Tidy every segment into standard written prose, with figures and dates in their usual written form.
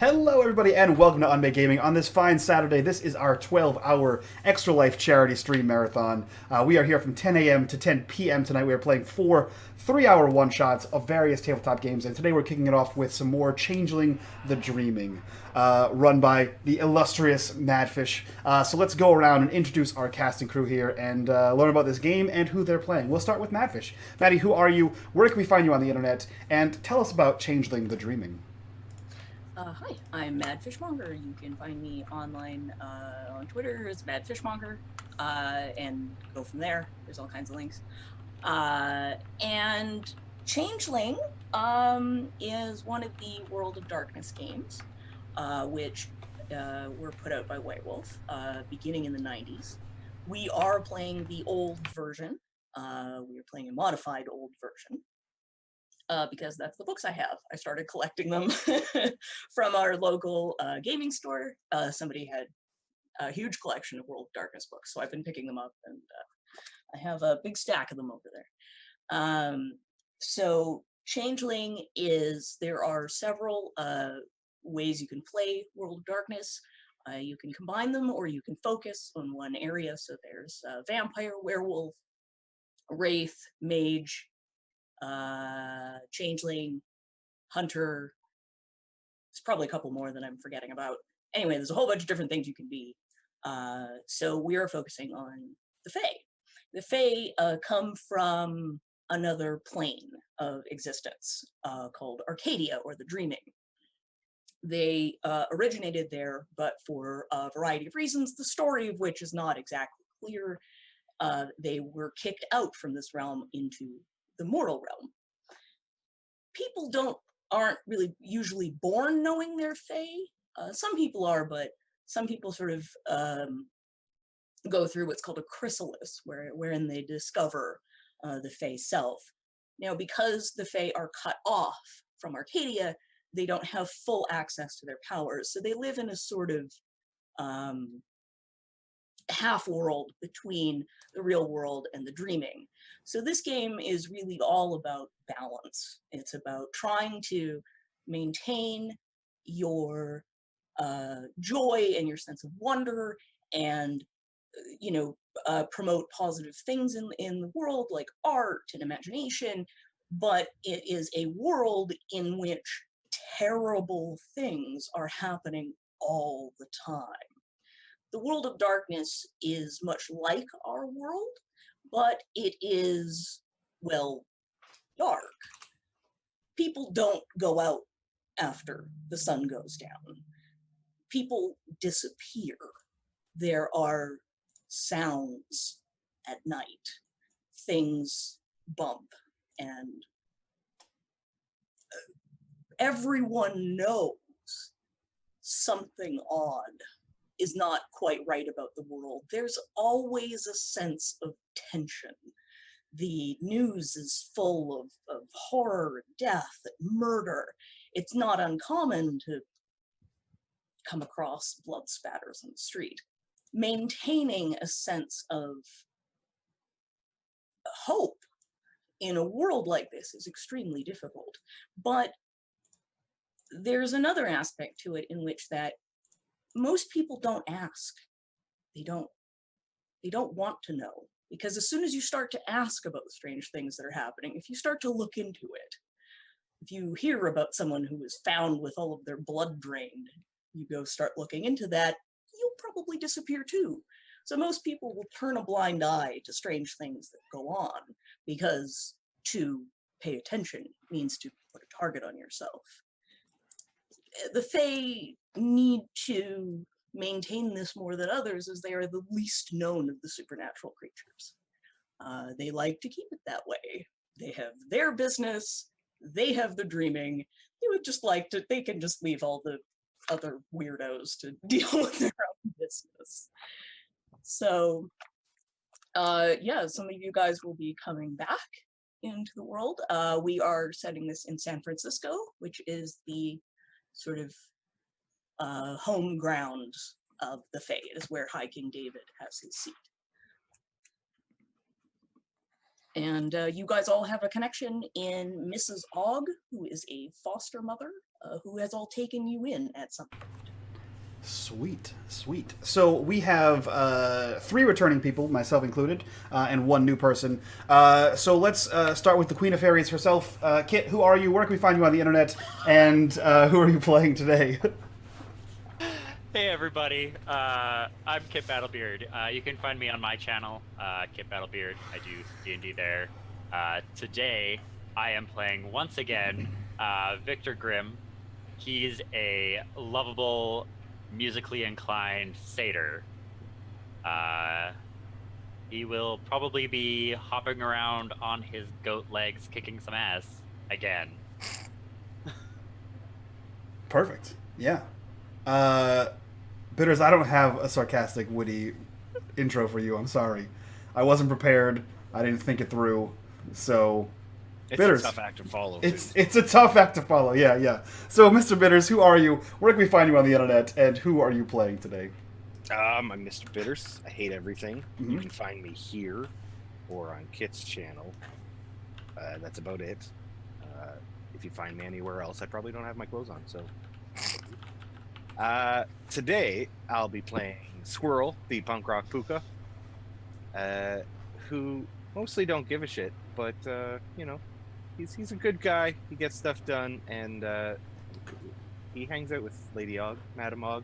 Hello, everybody, and welcome to unMadeGaming on this fine Saturday. This is our 12-hour Extra Life charity stream marathon. We are here from 10 a.m. to 10 p.m. tonight. We are playing four 3-hour one-shots of various tabletop games, and today we're kicking it off with some more Changeling the Dreaming, run by the illustrious Madfish. So let's go around and introduce our casting crew here and learn about this game and who they're playing. We'll start with Madfish. Maddie, who are you? Where can we find you on the internet? And tell us about Changeling the Dreaming. Hi, I'm Mad Fishmonger. You can find me online on Twitter as Mad Fishmonger, and go from there. There's all kinds of links. And Changeling is one of the World of Darkness games, which were put out by White Wolf beginning in the 90s. We are playing the old version. We are playing a modified old version. Because that's the books I have. I started collecting them from our local gaming store. Somebody had a huge collection of World of Darkness books, so I've been picking them up, and I have a big stack of them over there. So Changeling there are several ways you can play World of Darkness. You can combine them, or you can focus on one area. So there's vampire, werewolf, wraith, mage, changeling, hunter. There's probably a couple more that I'm forgetting about. Anyway, there's a whole bunch of different things you can be. So we are focusing on the Fae. The Fae come from another plane of existence called Arcadia, or the Dreaming. They originated there, but for a variety of reasons, the story of which is not exactly clear, they were kicked out from this realm into the mortal realm. People aren't really usually born knowing they're Fae. Some people are, but some people sort of go through what's called a chrysalis, wherein they discover the Fae self. Now, because the Fae are cut off from Arcadia, they don't have full access to their powers, so they live in a sort of half-world between the real world and the dreaming. So this game is really all about balance. It's about trying to maintain your joy and your sense of wonder, and promote positive things in the world, like art and imagination, but it is a world in which terrible things are happening all the time. The world of darkness is much like our world, but it is, well, dark. People don't go out after the sun goes down. People disappear. There are sounds at night. Things bump, and everyone knows something odd is not quite right about the world. There's always a sense of tension. The news is full of horror, death, murder. It's not uncommon to come across blood spatters on the street. Maintaining a sense of hope in a world like this is extremely difficult. But there's another aspect to it in which that most people don't ask. They don't want to know, because as soon as you start to ask about strange things that are happening, if you start to look into it, if you hear about someone who was found with all of their blood drained, you go start looking into that, you'll probably disappear too. So most people will turn a blind eye to strange things that go on, because to pay attention means to put a target on yourself. The Fae need to maintain this more than others, as they are the least known of the supernatural creatures. They like to keep it that way. They have their business, they have the dreaming. They can just leave all the other weirdos to deal with their own business. So, some of you guys will be coming back into the world. We are setting this in San Francisco, which is the sort of home ground of the Fae. It is where High King David has his seat. And you guys all have a connection in Mrs. Ogg, who is a foster mother who has all taken you in at some point. Sweet, sweet. So we have 3 returning people, myself included, and 1 new person. So let's start with the Queen of Fairies herself. Kit, who are you? Where can we find you on the internet? And who are you playing today? Hey everybody, I'm Kit Battlebeard. You can find me on my channel, Kit Battlebeard. I do D&D there. Today, I am playing once again Victor Grimm. He's a lovable, musically inclined satyr. He will probably be hopping around on his goat legs, kicking some ass again. Perfect. Yeah. Bitters, I don't have a sarcastic, witty intro for you. I'm sorry. I wasn't prepared. I didn't think it through. So, It's Bitters. a tough act to follow. It's a tough act to follow. Yeah, yeah. So, Mr. Bitters, who are you? Where can we find you on the internet? And who are you playing today? I'm Mr. Bitters. I hate everything. Mhm. You can find me here or on Kit's channel. That's about it. If you find me anywhere else, I probably don't have my clothes on. So today I'll be playing Squirrel, the punk rock puka, who mostly don't give a shit, but you know, he's a good guy. He gets stuff done, and he hangs out with Lady Og, Madam Og.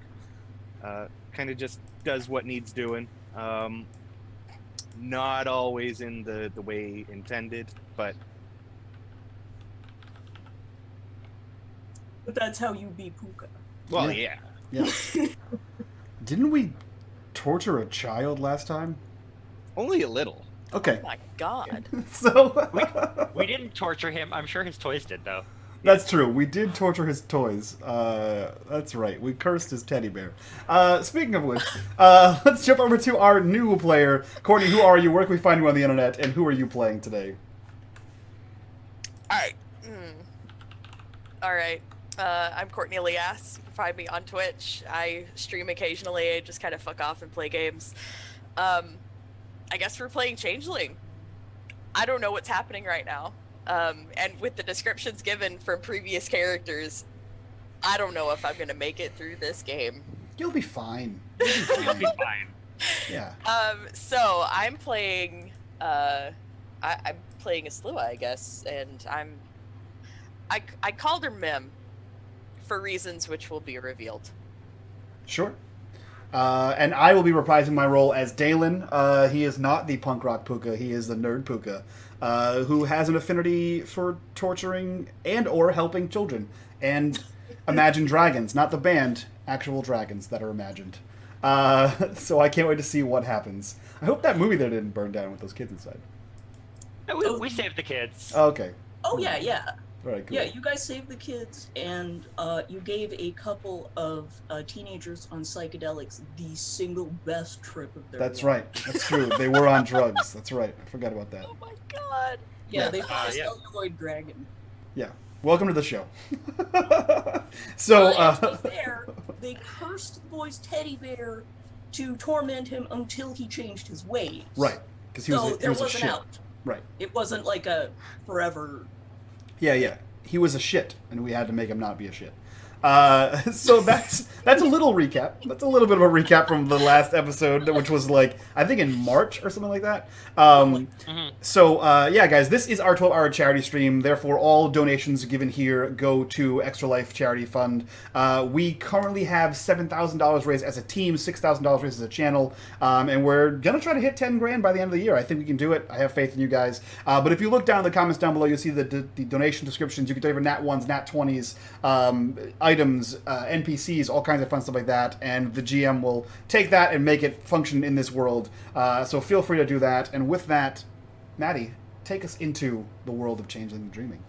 Kind of just does what needs doing. Not always in the way intended, but That's how you be Puka. well, Yeah. yeah. Yeah. Didn't we torture a child last time? Only a little. Okay. Oh my god. So We didn't torture him. I'm sure his toys did, though. that's true. We did torture his toys. That's right. We cursed his teddy bear. Speaking of which, let's jump over to our new player. Courtney, who are you? Where can we find you on the internet? And who are you playing today? Alright. Alright. I'm Courtney Elias. You can find me on Twitch. I stream occasionally. I just kind of fuck off and play games. I guess we're playing Changeling. I don't know what's happening right now. And with the descriptions given from previous characters, I don't know if I'm gonna make it through this game. You'll be fine. You'll be fine. Yeah. So I'm playing I'm playing a Slua, I guess, and I called her Mim for reasons which will be revealed. Sure. And I will be reprising my role as Dalen. He is not the punk rock puka. He is the nerd puka, who has an affinity for torturing and or helping children and imagine dragons, not the band, actual dragons that are imagined. So I can't wait to see what happens. I hope that movie there didn't burn down with those kids inside. No, we saved the kids. Okay. Oh yeah, yeah. All right, cool. Yeah, you guys saved the kids, and you gave a couple of teenagers on psychedelics the single best trip of their That's life. right. That's true. They were on drugs. That's right. I forgot about that. Oh my god. Yeah, Yeah. they fought a Yeah. celluloid dragon. Yeah. Welcome to the show. So, To be fair, they cursed the boy's teddy bear to torment him until he changed his ways. right, because he was So a, he there was a wasn't shit. out. Right. It wasn't like a forever. Yeah, yeah. He was a shit, and we had to make him not be a shit. So that's a little recap. That's a little bit of a recap from the last episode, which was like I think in March or something like that. So yeah, guys, this is our 12-hour charity stream. Therefore, all donations given here go to Extra Life Charity Fund. We currently have $7,000 raised as a team, $6,000 raised as a channel, and we're gonna try to hit 10 grand by the end of the year. I think we can do it. I have faith in you guys. But if you look down in the comments down below, you'll see the donation descriptions. You can deliver nat 1s, nat 20s. Items, NPCs, all kinds of fun stuff like that, and the GM will take that and make it function in this world. So feel free to do that. And with that, Maddie, take us into the world of Changeling and Dreaming.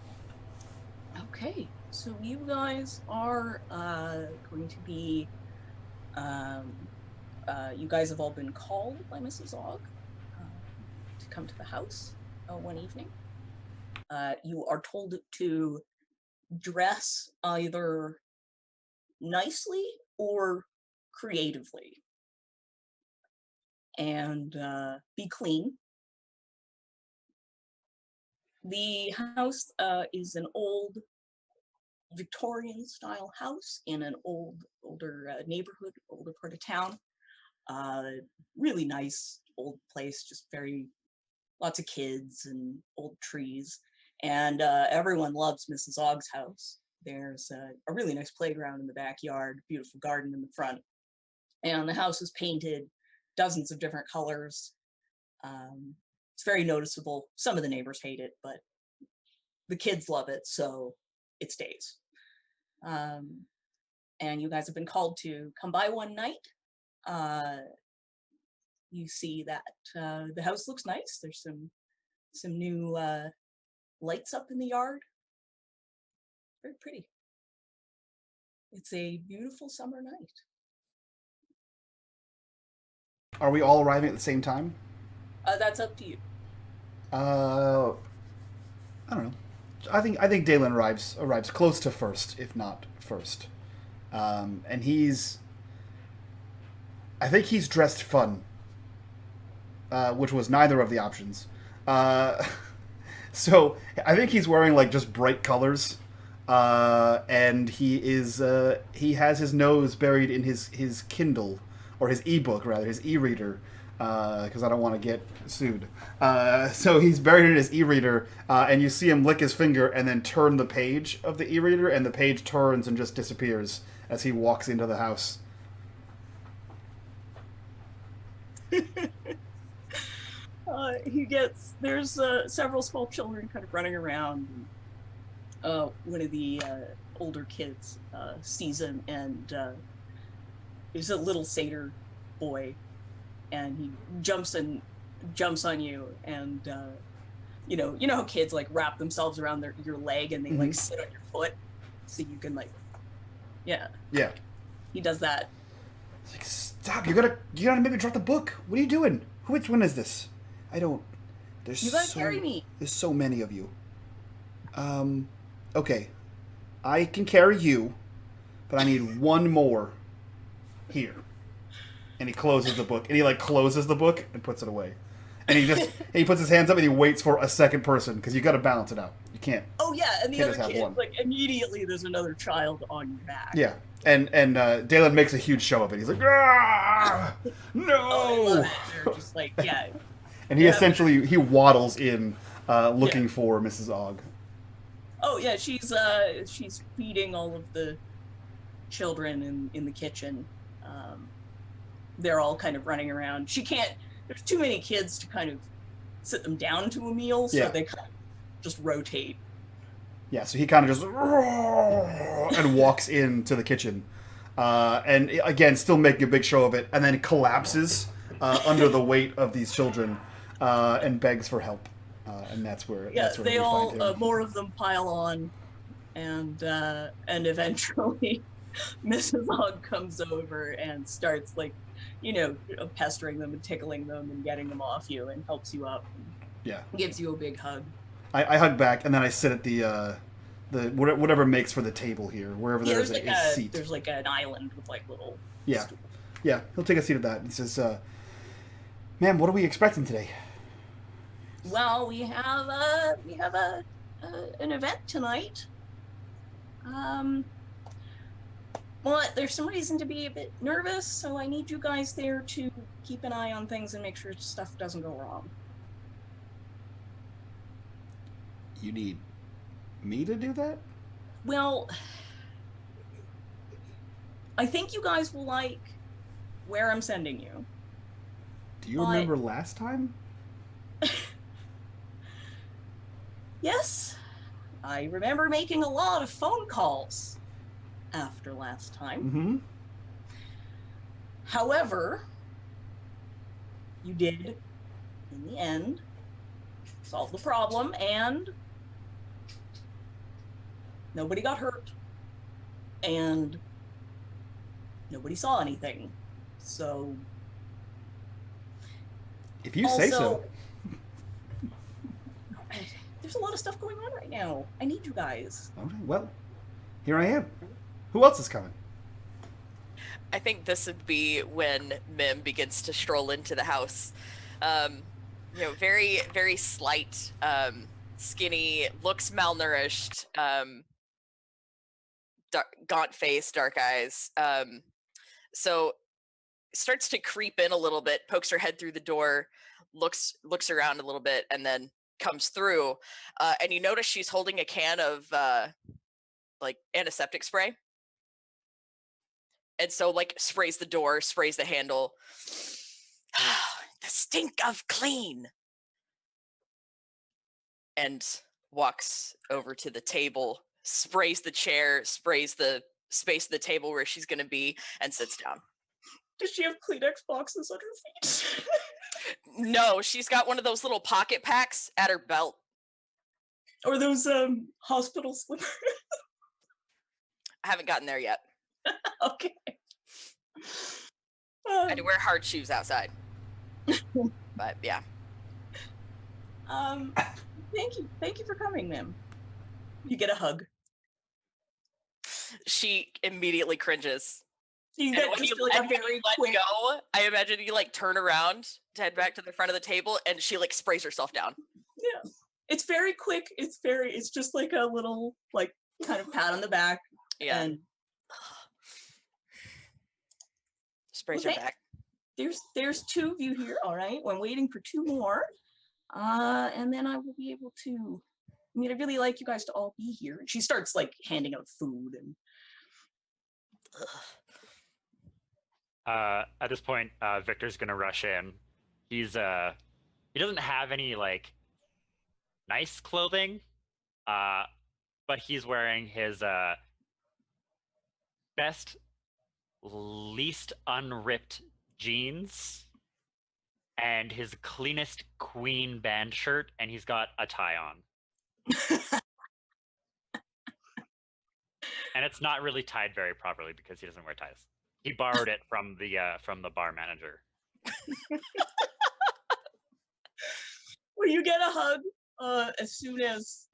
Okay, so you guys are going to be. You guys have all been called by Mrs. Og to come to the house one evening. You are told to dress either nicely or creatively and be clean. The house is an old Victorian style house in an older neighborhood, older part of town. Really nice old place, just lots of kids and old trees. And everyone loves Mrs. Ogg's house. There's a really nice playground in the backyard, beautiful garden in the front. And the house is painted dozens of different colors. It's very noticeable. Some of the neighbors hate it, but the kids love it, so it stays. And you guys have been called to come by one night. You see that the house looks nice. There's some new lights up in the yard. Very pretty. It's a beautiful summer night. Are we all arriving at the same time? That's up to you. I don't know. I think Dalen arrives close to first, if not first. And I think he's dressed fun, which was neither of the options. So I think he's wearing like just bright colors, and he has his nose buried in his Kindle, or his ebook rather, his e-reader, because I don't want to get sued. So he's buried in his e-reader, and you see him lick his finger and then turn the page of the e-reader, and the page turns and just disappears as he walks into the house. There's several small children kind of running around. One of the older kids sees him, and there's a little satyr boy, and he jumps on you, and you know how kids like wrap themselves around your leg and they like sit on your foot so you can like, yeah. He does that. It's like, stop! You gotta make me drop the book. What are you doing? Which one is this? I don't. You gotta carry me. There's so many of you. Okay, I can carry you, but I need one more. Here. And he closes the book. And he like closes the book and puts it away. And he puts his hands up and he waits for a second person, because you got to balance it out. You can't. Oh yeah, and the can't other just have kid, one. like immediately there's another child on your back. Yeah. And Dalen makes a huge show of it. He's like, ah, no. Oh, I love it. They're just like, yeah. And he essentially he waddles in, looking for Mrs. Ogg. Oh yeah, she's feeding all of the children in the kitchen. They're all kind of running around. There's too many kids to kind of sit them down to a meal, so they kind of just rotate. Yeah, so he kind of just and walks into the kitchen, and again, still making a big show of it, and then collapses under the weight of these children, and begs for help, and that's where they we find him. more of them pile on, and eventually Mrs. Ogg comes over and starts like, pestering them and tickling them and getting them off you, and helps you up. Yeah, gives you a big hug. I hug back, and then I sit at the whatever makes for the table here, wherever there's a seat. There's like an island with like little. Yeah, yeah. He'll take a seat at that. He says, "Ma'am, what are we expecting today?" Well, we have an event tonight. But there's some reason to be a bit nervous, so I need you guys there to keep an eye on things and make sure stuff doesn't go wrong. You need me to do that? Well, I think you guys will like where I'm sending you. Do you remember last time? Yes, I remember making a lot of phone calls after last time. Mm-hmm. However, you did, in the end, solve the problem, and nobody got hurt, and nobody saw anything. So, if you say so. There's a lot of stuff going on right now. I need you guys. Okay, well, here I am. Who else is coming? I think this would be when Mim begins to stroll into the house. Very, very slight, skinny, looks malnourished, gaunt face, dark eyes. So starts to creep in a little bit, pokes her head through the door, looks around a little bit, and then comes through. And you notice she's holding a can of like antiseptic spray. And so like sprays the door, sprays the handle. The stink of clean. And walks over to the table, sprays the chair, sprays the space of the table where she's going to be, and sits down. Does she have Kleenex boxes on her feet? No, she's got one of those little pocket packs at her belt. Or those hospital slippers? I haven't gotten there yet. Okay. I had to wear hard shoes outside. But yeah. Thank you for coming, ma'am. You get a hug. She immediately cringes. You get just like a very quick. Go, I imagine you like turn around to head back to the front of the table, and she like sprays herself down. Yeah, it's very quick. It's just like a little like kind of pat on the back. Yeah. And sprays her back. There's two of you here. All right. Well, I'm waiting for two more. And then I will be able to. I mean, I'd really like you guys to all be here. And she starts like handing out food and. At this point, Victor's gonna rush in. He doesn't have any like nice clothing, but he's wearing his best, least unripped jeans and his cleanest queen band shirt, and he's got a tie on. And it's not really tied very properly because he doesn't wear ties. He borrowed it from the bar manager. Well, you get a hug as soon as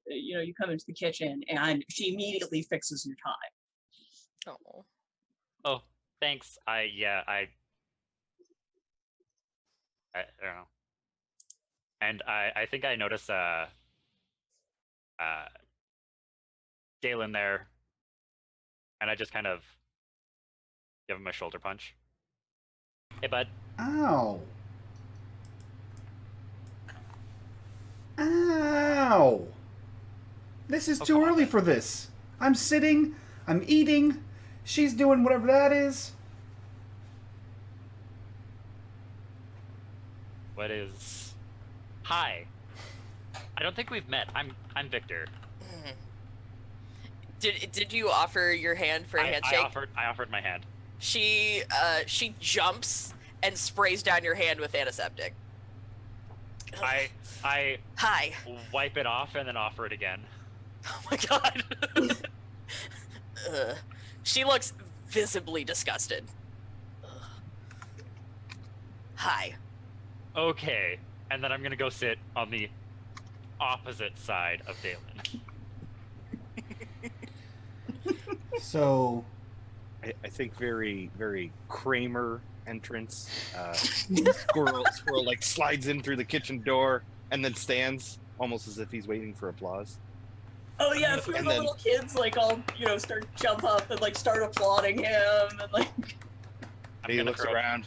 you know you come into the kitchen, and she immediately fixes your tie. Oh, Thanks. I don't know. And I think I noticed Galen there, and I just kind of give him a shoulder punch. Hey, bud. Ow. Ow. This is too early for this. I'm sitting, I'm eating, she's doing whatever that is. What is... Hi. I don't think we've met. I'm Victor. Did you offer your hand for a handshake? I offered my hand. She jumps and sprays down your hand with antiseptic. I Hi. wipe it off and then offer it again. Oh my god. She looks visibly disgusted. Hi. Okay. And then I'm gonna go sit on the opposite side of Dalen. So... I think very, very Kramer entrance. Squirrel like slides in through the kitchen door and then stands almost as if he's waiting for applause. Oh yeah, a few of the little kids like all start to jump up and like start applauding him and like. He looks around.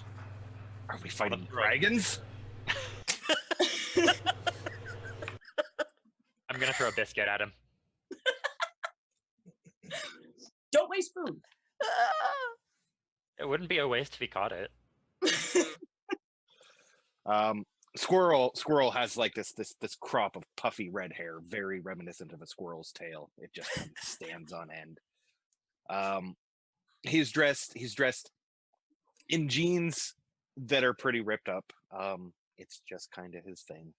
Are we fighting dragons? I'm gonna throw a biscuit at him. Don't waste food. It wouldn't be a waste if he caught it. Squirrel has like this crop of puffy red hair, very reminiscent of a squirrel's tail. It just kind of stands on end. He's dressed in jeans that are pretty ripped up. It's just kind of his thing.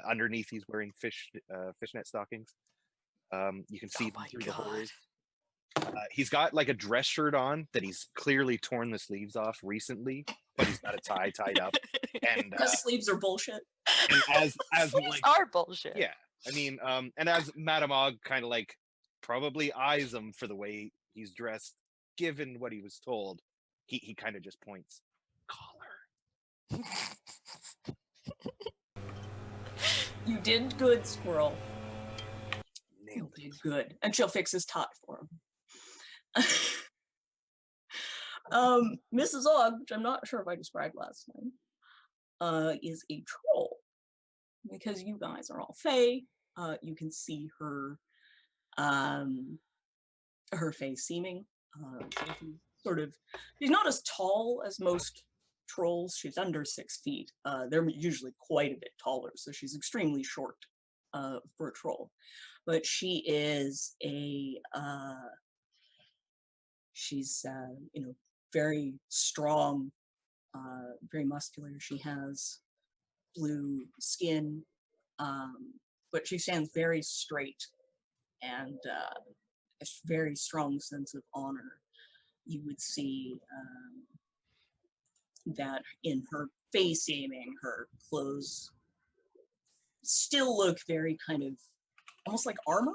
Underneath, he's wearing fishnet stockings. You can see them through the holes. He's got like a dress shirt on that he's clearly torn the sleeves off recently, but he's got a tie tied up. And the sleeves are bullshit. And as sleeves like, are bullshit. Yeah, I mean, and as Madame Og kind of like probably eyes him for the way he's dressed, given what he was told, he kind of just points. Collar. You did good, Squirrel. Nailed you Good. And she'll fix his tie for him. Mrs. Og, which I'm not sure if I described last time, is a troll. Because you guys are all fae, you can see her her face seeming. So she's not as tall as most trolls. She's under 6 feet. They're usually quite a bit taller, so she's extremely short for a troll. But she is she's very strong, very muscular. She has blue skin, but she stands very straight and a very strong sense of honor. You would see that in her face aiming, her clothes still look very kind of almost like armor.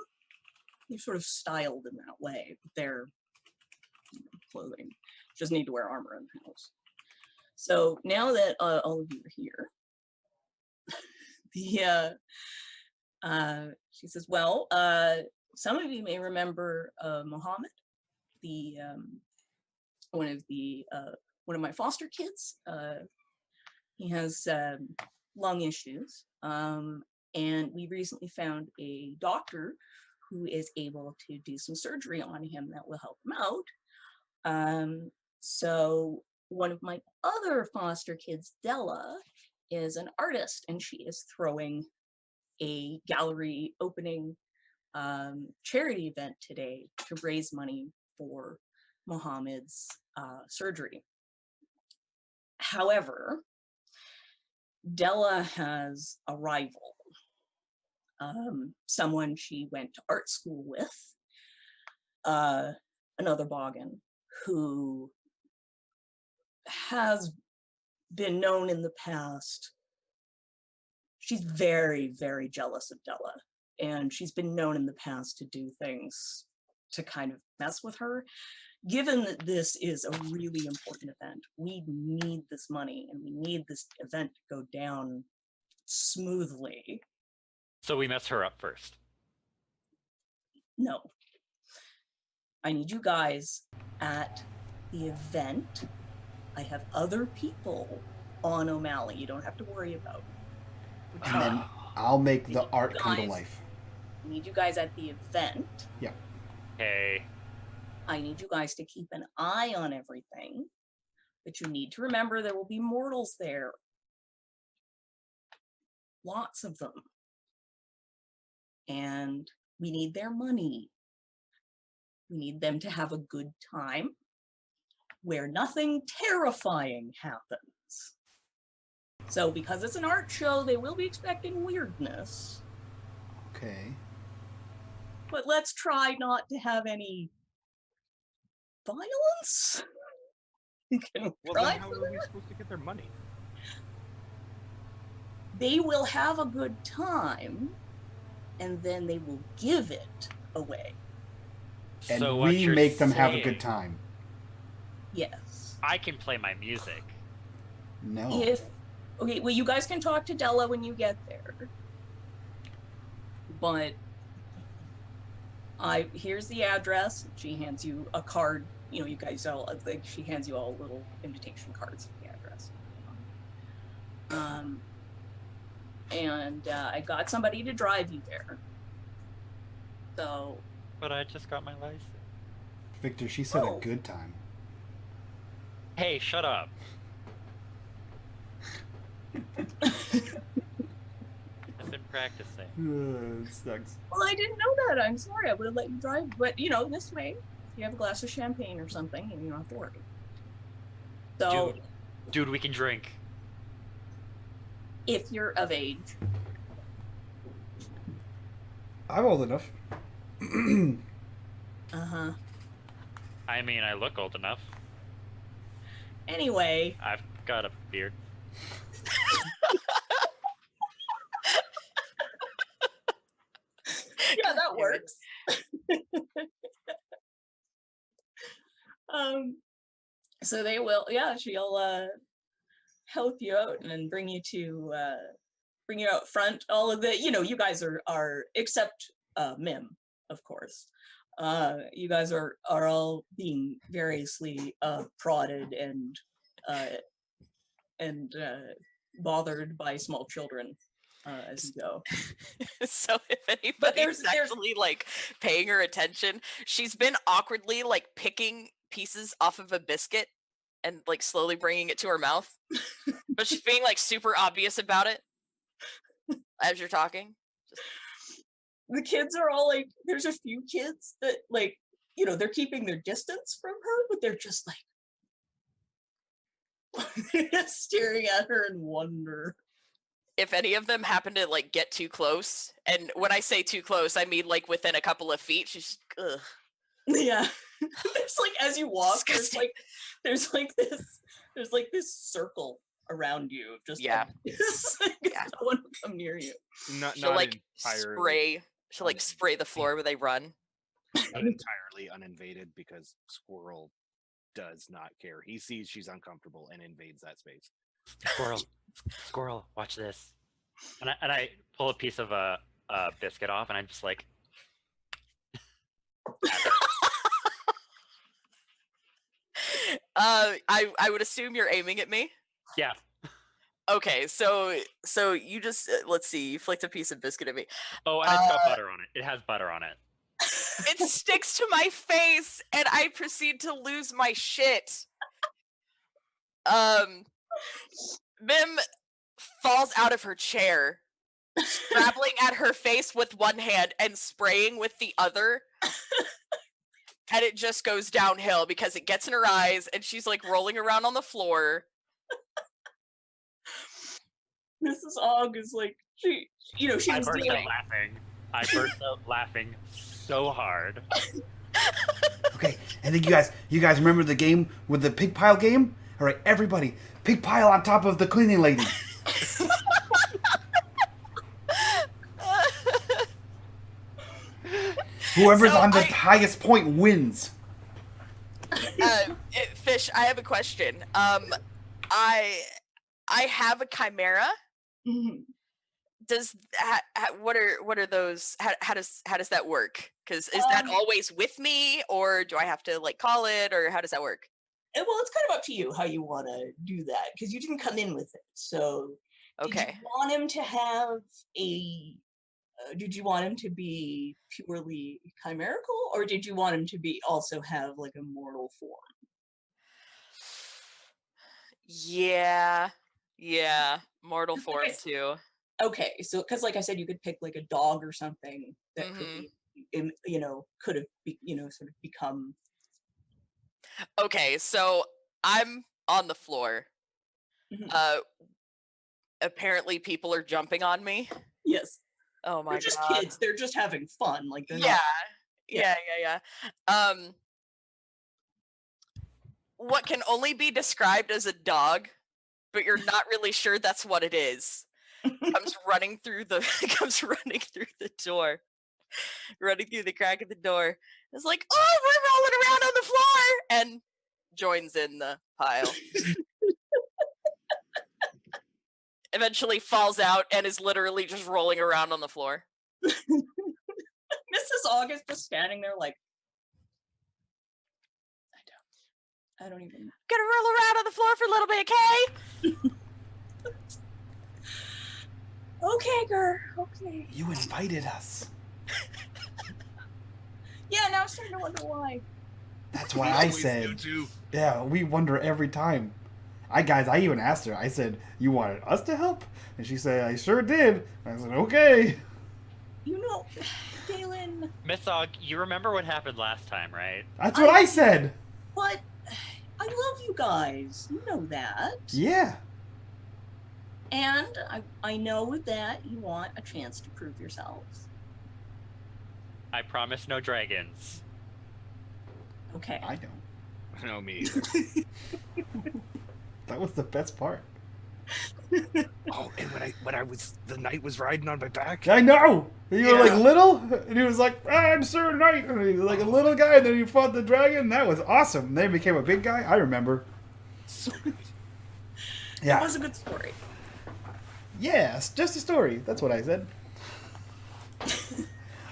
They're sort of styled in that way, but they're clothing. She doesn't need to wear armor in the house. So now that all of you are here, she says, well, some of you may remember Mohammed, the one of my foster kids. He has lung issues, and we recently found a doctor who is able to do some surgery on him that will help him out. So one of my other foster kids, Della, is an artist, and she is throwing a gallery opening charity event today to raise money for Mohammed's surgery. However, Della has a rival, someone she went to art school with, another Boggin, who has been known in the past. She's very, very jealous of Della, and she's been known in the past to do things to kind of mess with her. Given that this is a really important event, we need this money and we need this event to go down smoothly. So we mess her up first. No. I need you guys at the event. I have other people on O'Malley you don't have to worry about. And then I'll make the art come to life. I need you guys at the event. Yeah. Hey. I need you guys to keep an eye on everything. But you need to remember there will be mortals there. Lots of them. And we need their money. We need them to have a good time where nothing terrifying happens. So because it's an art show, they will be expecting weirdness. Okay. But let's try not to have any violence. Well, then how are we supposed to get their money? They will have a good time, and then they will give it away. And So what we you're make them have a saying- good time. Yes. I can play my music. No. Okay, well, you guys can talk to Della when you get there. But here's the address. She hands you a card. You know, you guys all, like, she hands you all little invitation cards with the address. And I got somebody to drive you there. So. But I just got my license. Victor, she said Oh. a good time. Hey, shut up. I've been practicing. It sucks. Well, I didn't know that. I'm sorry. I would have let you drive. But, you know, this way, if you have a glass of champagne or something, and you don't have to worry. So, Dude, we can drink. if you're of age, I'm old enough. uh-huh. I mean, I look old enough. Anyway, I've got a beard. yeah, that works. So they will, yeah, she'll help you out and bring you out front. All of the, you know, you guys are except Mim. of course. You guys are all being variously prodded and bothered by small children as you go. So if there's- anybody's actually like paying her attention, she's been awkwardly like picking pieces off of a biscuit and like slowly bringing it to her mouth. But she's being like super obvious about it as you're talking. The kids are all like, there's a few kids that like, you know, they're keeping their distance from her, but they're just like staring at her in wonder. If any of them happen to like get too close, and when I say too close, I mean like within a couple of feet, she's ugh. Yeah. There's like, as you walk, Disgusting. there's like this circle around you of just Yeah. like, Yeah. no one will come near you. She'll like entirely, spray the floor where they run. not entirely uninvaded, because Squirrel does not care. He sees she's uncomfortable and invades that space. Squirrel, watch this. And I pull a piece of a biscuit off, and I'm just like, I would assume you're aiming at me. yeah. Okay, so you just let's see, you flicked a piece of biscuit at me. Oh, and it's got butter on it. It has butter on it. It sticks to my face, and I proceed to lose my shit. Mim falls out of her chair, scrabbling at her face with one hand and spraying with the other. And it just goes downhill because it gets in her eyes, and she's like rolling around on the floor. Mrs. Og is like, she was I burst out dealing. laughing. I burst out laughing so hard. Okay, and then you guys remember the game with the pig pile game? All right, everybody, pig pile on top of the cleaning lady. Whoever's So on the highest point wins. Fish, I have a question. I have a chimera. Mhm. What are those? How does that work? Because is that always with me, or do I have to like call it, or how does that work? Well, it's kind of up to you how you want to do that, because you didn't come in with it. So, did Okay. you want him to have a? Did you want him to be purely chimerical, or did you want him to be also have like a mortal form? Yeah, mortal form Yes. too. Okay, so because like I said, you could pick like a dog or something that could Mhm. be, could have, sort of become. Okay, so I'm on the floor. Mhm. Apparently people are jumping on me. Yes, Oh my they're just god. kids. They're just having fun. Like they're Yeah. not. Yeah. What can only be described as a dog, but you're not really sure that's what it is. Comes running through the door. Running through the crack of the door. It's like, oh, we're rolling around on the floor, and joins in the pile. Eventually falls out and is literally just rolling around on the floor. Mrs. August just standing there like, I don't even. Gonna roll around on the floor for a little bit, okay? Okay, girl. Okay. You invited us. Yeah, now I'm starting to wonder why. That's why I said. Yeah, we wonder every time. I even asked her. I said, "You wanted us to help?" And she said, "I sure did." I said, "Okay." Galen. Miss Og, you remember what happened last time, right? That's what I said. But I love you guys. You know that. Yeah. And I know that you want a chance to prove yourselves. I promise no dragons. Okay. I don't. No, me either. That was the best part. Oh, and the knight was riding on my back. I know. You were like Yeah. little, and he was like, "I'm Sir Knight," and he was like a little guy. And then you fought the dragon. That was awesome. Then he became a big guy. I remember. So good. It Yeah. was a good story. Yes, just a story. That's what I said.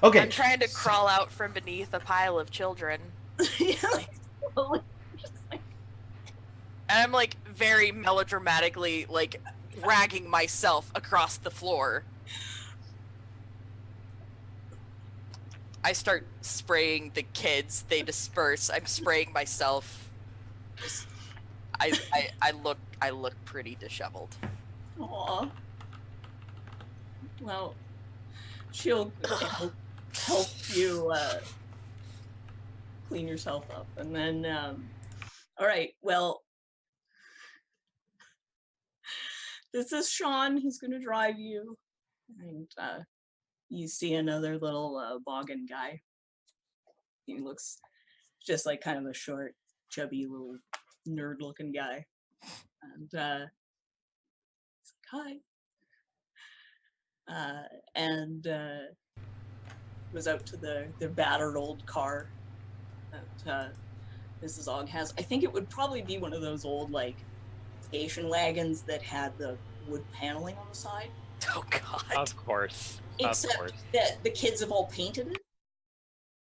Okay. I'm trying to crawl out from beneath a pile of children. Yeah, like, slowly, just like, And I'm like very melodramatically like dragging myself across the floor. I start spraying the kids. They disperse. I'm spraying myself. Just, I look pretty disheveled. aw. Well, she'll help you clean yourself up, and then all right. Well, this is Sean. He's gonna drive you, and you see another little boggin guy. He looks just like kind of a short, chubby little nerd-looking guy, and he's like, hi. And goes out to their battered old car that Mrs. Ogg has. I think it would probably be one of those old like station wagons that had the wood paneling on the side. Oh god. Of course. Except of course. that the kids have all painted it.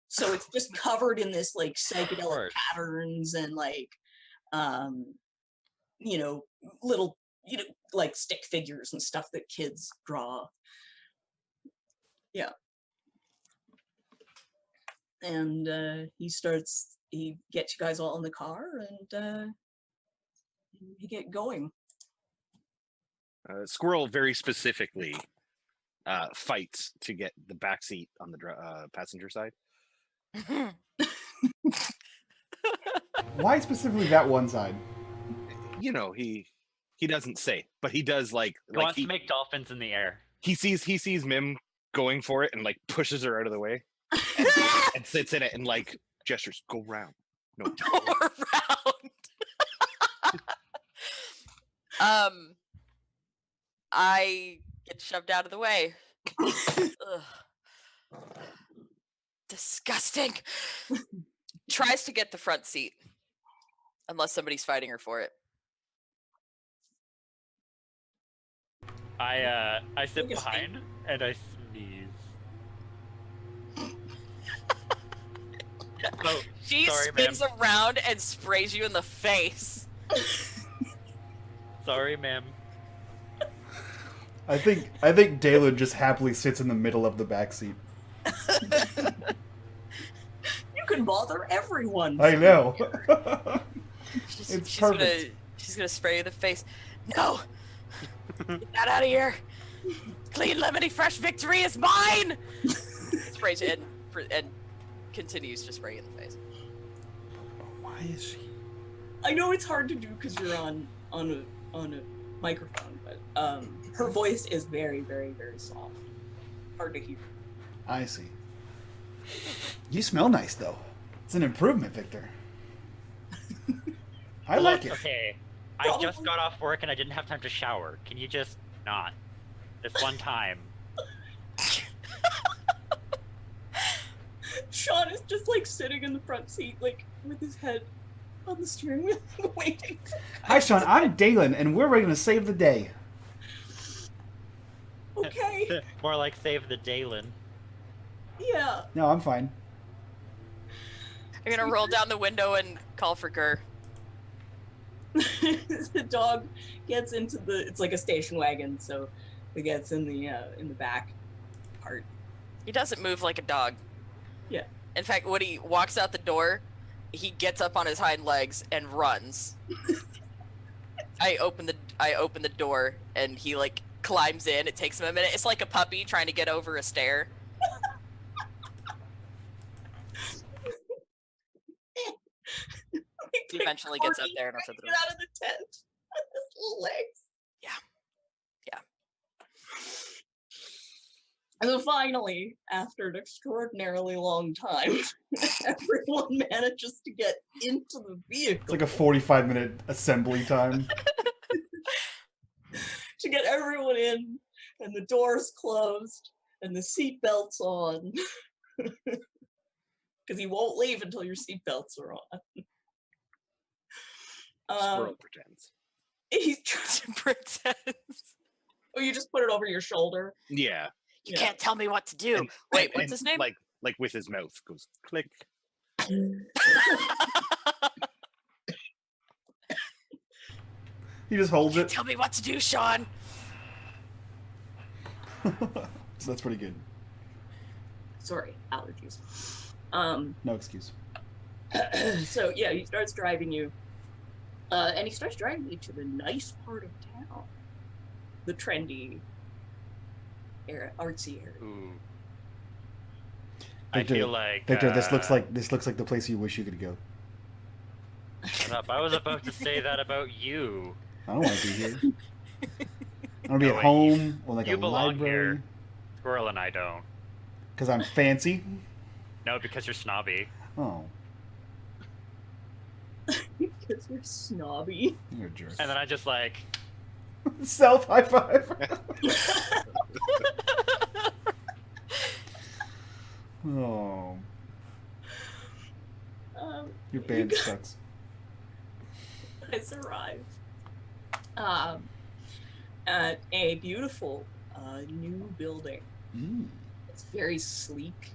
So it's just covered in this like psychedelic course. patterns and like you know, little, you know, like stick figures and stuff that kids draw. Yeah. And he gets you guys all in the car and you get going. Squirrel very specifically fights to get the back seat on the passenger side. Why specifically that one side? You know, he doesn't say, but he does He wants to make dolphins in the air. he sees Mim going for it and like pushes her out of the way and sits in it and like gestures, go round. No. Go around. I get shoved out of the way. Ugh. Disgusting. Tries to get the front seat. Unless somebody's fighting her for it. I sit Take a seat. behind and I sneeze. Oh, She sorry, spins ma'am. around and sprays you in the face. Sorry, ma'am. I think Dalen just happily sits in the middle of the back seat. You can bother everyone. I know. She's perfect. gonna spray you in the face. No! Get that out of here! Clean, lemony, fresh victory is mine! Sprays you and continues to spray you in the face. Why is she? I know it's hard to do because you're on a microphone, but her voice is very, very, very soft. Hard to hear. I see. You smell nice though. It's an improvement, Victor. I like it. Okay, I just Probably. got off work and I didn't have time to shower. Can you just not? This one time. Sean is just like sitting in the front seat, like with his head on the steering wheel, waiting. Hi, Sean. I'm Dalen, and we're ready to save the day. Okay. More like save the Dalen. Yeah. No, I'm fine. I'm gonna roll down the window and call for Gur. The dog gets into it's like a station wagon, so it gets in the back part. He doesn't move like a dog. Yeah. In fact, when he walks out the door, he gets up on his hind legs and runs. I open the door and he like climbs in. It takes him a minute. It's like a puppy trying to get over a stair. He eventually gets up there and opens the Get door. out of the tent. His little legs. Yeah. Yeah. And then finally, after an extraordinarily long time, everyone manages to get into the vehicle. It's like a 45-minute assembly time. To get everyone in, and the doors closed, and the seatbelts on. Because he won't leave until your seatbelts are on. Squirrel pretends. He tries to pretend. Oh, you just put it over your shoulder? Yeah. You can't tell me what to do. Wait, what's his name? Like with his mouth goes click. He just holds Can't it. tell me what to do, Sean. That's pretty good. Sorry, allergies. No excuse. So yeah, he starts driving you, and he starts driving you to the nice part of town, the trendy, artsy area. Ooh. Victor, I feel like Victor, this looks like the place you wish you could go. Shut up. I was about to say that about you. I don't want to be here. I want to be No, at wait, home or like You a belong library. here. Squirrel and I don't. Because I'm fancy. No, because you're snobby. Oh, Because you're snobby. you're a jerk. And then I just like, Self high five. Oh, your band sucks. Guys arrive at a beautiful new building. It's very sleek.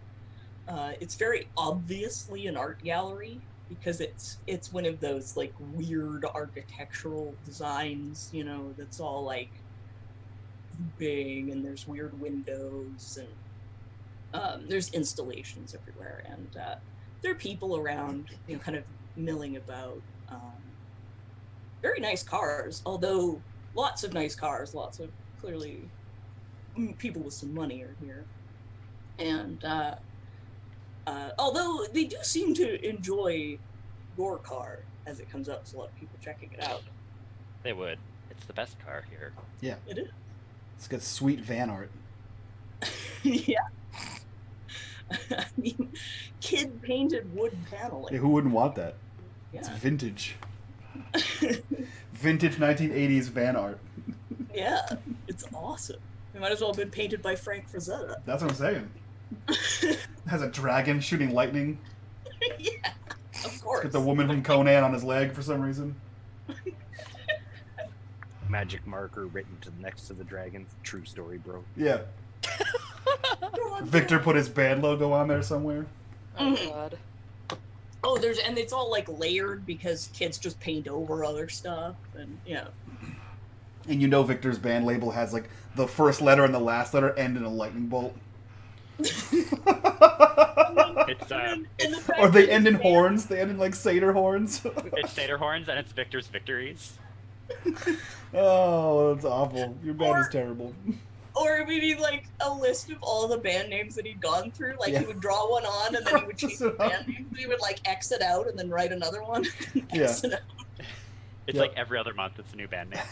It's very obviously an art gallery because it's one of those like weird architectural designs, you know, that's all like big and there's weird windows and there's installations everywhere and there are people around, you know, kind of milling about. Very nice cars, although lots of nice cars, lots of clearly people with some money are here. And although they do seem to enjoy your car as it comes up, there's a lot of people checking it out. they would. It's the best car here. Yeah, It is. it's got sweet van art. Yeah. I mean, kid painted wood paneling. Yeah, who wouldn't want that? It's Yeah. vintage. Vintage 1980s van art. Yeah, it's awesome. It might as well have been painted by Frank Frazetta. That's what I'm saying. It has a dragon shooting lightning. Yeah, of It's course. got the woman from Conan on his leg for some reason. Magic marker written to next to the dragon. True story, bro. Yeah. Victor put his band logo on there somewhere. Oh Mhm. god. Oh, and it's all like layered because kids just paint over other stuff, and yeah. And you know Victor's band label has like the first letter and the last letter end in a lightning bolt. It's And the fact Or they that end in his band- horns. They end in like satyr horns. it's Seder horns and it's Victor's victories. Oh, that's awful. Your band is Or- terrible. Or maybe like a list of all the band names that he'd gone through. Like Yeah. he would draw one on, and then he would change the Cross it band name. He would like X it out and then write another one. Yeah. X it out. It's Yep. like every other month it's a new band name.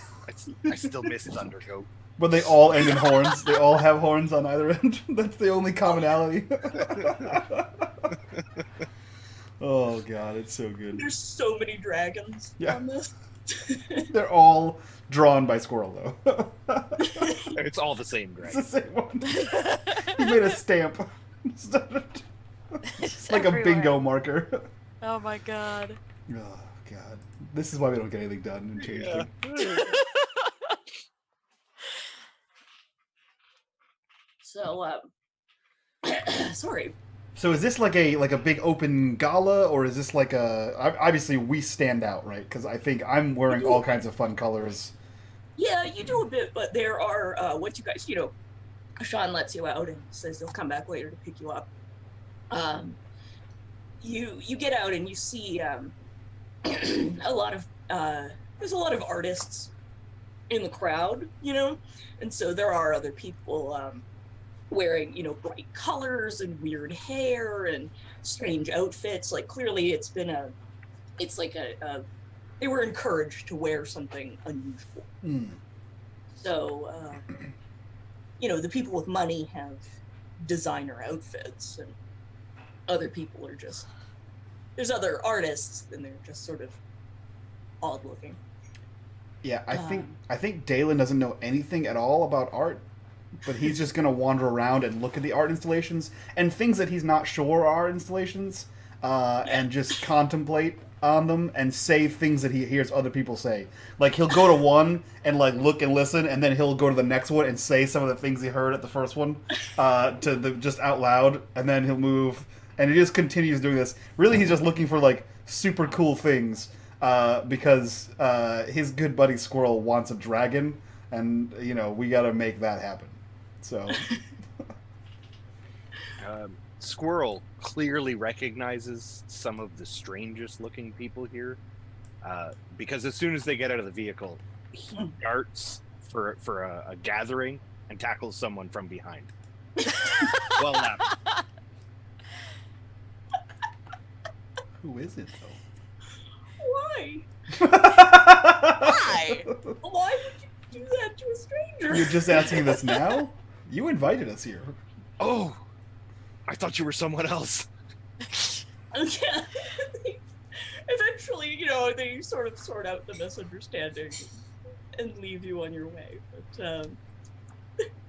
I still miss Thundercoat. But they all end in horns. They all have horns on either end. That's the only commonality. Oh god, it's so good. There's so many dragons Yeah. on this. They're all drawn by Squirrel though. It's all the same It's dragon. the same one. He made a stamp. It's Like everywhere. a bingo marker. Oh my god. Oh god. This is why we don't get anything done in Changeling. So, sorry. So is this like a big open gala, or is this like obviously we stand out, right? Because I think I'm wearing all kinds of fun colors. Yeah, you do a bit, but there are what you guys, you know, Sean lets you out and says he'll come back later to pick you up. You get out and you see a lot of there's a lot of artists in the crowd, you know, and so there are other people wearing, you know, bright colors and weird hair and strange outfits. Like clearly it's like they were encouraged to wear something unusual. Mm. So, you know, the people with money have designer outfits, and other people are just, there's other artists, and they're just sort of odd looking. Yeah, I think Dalen doesn't know anything at all about art, but he's just gonna wander around and look at the art installations and things that he's not sure are installations, and just contemplate on them and say things that he hears other people say. Like he'll go to one and like look and listen, and then he'll go to the next one and say some of the things he heard at the first one just out loud, and then he'll move, and he just continues doing this. Really, he's just looking for like super cool things because his good buddy Squirrel wants a dragon, and you know we got to make that happen. So. Squirrel clearly recognizes some of the strangest looking people here, because as soon as they get out of the vehicle, he darts for a gathering and tackles someone from behind. Well, now. Who is it though? Why? Why? Why would you do that to a stranger? You're just asking this now? You invited us here. Oh, I thought you were someone else. Yeah. Eventually, you know, they sort of sort out the misunderstanding and leave you on your way. But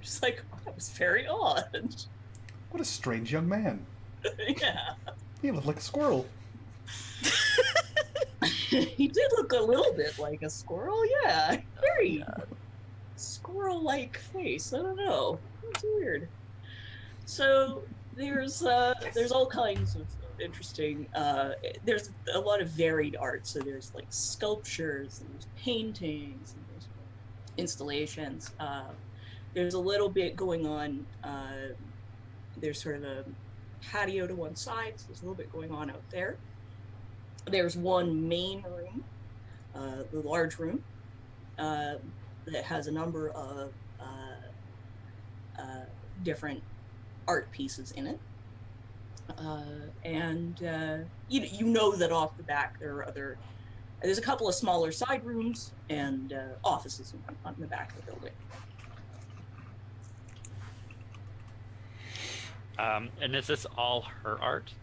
just like, oh, that was very odd. What a strange young man. Yeah. He looked like a squirrel. He did look a little bit like a squirrel, yeah. Very squirrel-like face. I don't know. It's weird. So there's all kinds of interesting. There's a lot of varied art. So there's like sculptures, and there's paintings, and there's installations. There's a little bit going on. There's sort of a patio to one side, so there's a little bit going on out there. There's one main room, the large room, that has a number of different art pieces in it. And you know that off the back there are there's a couple of smaller side rooms and offices on the back of the building. And is this all her art?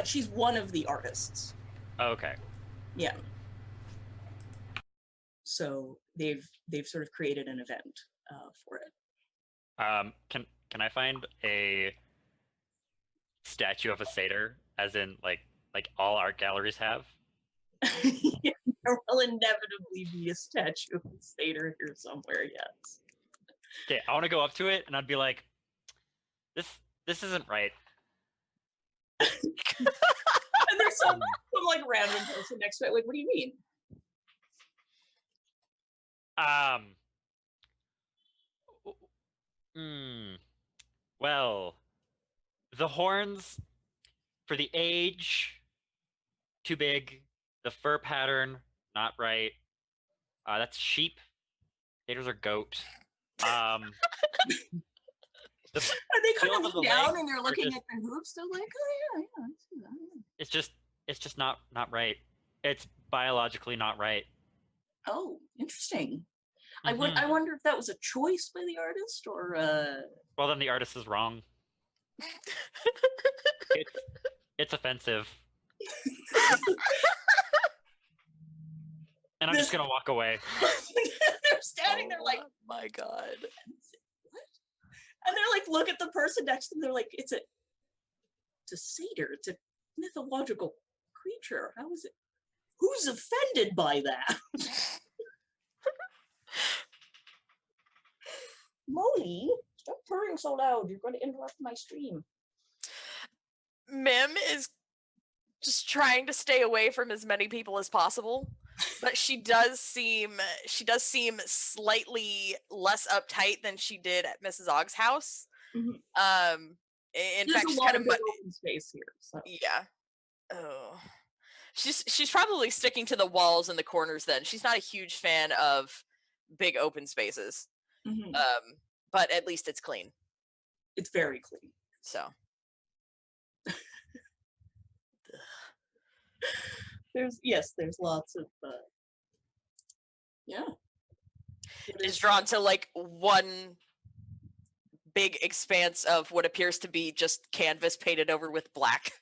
She's one of the artists. Okay. Yeah. So they've sort of created an event for it. Can I find a statue of a satyr, as in like all art galleries have? Yeah, there will inevitably be a statue of a satyr here somewhere. Yes. Okay, I want to go up to it and I'd be like, this isn't right. And there's some like random person next to it. Like, what do you mean? Well, the horns for the age, too big. The fur pattern, not right. That's sheep. Gators are goat. Are they kind of of the look down legs and they're are looking just- at the hooves? They're like, oh yeah, I see that. Yeah. It's just not right. It's biologically not right. Oh, interesting. Mhm. I wonder if that was a choice by the artist or Well, then the artist is wrong. It's offensive. And I'm just gonna walk away. they're standing there like, oh my god. what? And they're like, look at the person next to them. They're like, it's a satyr. It's a mythological creature. How is it? Who's offended by that? Molly, stop purring so loud. You're going to interrupt my stream. Mim is just trying to stay away from as many people as possible, but she does seem slightly less uptight than she did at Mrs. Ogg's house. Mhm. In There's fact, a she's lot kind of of good open space here. So. yeah. Oh, she's probably sticking to the walls and the corners. Then she's not a huge fan of big open spaces. Mhm. But at least it's clean. It's very clean. So There's lots of yeah. is drawn to like one big expanse of what appears to be just canvas painted over with black.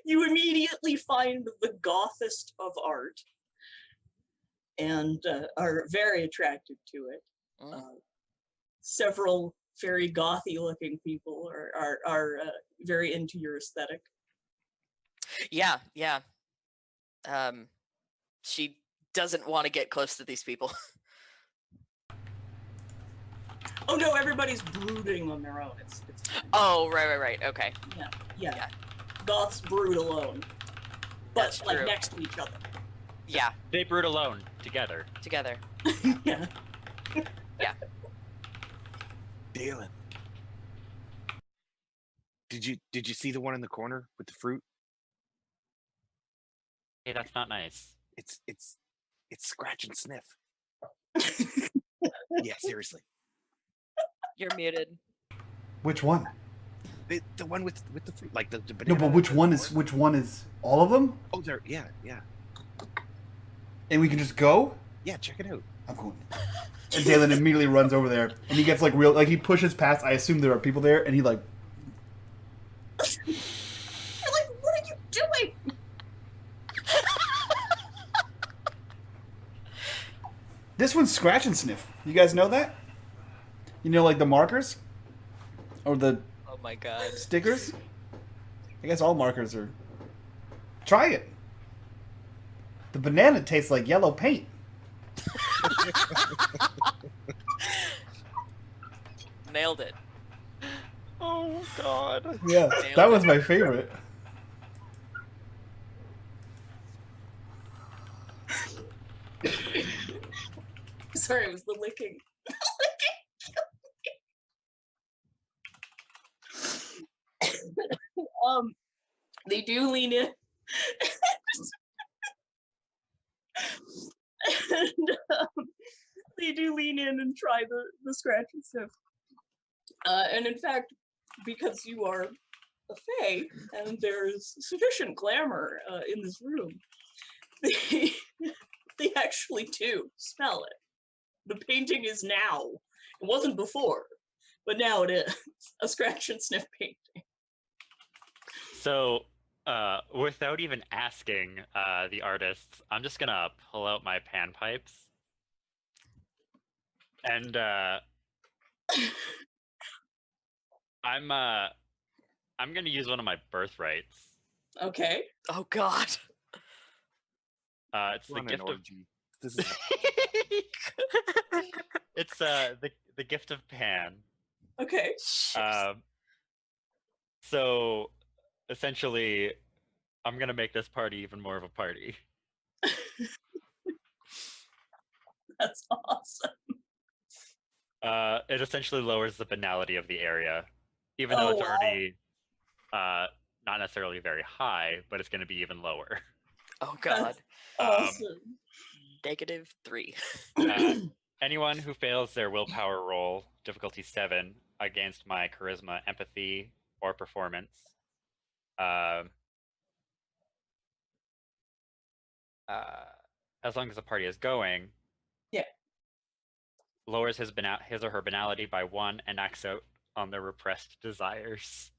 You immediately find the gothest of art and are very attracted to it. Several very gothy looking people are very into your aesthetic. Yeah, yeah. She doesn't want to get close to these people. Oh no, everybody's brooding on their own. It's fine. Oh, right. Okay. Yeah. Yeah. Goths brood alone, but That's like true. next to each other. Yeah, They brood alone together. together. Yeah. Dalen, did you see the one in the corner with the fruit? Hey, that's not nice. It's scratch and sniff. Yeah, seriously. You're muted. Which one? The one with the fruit, like the No, banana. but which one is all of them? Oh, there. Yeah. And we can just go? Yeah, check it out. I'm going. And Dalen immediately runs over there, and he gets like real, like he pushes past. I assume there are people there, and he like. You're like, what are you doing? This one's scratch and sniff. You guys know that? You know, like the markers, or the Oh my god. stickers. I guess all markers are. Try it. The banana tastes like yellow paint. Nailed it. Oh God. Yeah, that was my favorite. Sorry, it was the licking. They do lean in. And they do lean in and try the scratch and sniff. And in fact, because you are a fae and there's sufficient glamour in this room, they actually do smell it. The painting is now. It wasn't before, but now it is a scratch and sniff painting. So, without even asking the artists, I'm just gonna pull out my panpipes, and I'm gonna use one of my birthrights. Okay. Oh god. It's the Run an gift of. orgy. This is It's the gift of Pan. Okay. So essentially, I'm gonna make this party even more of a party. That's awesome. It essentially lowers the banality of the area, even though Oh, it's wow. already not necessarily very high, but it's going to be even lower. Oh god. Awesome. -3. Anyone who fails their willpower roll, difficulty 7, against my charisma, empathy, or performance, as long as the party is going, Yeah. lowers his or her banality by 1 and acts out on their repressed desires.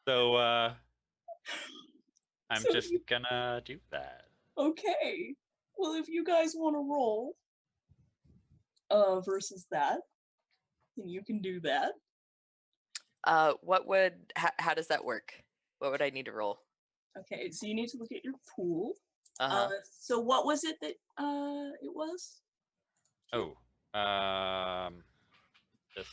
So I'm So just gonna do that. Okay. Well, if you guys want to roll versus that, then you can do that. What would how does that work? What would I need to roll? Okay, so you need to look at your pool. Uh-huh. So what was it that it was? Oh, just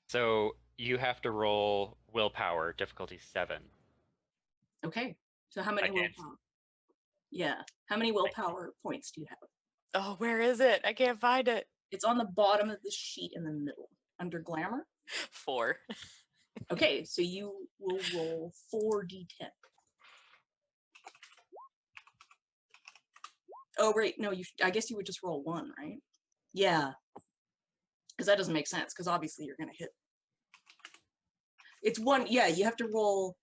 so you have to roll willpower, difficulty 7. Okay. So how many Against- willpower? Yeah. How many willpower points do you have? Oh, where is it? I can't find it. It's on the bottom of the sheet in the middle, under glamour. 4. Okay, so you will roll 4d10. Oh, right. No, I guess you would just roll 1, right? Yeah. Because that doesn't make sense, because obviously you're going to hit. It's 1. Yeah, you have to roll.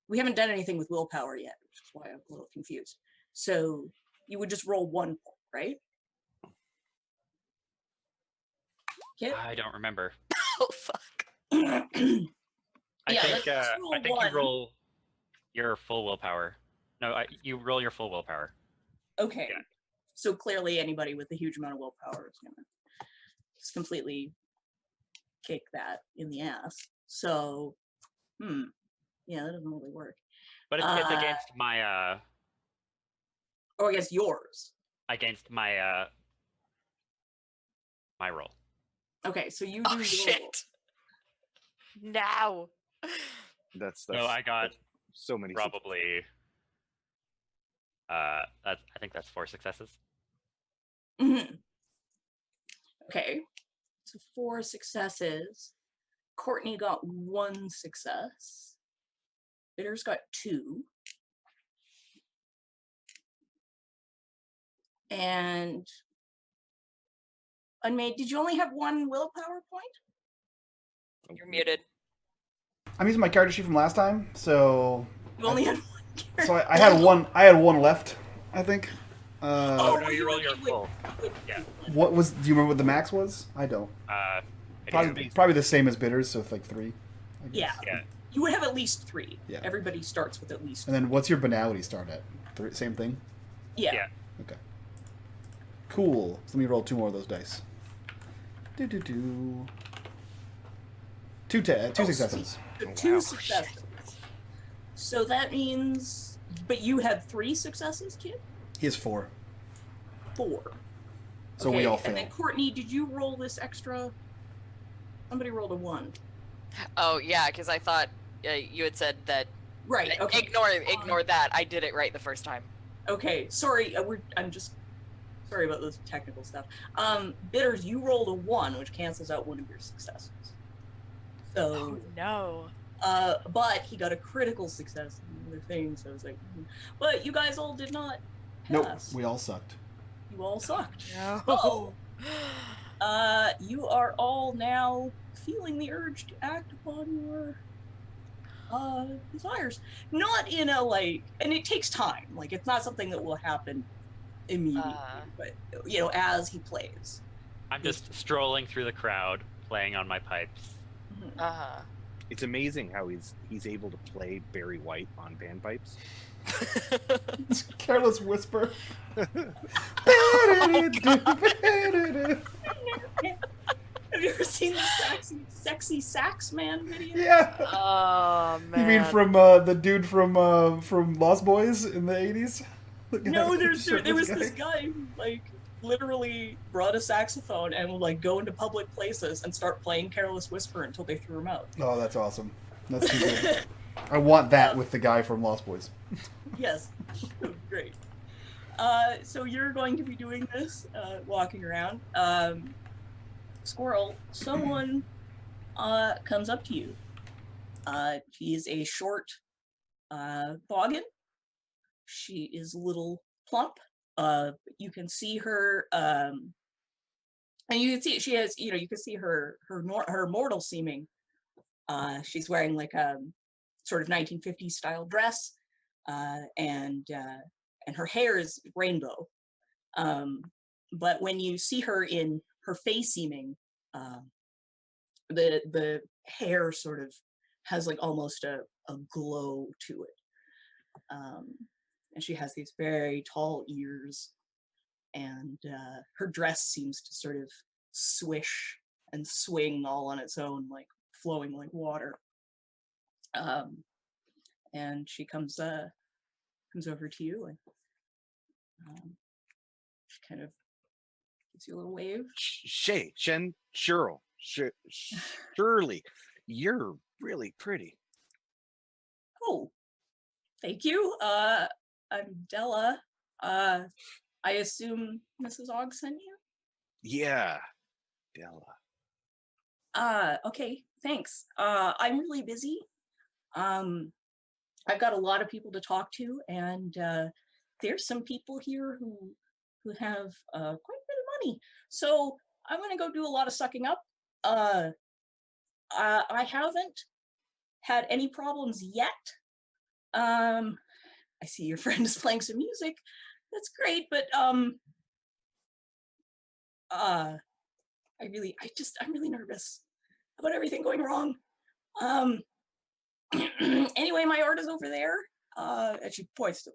We haven't done anything with willpower yet, which is why I'm a little confused. So you would just roll 1 point, right? Kit? I don't remember. Oh fuck. I Yeah, think let's roll I think 1. you roll your full willpower. No, you roll your full willpower. Okay. Yeah. So clearly anybody with a huge amount of willpower is gonna just completely kick that in the ass. So, yeah, that doesn't really work. But it's against my Or I guess yours. my roll. Okay, so you do Oh your shit! roll. Now. That's So I got so many. probably I think that's 4 successes. Mhm. Okay, so 4 successes. Courtney got 1 success. Bitter's got 2. And unmade, did you only have 1 willpower point? You're muted. I'm using my character sheet from last time, so You only had 1 character. so I had one. I had one left, I think. Oh, no, you you roll were- your wait, full. wait, Yeah. wait. What was? Do you remember what the max was? I don't. It is- Probably the same as Bitters, so it's like 3. I guess. Yeah. Yeah. You would have at least 3. Yeah. Everybody starts with at least And then what's your banality start at? Same thing. Yeah. Yeah. Okay. Cool. So let me roll 2 more of those dice. Do. 2 successes. So Oh, 2 wow. successes. So that means, but you had 3 successes, kid? He has 4. 4. So we all fail. And then Courtney, did you roll this extra? Somebody rolled a 1. Oh yeah, because I thought you had said that. Right. Okay. Ignore that. I did it right the first time. Okay. Sorry. I'm just sorry about this technical stuff. Bitters, you rolled a 1, which cancels out one of your successes. So, no. but he got a critical success in the other thing. So it's like, but you guys all did not Nope. pass. We all sucked. You all sucked. No. You are all now feeling the urge to act upon your desires. Not in a and it takes time. Like it's not something that will happen immediately, but as he plays. I'm just strolling through the crowd, playing on my pipes. Uh-huh. It's amazing how he's able to play Barry White on panpipes. It's Careless Whisper. Have you ever seen the sexy sax man video? Yeah. Oh man. You mean from the dude from Lost Boys in the 80s? No, there was this guy who literally brought a saxophone and would go into public places and start playing Careless Whisper until they threw him out. Oh, that's awesome. That's too good. I want that with the guy from Lost Boys. Yes, great. So you're going to be doing this, walking around. Squirrel, someone comes up to you. She is a short boggin. She is a little plump. You can see her, and you can see she has, you can see her mortal seeming. She's wearing a sort of 1950s style dress, and her hair is rainbow. But when you see her in her face seeming, the hair sort of has almost a glow to it. And she has these very tall ears, and her dress seems to sort of swish and swing all on its own, flowing like water. And she comes over to you, and she kind of gives you a little wave. Shirley, you're really pretty. Oh, thank you. I'm Della. I assume Mrs. Ogg sent you? Yeah, Della. Okay, thanks. I'm really busy. I've got a lot of people to talk to, and there's some people here who have quite a bit of money. So I'm gonna go do a lot of sucking up. I haven't had any problems yet. I see your friend is playing some music. That's great, but I'm really nervous about everything going wrong. Anyway, my art is over there. And she points to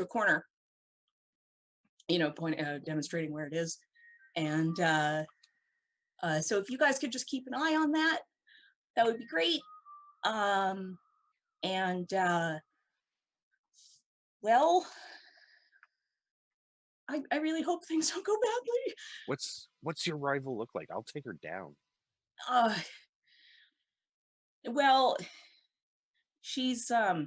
a corner, demonstrating where it is. And So if you guys could just keep an eye on that, that would be great. And well, I really hope things don't go badly. What's your rival look like? I'll take her down. Well, she's I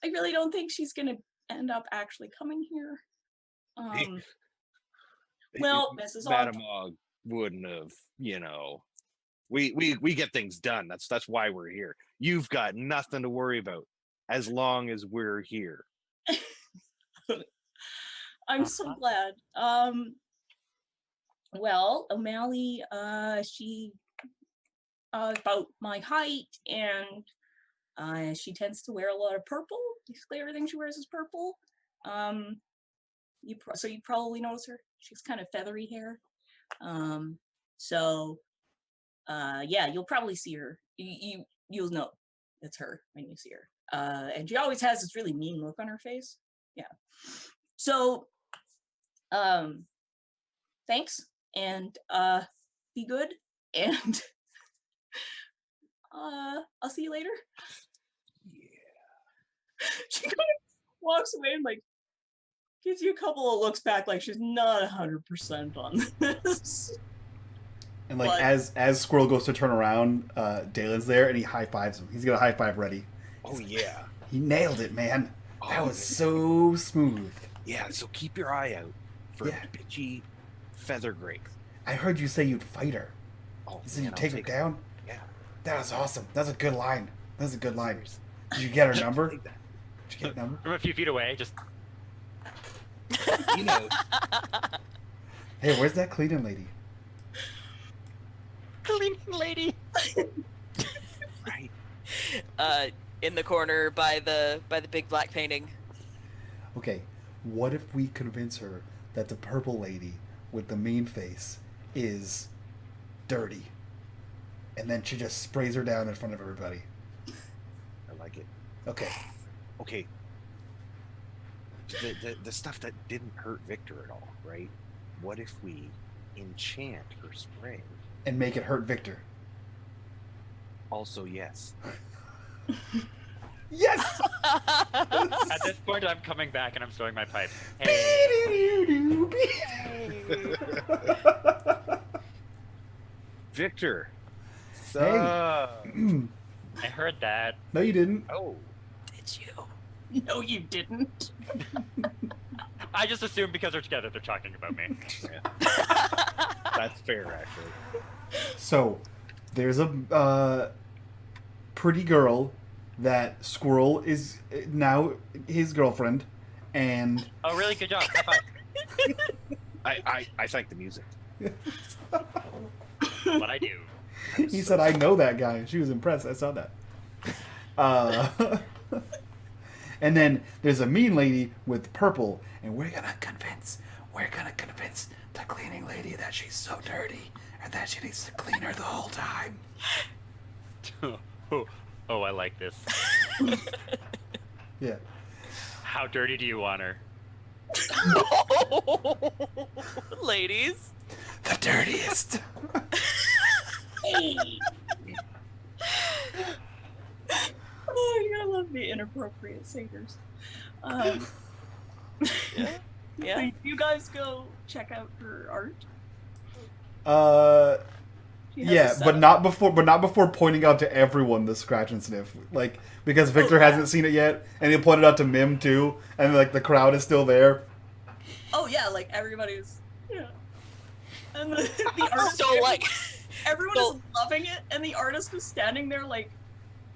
really don't think she's gonna end up actually coming here. Well, Mrs. Madam Og wouldn't have, we get things done. That's why we're here. You've got nothing to worry about as long as we're here. I'm so glad. Well, O'Malley, she about my height, and she tends to wear a lot of purple. Basically, everything she wears is purple. So you probably notice her. She's kind of feathery hair. Yeah, you'll probably see her. You'll know it's her when you see her. And she always has this really mean look on her face. Yeah. So, thanks, and be good, and I'll see you later. Yeah. She kind of walks away and like gives you a couple of looks back, like she's not 100% on this. And like as Squirrel goes to turn around, Dalen's there and he high fives him. He's got a high five ready. Oh yeah, he nailed it, man. That was so smooth. Yeah, so keep your eye out for a bitchy feather grape. I heard you say you'd fight her. Oh, you said you'd take her down? Yeah. That was awesome. That's a good line. That's a good line. Did you get her number? Did you get her number? From a few feet away, just... Hey, where's that cleaning lady? Cleaning lady? Right. In the corner by the big black painting. Okay, what if we convince her that the purple lady with the mean face is dirty, and then she just sprays her down in front of everybody? I like it. Okay. The stuff that didn't hurt Victor at all, right? What if we enchant her spray and make it hurt Victor? Also, yes. Yes! At this point, I'm coming back and I'm stowing my pipe. Hey. Victor. Hey. I heard that. No, you didn't. Oh. Did you? No, you didn't. I just assumed because they're together, they're talking about me. Yeah. That's fair, actually. So, there's a pretty girl that Squirrel is now his girlfriend, and... Oh, really? Good job. High five. I thank the music. What I do. He said, I know that guy. And she was impressed. I saw that. And then there's a mean lady with purple, and we're gonna convince the cleaning lady that she's so dirty and that she needs to clean her the whole time. Oh, I like this. Yeah. How dirty do you want her? Ladies. The dirtiest. Hey. Oh, you're gonna love the inappropriate singers. Yeah. Wait, you guys go check out her art. Yeah, but not before pointing out to everyone the scratch and sniff. Like, because Victor hasn't seen it yet, and he'll point it out to Mim too, and like the crowd is still there. Oh yeah, like everybody's and the artist So like everyone is loving it, and the artist is standing there like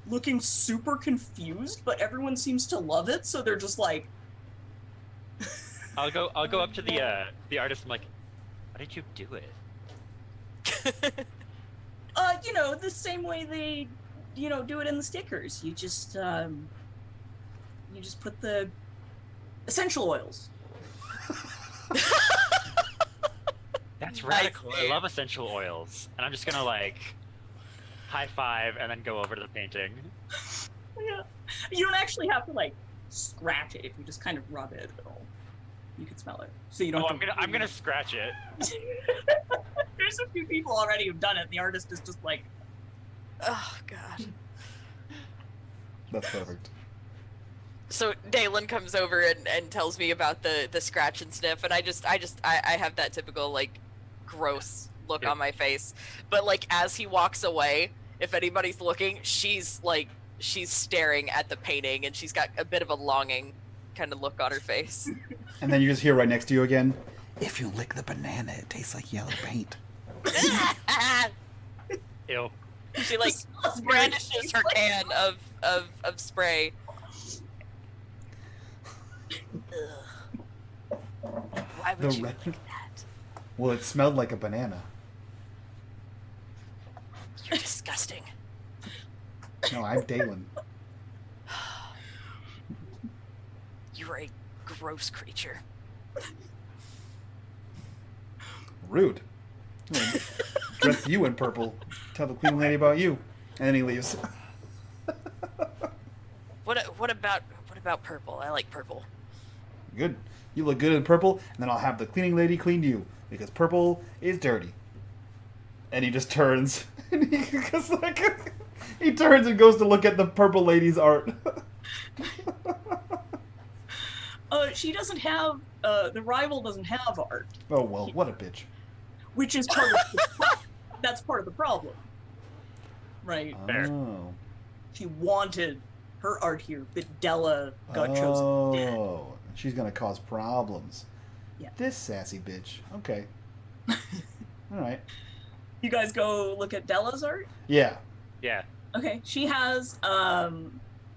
looking super confused, but everyone seems to love it, so they're just like I'll go up to the artist and I'm like, how did you do it? The same way they, do it in the stickers. You just put the essential oils. That's radical. I love essential oils. And I'm just gonna high five and then go over to the painting. Yeah. You don't actually have to scratch it if you just kind of rub it at all. You can smell it, so you don't. Oh, I'm gonna scratch it. There's a few people already who've done it. And the artist is just like, Oh God. That's perfect. So Dalen comes over and tells me about the scratch and sniff, and I have that typical like gross look Yeah. on my face. But like as he walks away, if anybody's looking, she's staring at the painting, and she's got a bit of a longing kind of look on her face. And then you just hear right next to you again, if you lick the banana, it tastes like yellow paint. Ew. She like Smells very brandishes her like- can of spray. Ugh. Why would The you red- like that? Well, it smelled like a banana. You're disgusting. No, I'm Dalen. You're a gross creature. Rude. Dress you in purple. Tell the cleaning lady about you. And then he leaves. What about purple? I like purple. Good. You look good in purple, and then I'll have the cleaning lady clean you. Because purple is dirty. And he just turns. And he turns and goes to look at the purple lady's art. She doesn't have. The rival doesn't have art, Oh, well, what a bitch. which is part of that's part of the problem, right? Fair. Oh. She wanted her art here, but Della got chosen dead. Oh. She's going to cause problems. Yeah. This sassy bitch. Okay. All right. You guys go look at Della's art. Yeah. Yeah. Okay, she has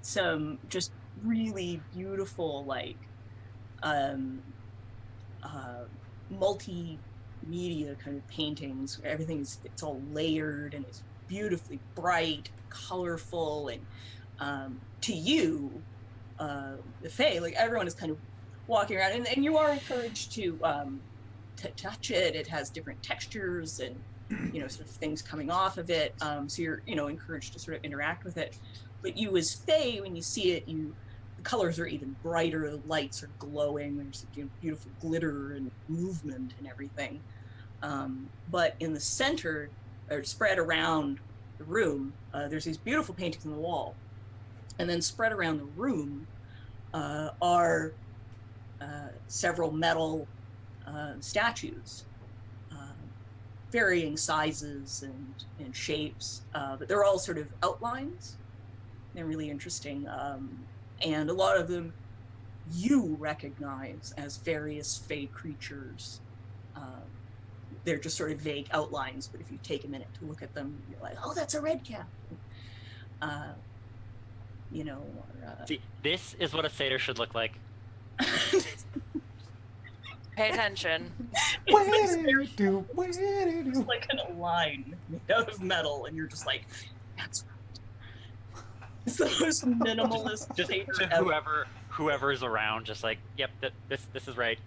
some just really beautiful like multimedia kind of paintings. It's all layered and it's beautifully bright, colorful, and to you, the Fae, like everyone is kind of walking around, and you are encouraged to touch it. It has different textures and sort of things coming off of it. So you're encouraged to sort of interact with it. But you as Fae, when you see it, the colors are even brighter. The lights are glowing. There's beautiful glitter and movement and everything. But in the center, or spread around the room, there's these beautiful paintings on the wall. And then spread around the room are several metal statues, varying sizes and shapes, but they're all sort of outlines. They're really interesting. And a lot of them you recognize as various Fae creatures. They're just sort of vague outlines, but if you take a minute to look at them, you're like, oh, that's a red cap. See, this is what a satyr should look like. Pay attention. It's like a line made out of metal, and you're just like, that's right. It's the most minimalist Just satyr to ever. whoever's around, just like, yep, this is right.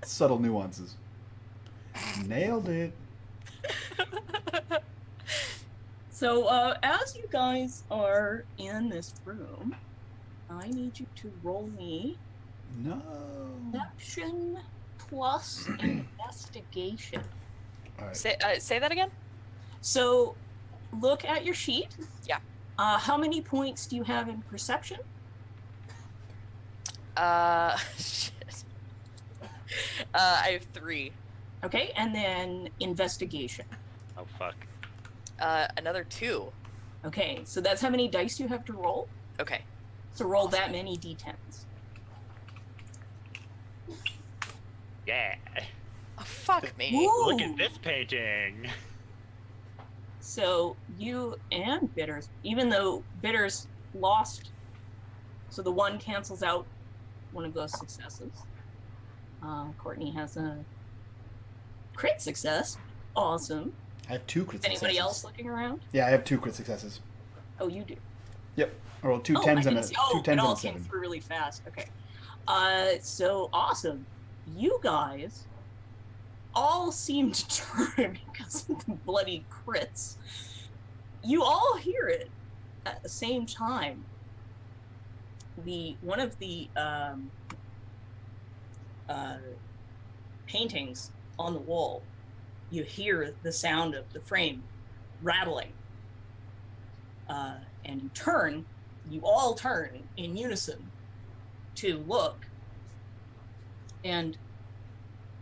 Subtle nuances. Nailed it. So, as you guys are in this room, I need you to roll me No. Perception plus Investigation. All right. Say that again. So, look at your sheet. Yeah. How many points do you have in Perception? Shit. I have 3. Okay, and then Investigation. Oh fuck. Another 2. Okay, so that's how many dice you have to roll. Okay. So roll that many d10s. Yeah. Oh, fuck me. Woo! Look at this painting. So you and Bitters, even though Bitters lost, so the one cancels out one of those successes. Courtney has a crit success. Awesome. I have 2 crit successes. Anybody else looking around? Yeah, I have 2 crit successes. Oh, you do. Yep. I rolled 2 I 10s and didn't a see- 2 10s it and all a came 7. through really fast. Okay. So awesome. You guys all seem to turn because of the bloody crits. You all hear it at the same time. one of the paintings on the wall, you hear the sound of the frame rattling, and you all turn in unison to look, and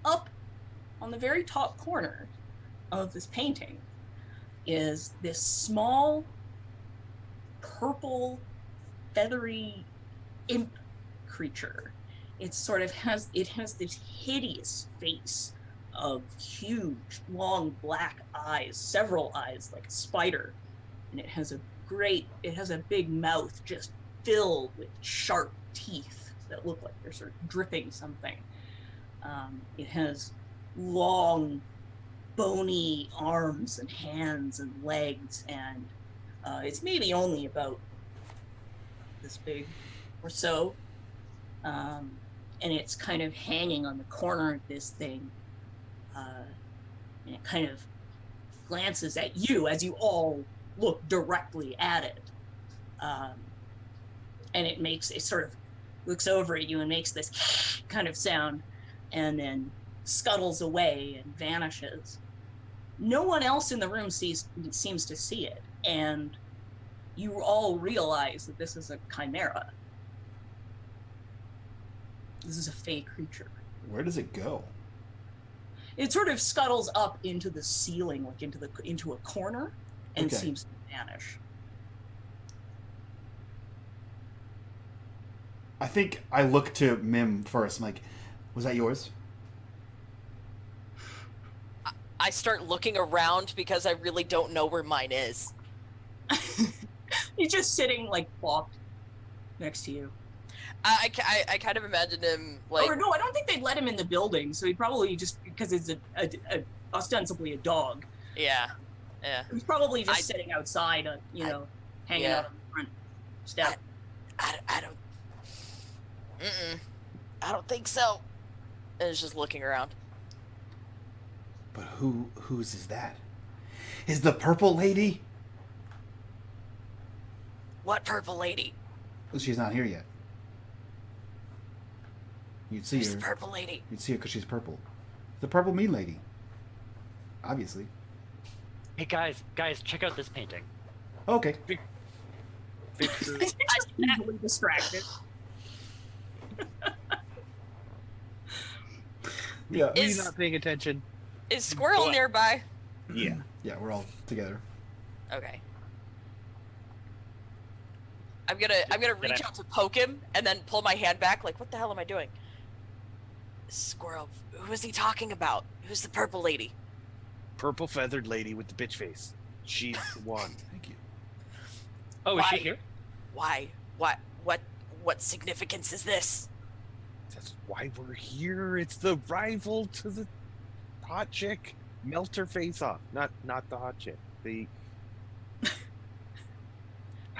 up on the very top corner of this painting is this small purple feathery imp creature. It sort of has this hideous face of huge long black eyes, several eyes like a spider, and it has a big mouth just filled with sharp teeth that look like they're sort of dripping something. It has long bony arms and hands and legs, and it's maybe only about this big or so, and it's kind of hanging on the corner of this thing, and it kind of glances at you as you all look directly at it, and it sort of looks over at you and makes this kind of sound, and then scuttles away and vanishes. No one else in the room seems to see it, and you all realize that this is a chimera. This is a fey creature. Where does it go? It sort of scuttles up into the ceiling, like into a corner, and Okay. seems to vanish. I think I look to Mim first. I'm like, was that yours? I start looking around because I really don't know where mine is. He's just sitting like plopped next to you. I kind of imagine him like. Or no, I don't think they'd let him in the building, so he'd probably just, because it's ostensibly a dog, Yeah. he's probably just sitting outside, hanging yeah. out on the front step. I don't. I don't think so. And it's just looking around. But whose is that? Is the purple lady? What purple lady? Well, she's not here yet. You'd see Who's her. the purple lady? You'd see her because she's purple. The purple mean lady. Obviously. Hey guys, check out this painting. Okay. Victor, Just easily distracted. Yeah. are you Is- not paying attention? Is Squirrel What? nearby? Yeah. Yeah, we're all together. Okay. I'm gonna reach out to poke him and then pull my hand back. Like, what the hell am I doing? Squirrel, who is he talking about? Who's the purple lady? Purple feathered lady with the bitch face. She's the one. Thank you. Oh, is she Why? here? Why? What significance is this? That's why we're here. It's the rival to the hot chick. Melt her face off. Not the hot chick. The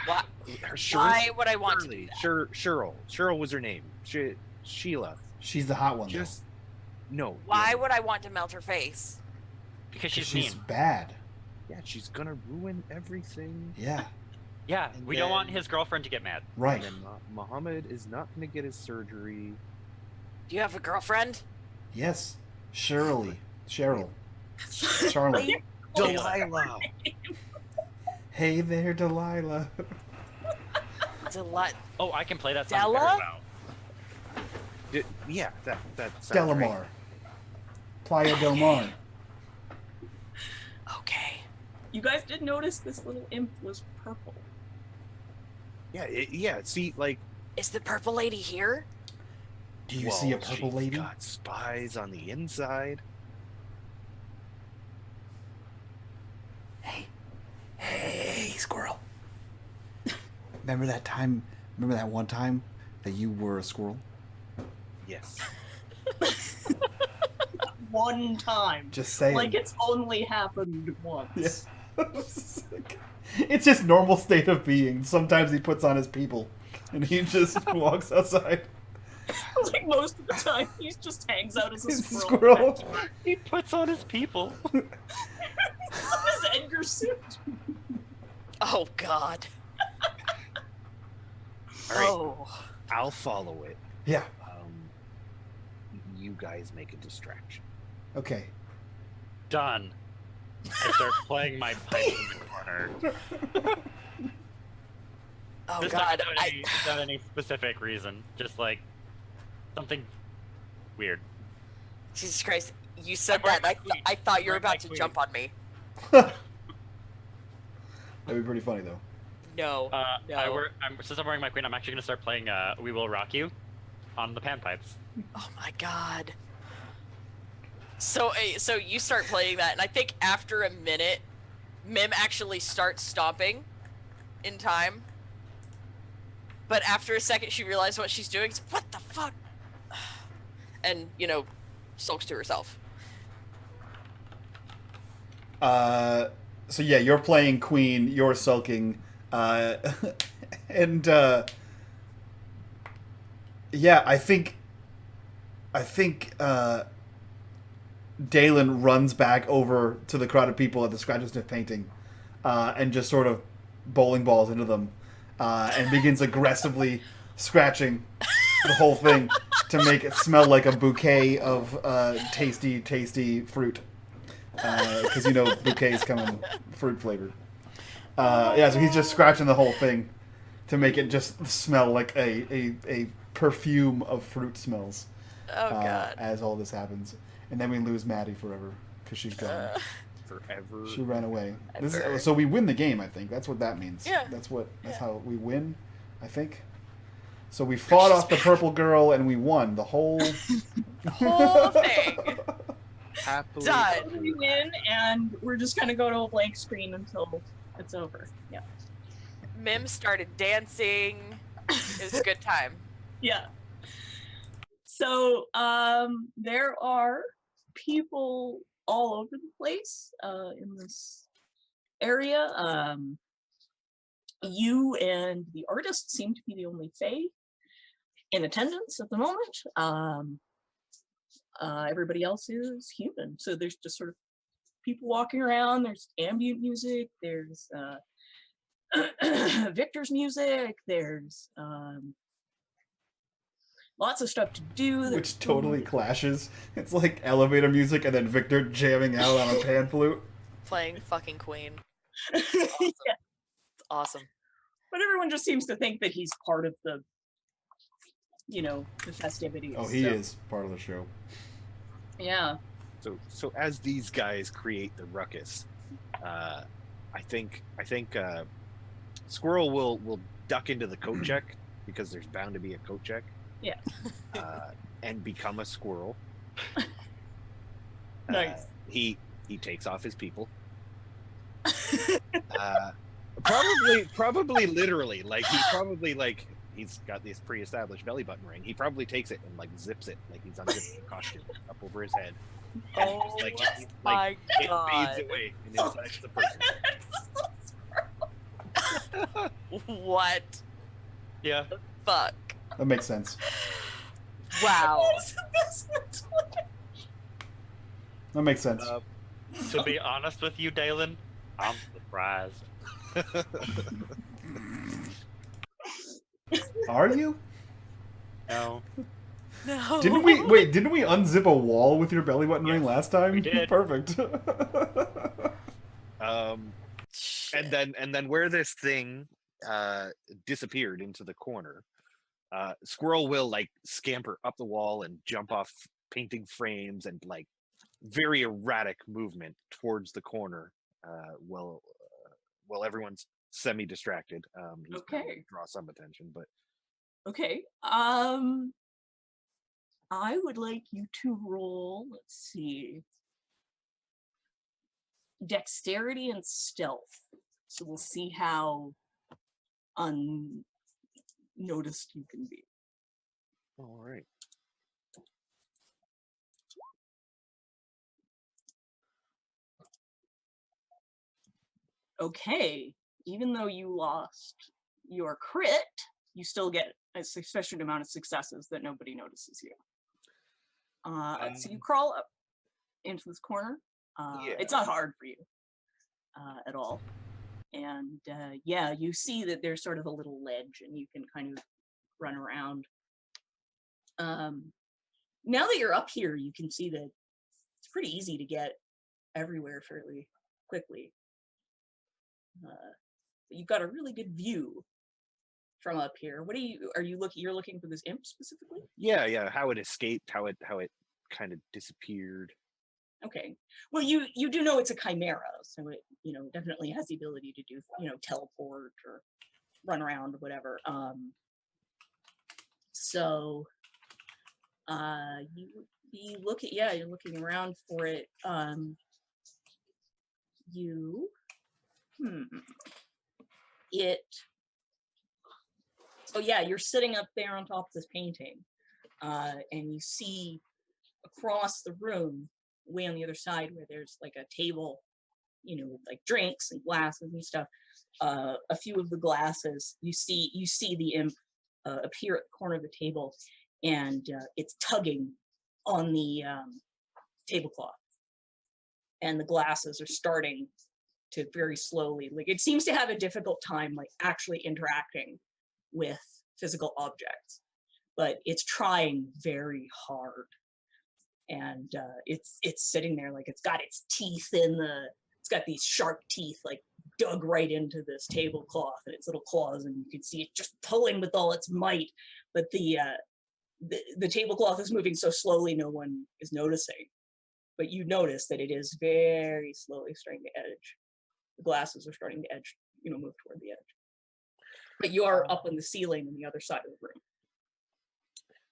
Why? her Why would I want to do that? Cheryl was her name. Sheila. She's the hot one. Just no. Why yeah. would I want to melt her face? Because Though. she's She's mean. bad. Yeah, she's gonna ruin everything. Yeah. Yeah, And we don't want then- his girlfriend to get mad. Right. And then Muhammad is not gonna get his surgery. Do you have a girlfriend? Yes. Cheryl. Charlie. Delilah. Hey there, Delilah. Oh, I can play that song Della? very well. Yeah, that sounds Delamar. Playa del Mar. Okay. You guys did notice this little imp was purple. Right. Yeah. See, like, Is the purple lady here? Do you see a purple she's lady? got spies on the inside. Hey, squirrel. Remember that one time that you were a squirrel? Yes. One time. Just saying. Like it's only happened once. Yeah. It's his normal state of being. Sometimes he puts on his people and he just walks outside. Like most of the time, he just hangs out as a He's a squirrel. squirrel. He puts on his people. His Edgar suit. Oh God. All Great. I'll follow it. Yeah. You guys make a distraction. Okay. Done. I start playing my pipe in the corner. Oh Just god, without any specific reason. Just like something weird. Jesus Christ! You said I'm wearing that. my queen. I thought you were I'm wearing about my to jump on me. That'd be pretty funny though. No. No. Since I'm wearing my queen, I'm actually gonna start playing "We Will Rock You" on the panpipes. Oh my god. So you start playing that, and I think after a minute, Mim actually starts stomping in time. But after a second, she realizes what she's doing. So, what the fuck? And, sulks to herself. So yeah, you're playing queen, you're sulking, and yeah, I think Dalen runs back over to the crowd of people at the Scratch and Sniff painting, and just sort of bowling balls into them, and begins aggressively scratching the whole thing to make it smell like a bouquet of tasty, tasty fruit. Because bouquets come in fruit flavored. Yeah, so he's just scratching the whole thing to make it just smell like a perfume of fruit smells. Oh god. As all this happens, and then we lose Maddie forever because she's gone. Forever. She ran away. Ever. So we win the game. I think that's what that means. Yeah. That's Yeah. how we win. I think. So we fought off the purple girl and we won the whole Whole thing. Happily. Done. We win, and we're just gonna go to a blank screen until it's over. Yeah. Mim started dancing. It was a good time. Yeah. So there are people all over the place in this area. You and the artist seem to be the only Fae in attendance at the moment. Everybody else is human. So there's just sort of people walking around. There's ambient music. There's Victor's music. There's lots of stuff to do. which totally clashes. It's like elevator music and then Victor jamming out on a pan flute. Playing fucking Queen. Yeah. It's awesome. But everyone just seems to think that he's part of the, the festivities. Oh, he so, is part of the show. Yeah. So as these guys create the ruckus, I think Squirrel will duck into the coat check because there's bound to be a coat check. Yeah. And become a squirrel. Nice. He takes off his people. Probably literally. Like he probably he's got this pre-established belly button ring. He probably takes it and zips it like he's unzipping the costume up over his head. Oh my it god. fades away and inside the person. What? Yeah. Fuck. That makes sense. Wow. That's the best one to play. That makes sense. To be honest with you, Dalen, I'm surprised. Are you? No. No. Didn't we unzip a wall with your belly button ring last time? we did. Perfect. Shit. And then where this thing disappeared into the corner, Squirrel will scamper up the wall and jump off painting frames and very erratic movement towards the corner while everyone's semi-distracted. He's trying to Okay. draw some attention, but Okay. I would like you to roll, let's see, dexterity and stealth. So we'll see how unnoticed you can be. all right. Okay, even though you lost your crit, you still get a sufficient amount of successes that nobody notices you. So you crawl up into this corner. It's not hard for you at all. And yeah, you see that there's sort of a little ledge and you can kind of run around. Now that you're up here, you can see that it's pretty easy to get everywhere fairly quickly. You've got a really good view from up here. What are you looking? You're looking for this imp specifically? Yeah. How it escaped, how it kind of disappeared. Okay. Well, you do know it's a chimera, so it definitely has the ability to do teleport or run around or whatever. So you would be looking. Yeah, you're looking around for it. So yeah, you're sitting up there on top of this painting, and you see across the room, way on the other side, where there's like a table, with like drinks and glasses and stuff. A few of the glasses, you see the imp appear at the corner of the table, and it's tugging on the tablecloth, and the glasses are starting to very slowly, like, it seems to have a difficult time like actually interacting with physical objects, but it's trying very hard. And it's sitting there like it's got its teeth it's got these sharp teeth like dug right into this tablecloth and its little claws, and you can see it just pulling with all its might. But the tablecloth is moving so slowly, no one is noticing. But you notice that it is very slowly starting to edge. The glasses are starting to edge, move toward the edge. But you are up on the ceiling on the other side of the room.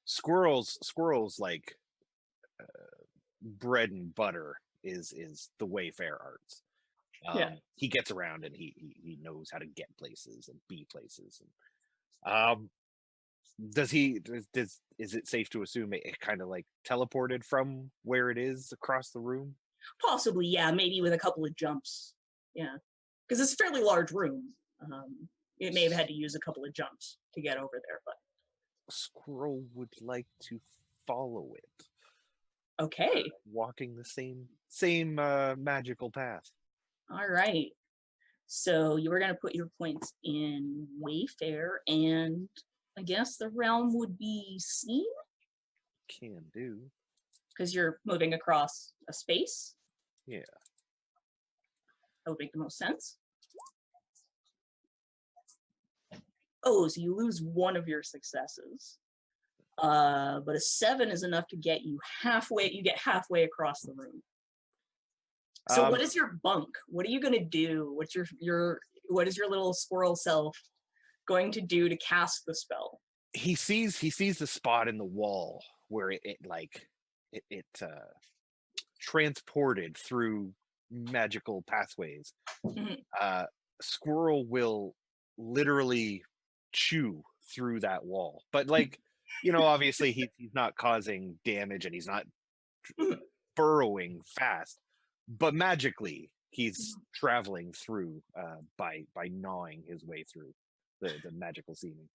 Squirrels like bread and butter is the Wayfair arts. He gets around and he knows how to get places and be places. And is it safe to assume it kind of like teleported from where it is across the room? Possibly, yeah, maybe with a couple of jumps. Yeah, because it's a fairly large room. It may have had to use a couple of jumps to get over there, but Squirrel would like to follow it. Okay. Walking the same magical path. All right. So you were going to put your points in Wayfair, and I guess the realm would be seen? Can do. Because you're moving across a space? Yeah. That would make the most sense. Oh, so you lose one of your successes. But a 7 is enough to get you halfway. You get halfway across the room. So what is your bunk? What are you going to do? What's what is your little squirrel self going to do to cast the spell? He sees the spot in the wall where it transported through magical pathways. Mm-hmm. Squirrel will literally chew through that wall, but like, obviously he's not causing damage and he's not burrowing fast, but magically he's traveling through by gnawing his way through the magical ceiling.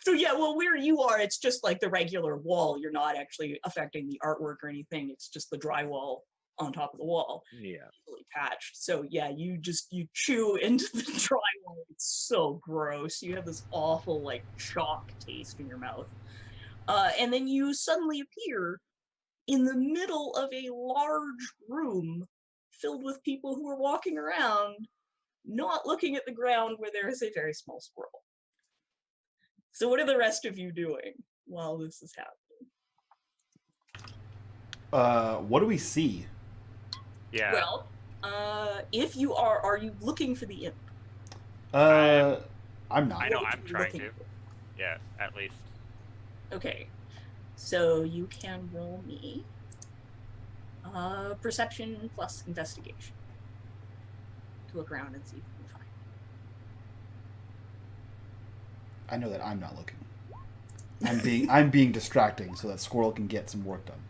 So yeah, well, where you are, it's just like the regular wall. You're not actually affecting the artwork or anything. It's just the drywall on top of the wall. Yeah. Really patched. So yeah, you chew into the drywall. It's so gross. You have this awful like chalk taste in your mouth. And then you suddenly appear in the middle of a large room filled with people who are walking around, not looking at the ground where there is a very small squirrel. So what are the rest of you doing while this is happening? What do we see? Yeah. Well, if you are you looking for the imp? I'm not. I know What I'm are you trying looking to. for? Yeah, at least. Okay, so you can roll me perception plus investigation to look around and see if you can find. I know that I'm not looking. I'm being distracting so that Squirrel can get some work done.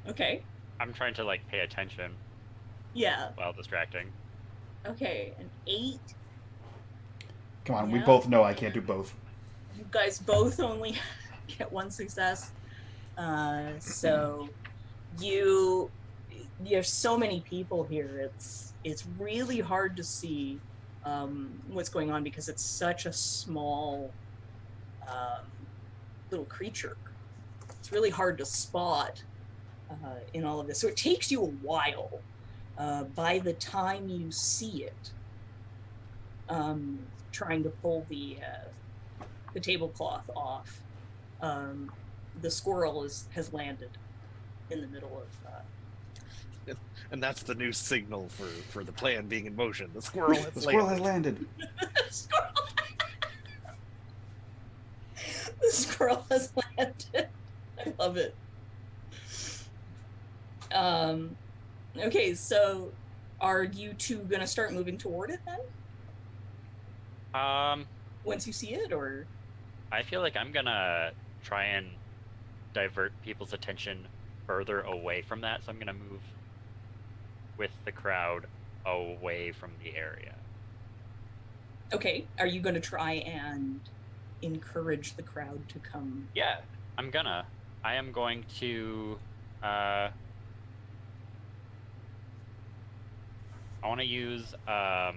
Okay. I'm trying to like pay attention Yeah. while distracting. Okay, an 8. Come on, we Yeah. both know I can't do both. You guys both only get 1 success. So you have so many people here. It's really hard to see what's going on because it's such a small little creature. It's really hard to spot in all of this. So it takes you a while. By the time you see it, trying to pull the tablecloth off, the squirrel has landed in the middle of. And that's the new signal for the plan being in motion. The squirrel has The squirrel landed. has landed. The squirrel has landed. I love it. Okay, so are you two gonna start moving toward it then? I Once you see it, or? feel like I'm gonna try and divert people's attention further away from that, so I'm gonna move with the crowd away from the area. Okay, are you gonna try and encourage the crowd to come? Yeah, I am going to, I want to use, I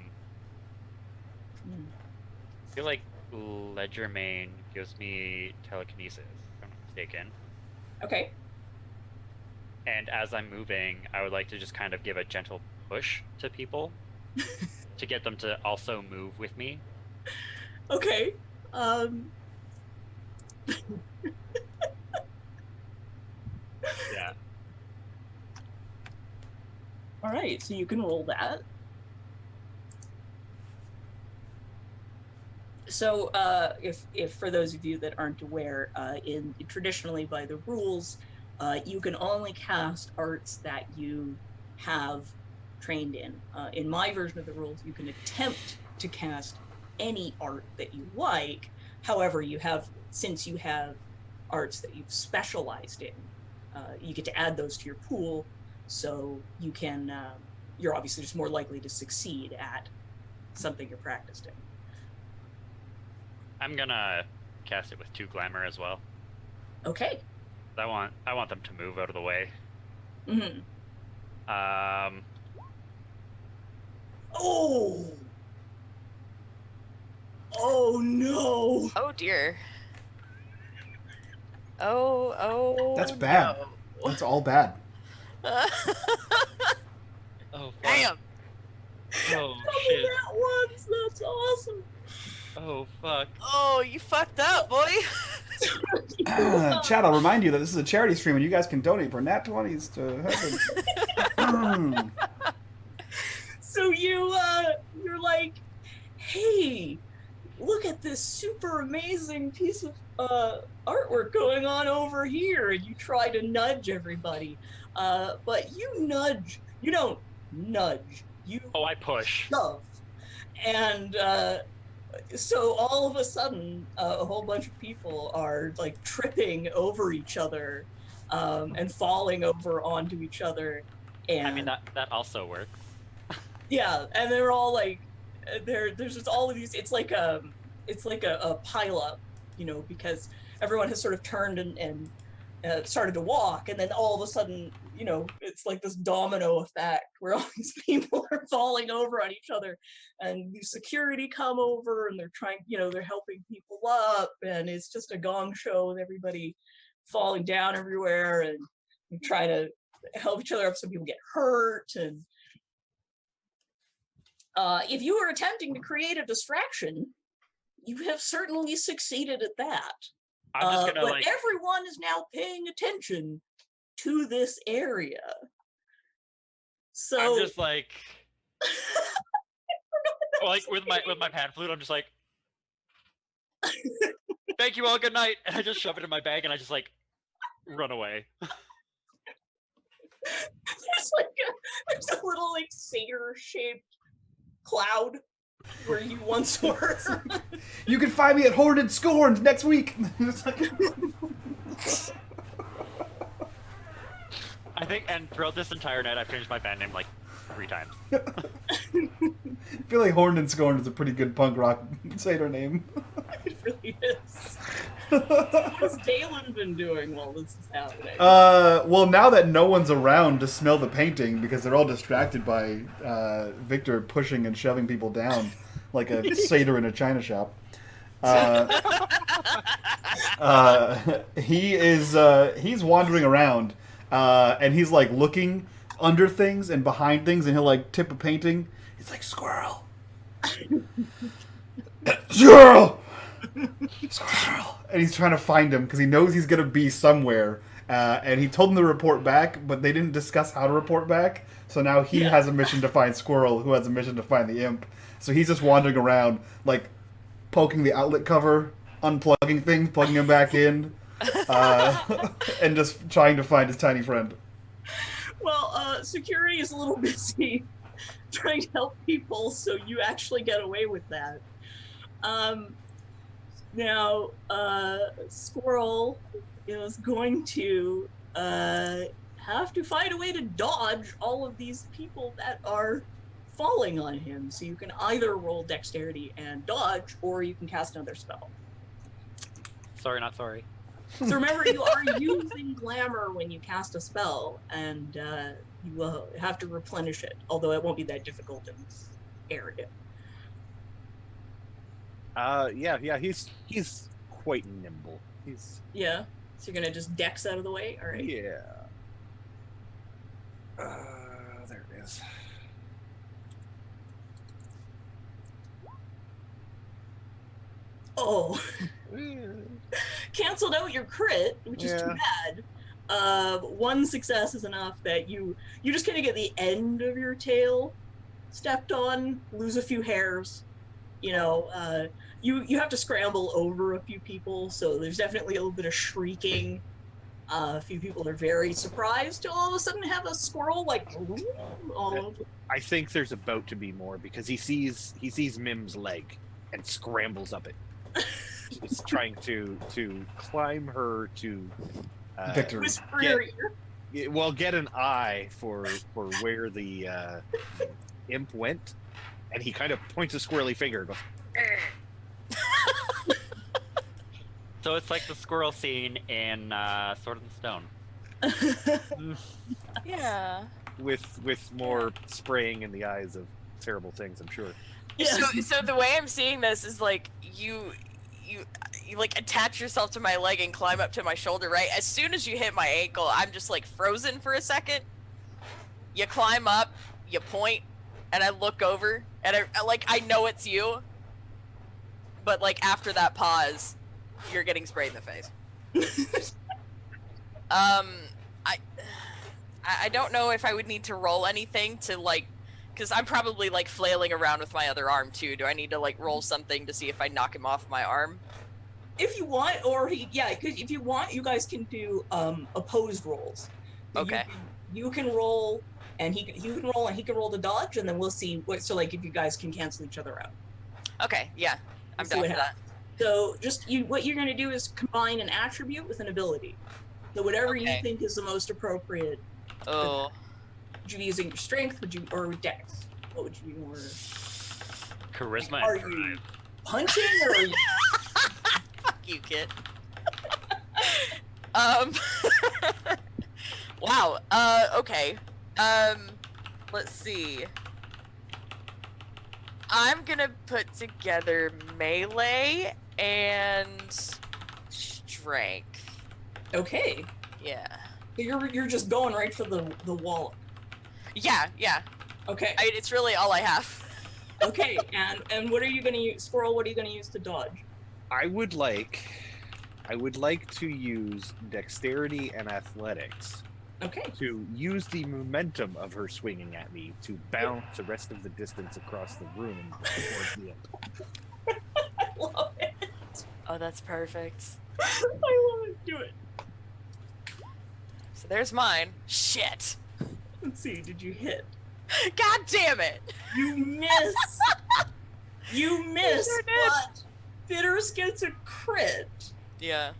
feel like Ledgermane gives me telekinesis, if I'm not mistaken. Okay. And as I'm moving, I would like to just kind of give a gentle push to people to get them to also move with me. Okay. Yeah. All right, so you can roll that. So, if for those of you that aren't aware, traditionally by the rules, you can only cast arts that you have trained in. In my version of the rules, you can attempt to cast any art that you like. However, since you have arts that you've specialized in, you get to add those to your pool, so you can. You're obviously just more likely to succeed at something you're practiced in. I'm gonna cast it with 2 glamour as well. Okay. I want them to move out of the way. Mm-hmm. Um, Oh no! Oh dear. Oh. That's bad. No. That's all bad. oh fuck. Damn. Oh Double shit. that once. That's awesome. Oh fuck. Oh, you fucked up, boy. Chad, I'll remind you that this is a charity stream and you guys can donate for Nat 20s to heaven. So you're like, hey, look at this super amazing piece of artwork going on over here, and you try to nudge everybody, but you don't nudge, you Oh, I push. shove, and so all of a sudden, a whole bunch of people are like tripping over each other, and falling over onto each other, and I mean that also works. yeah, and they're all like, there's just all of these. It's like a pile up, because everyone has sort of turned and started to walk, and then all of a sudden, it's like this domino effect where all these people are falling over on each other, and the security come over and they're trying, they're helping people up, and it's just a gong show with everybody falling down everywhere and trying to help each other up so people get hurt. And if you were attempting to create a distraction, you have certainly succeeded at that. I'm just gonna but everyone is now paying attention to this area. So I'm just like with my pan flute, I'm just like, thank you all, good night, and I just shove it in my bag and I just like run away. there's a little like satyr-shaped cloud where you once were. You can find me at Horned and Scorned next week. I think, and throughout this entire night, I've changed my band name like 3 times. I feel like Horned and Scorned is a pretty good punk rock satyr name. It really is. What's Dalen been doing while this is happening? Well, now that no one's around to smell the painting because they're all distracted by Victor pushing and shoving people down like a satyr in a china shop. He's wandering around, and he's like looking under things and behind things, and he'll like tip a painting. It's like squirrel, squirrel, squirrel, and he's trying to find him because he knows he's gonna be somewhere. And he told them to report back, but they didn't discuss how to report back. So now he has a mission to find Squirrel, who has a mission to find the imp. So he's just wandering around, like poking the outlet cover, unplugging things, plugging them back in, and just trying to find his tiny friend. Well, security is a little busy trying to help people, so you actually get away with that. Now, Squirrel is going to have to find a way to dodge all of these people that are falling on him. So you can either roll dexterity and dodge, or you can cast another spell. Sorry, not sorry. So remember, you are using glamour when you cast a spell, and you will have to replenish it, although it won't be that difficult in this area. Yeah, he's quite nimble. Yeah? So you're gonna just dex out of the way? Alright. Yeah. There it is. Oh. Canceled out your crit, which is too bad. One success is enough that you just kind of get the end of your tail stepped on, lose a few hairs. You know, you have to scramble over a few people, so there's definitely a little bit of shrieking. A few people are very surprised to all of a sudden have a squirrel like all over. I think there's about to be more because he sees Mim's leg and scrambles up it. He's trying to climb her to Victory. Whisper your ear. Well, get an eye for where the imp went, and he kind of points a squirrely finger and goes. So it's like the squirrel scene in Sword in the Stone. Yeah. With more spraying in the eyes of terrible things, I'm sure. Yeah. So the way I'm seeing this is like you like attach yourself to my leg and climb up to my shoulder, right? As soon as you hit my ankle, I'm just like frozen for a second. You climb up, you point, and I look over, and I know it's you. But like after that pause, you're getting sprayed in the face. I don't know if I would need to roll anything to like, because I'm probably like flailing around with my other arm too. Do I need to like roll something to see if I knock him off my arm? If you want, or because if you want, you guys can do opposed rolls. Okay. You can roll, and he can roll, and he can roll the dodge, and then we'll see what. So like, if you guys can cancel each other out. Okay. Yeah, I'm See down what for that. So just what you're going to do is combine an attribute with an ability. So whatever you Okay. think is the most appropriate. Oh. Would you be using your strength? Or dex? What would you be more? Charisma Are and you drive. punching or? Are you... Fuck you, kid. Wow. Okay. Let's see. I'm gonna put together melee and strength. Okay. Yeah. So you're just going right for the wall. Yeah. Okay. It's really all I have. Okay. And what are you gonna use, Squirrel? What are you gonna use to dodge? I would like to use dexterity and athletics Okay. to use the momentum of her swinging at me to bounce the rest of the distance across the room towards the end. I love it. Oh, that's perfect. I love it. Do it. So there's mine. Shit. Let's see. Did you hit? God damn it. You miss. You miss. sure did. But Bitters gets a crit. Yeah.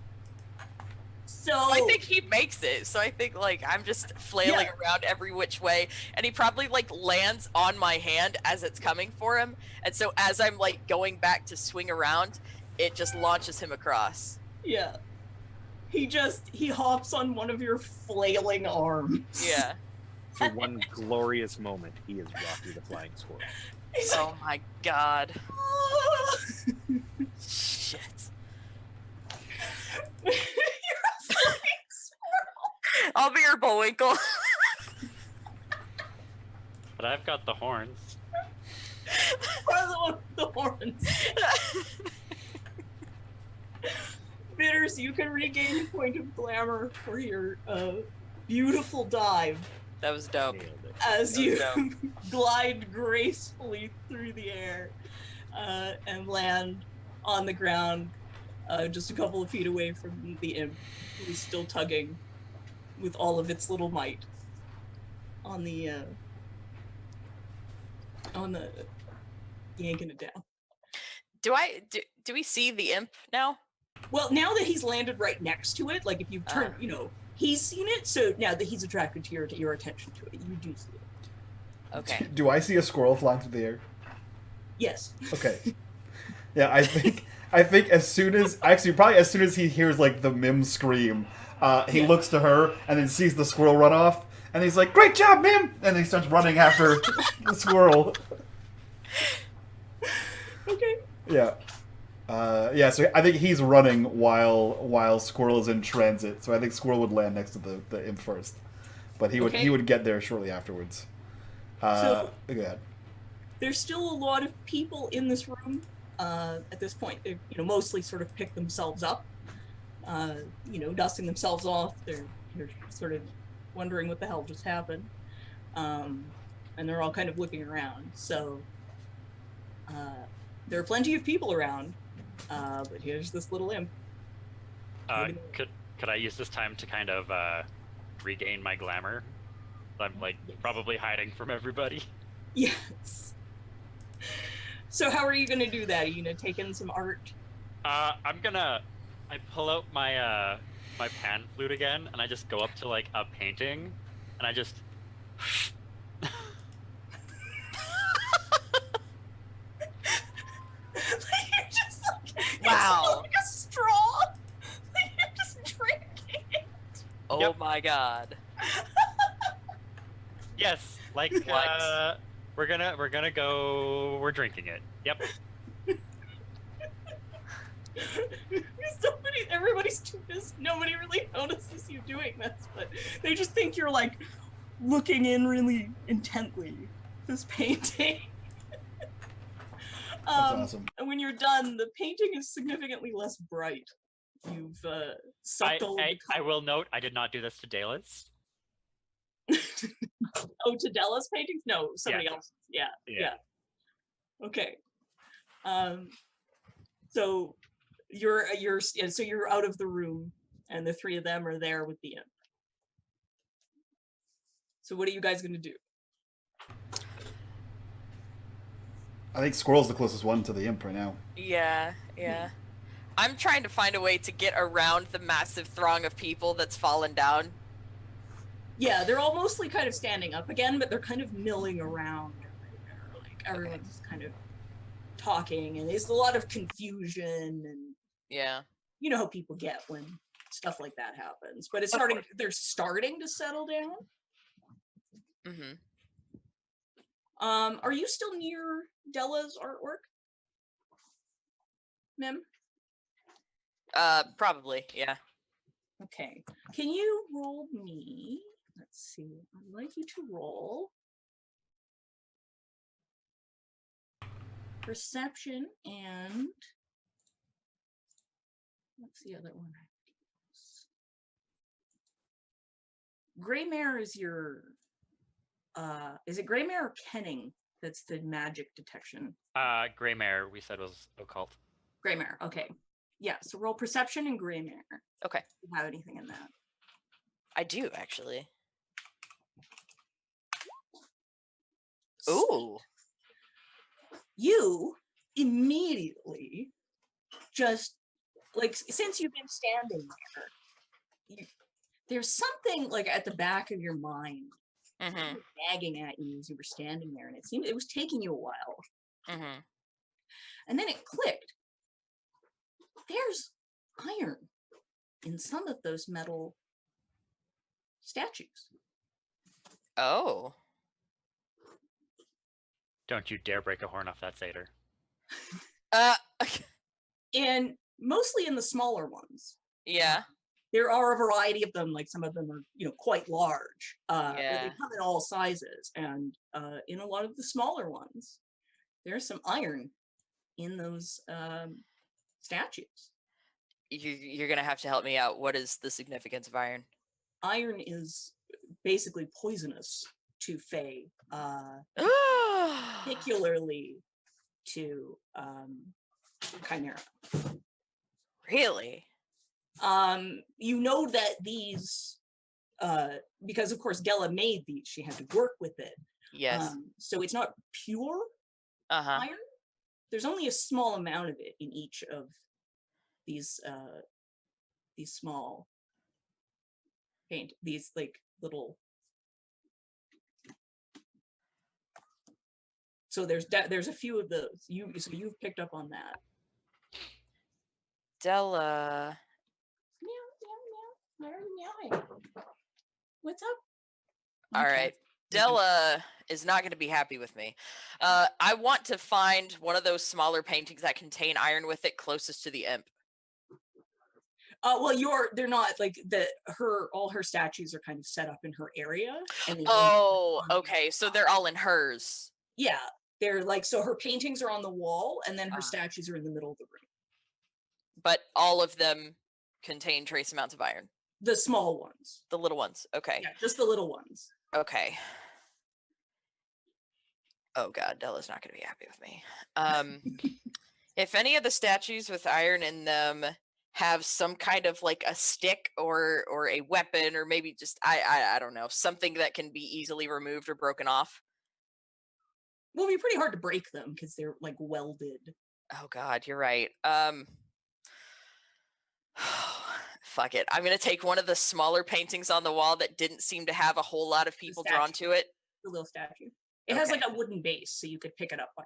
So I think he makes it. So I think like I'm just flailing around every which way, and he probably like lands on my hand as it's coming for him. And so as I'm like going back to swing around, it just launches him across. yeah. He hops on one of your flailing arms. Yeah. For one glorious moment, he is Rocky the Flying Squirrel. He's Oh my god. "Ah." Shit. I'll be your Bullwinkle. But I've got the horns. Or the one with the horns. Bitters, you can regain a point of glamour for your beautiful dive That was dope. Nailed it. as That you was dope. glide gracefully through the air and land on the ground just a couple of feet away from the imp, who is still tugging with all of its little might on the yanking it down. Do we see the imp now? Well, now that he's landed right next to it, like if you turn, he's seen it, so now that he's attracted to your attention to it, you do see it. Okay. Do I see a squirrel flying through the air? Yes. Okay. Yeah, I think as soon as probably as soon as he hears like the Mim scream, he looks to her and then sees the squirrel run off, and he's like, "Great job, Mim!" And he starts running after the squirrel. Okay. Yeah. So I think he's running while Squirrel is in transit. So I think Squirrel would land next to the imp first, but he would get there shortly afterwards. So- go ahead. There's still a lot of people in this room at this point. They've mostly sort of picked themselves up, dusting themselves off. They're sort of wondering what the hell just happened, and they're all kind of looking around. So there are plenty of people around, but here's this little imp. Could I use this time to kind of regain my glamour? I'm like Yes. probably hiding from everybody. Yes. So how are you going to do that? Are you going to take in some art? I pull out my my pan flute again, and I just go up to like a painting, and I just. You're just like, Wow. it's like a straw. You're just drinking it. Oh Yep. my god. Yes, like What? we're gonna drinking it. Yep. Everybody's too busy. Nobody really notices you doing this, but they just think you're like looking in really intently this painting. That's awesome. And when you're done, the painting is significantly less bright. You've sucked all of the I will note I did not do this to Dalis. Oh, to Della's paintings? No, somebody else's. Yeah. Okay. So you're out of the room, and the three of them are there with the imp. So what are you guys gonna do? I think Squirrel's the closest one to the imp right now. Yeah. I'm trying to find a way to get around the massive throng of people that's fallen down. Yeah, they're all mostly kind of standing up again, but they're kind of milling around everywhere. Like everyone's kind of talking, and there's a lot of confusion, and Yeah. you know how people get when stuff like that happens. But it's Of they're starting to settle down. Mm-hmm. Are you still near Della's artwork, Mim? Probably, yeah. Okay. Can you roll me? Let's see. I'd like you to roll perception and what's the other one? Greymare is your is it Greymare or Kenning that's the magic detection? Greymare we said was occult. Greymare, okay. Yeah, so roll perception and Greymare. Okay. Do you have anything in that? I do, actually. Ooh. You immediately just like since you've been standing there, there's something like at the back of your mind Mm-hmm. nagging at you as you were standing there, and it seemed it was taking you a while, Mm-hmm. and then it clicked. There's iron in some of those metal statues. Oh. Don't you dare break a horn off that satyr. And mostly in the smaller ones. Yeah. there are a variety of them. Like some of them are, quite large. But Yeah. they come in all sizes, and in a lot of the smaller ones, there's some iron in those statues. You're gonna have to help me out. What is the significance of iron? Iron is basically poisonous to Fae, particularly to Chimera. Really? You know that these, because of course Della made these, she had to work with it. Yes. So it's not pure iron. There's only a small amount of it in each of these small these like little. So there's a few of those. So you've picked up on that. Della. Meow, meow, meow. Why are you meowing? What's up? All right. Della is not going to be happy with me. I want to find one of those smaller paintings that contain iron with it closest to the imp. Well, they're not like all her statues are kind of set up in her area. And Okay. So they're all in hers. Yeah. They're like, so her paintings are on the wall and then her statues are in the middle of the room. But all of them contain trace amounts of iron. The small ones. The little ones. Okay. Yeah, just the little ones. Okay. Oh God, Della's not going to be happy with me. If any of the statues with iron in them have some kind of like a stick or a weapon, or maybe just I don't know, something that can be easily removed or broken off. Well, it'd be pretty hard to break them because they're like welded. Oh God, you're right. Fuck it. I'm gonna take one of the smaller paintings on the wall that didn't seem to have a whole lot of people drawn to it. The little statue. It has like a wooden base, so you could pick it up by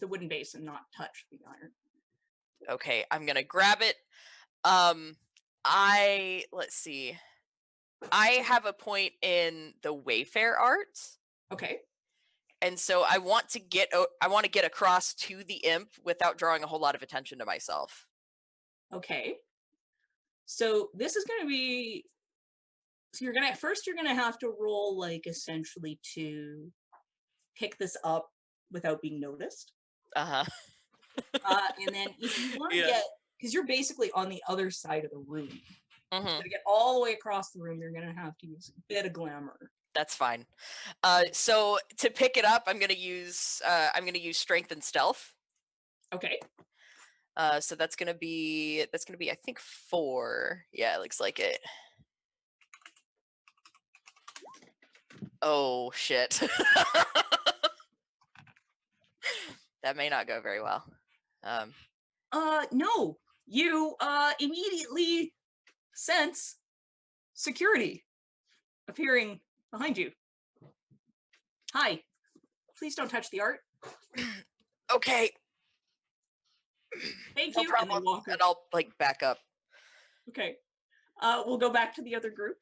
the wooden base and not touch the iron. Okay, I'm gonna grab it. Let's see. I have a point in the Wayfair arts. Okay. And so I want to get across to the imp without drawing a whole lot of attention to myself. Okay. So this is going to be, so you're going to have to roll like essentially to pick this up without being noticed. And then if you want to get, because you're basically on the other side of the room. So to get all the way across the room, you're going to have to use a bit of glamour. That's fine. So to pick it up, I'm going to use strength and stealth. Okay. So that's gonna be I think 4. Yeah, it looks like it. Oh shit. That may not go very well. No. You immediately sense security appearing behind you. Hi. Please don't touch the art. Okay. Thank No you. problem. And I'll like back up. Okay. We'll go back to the other group.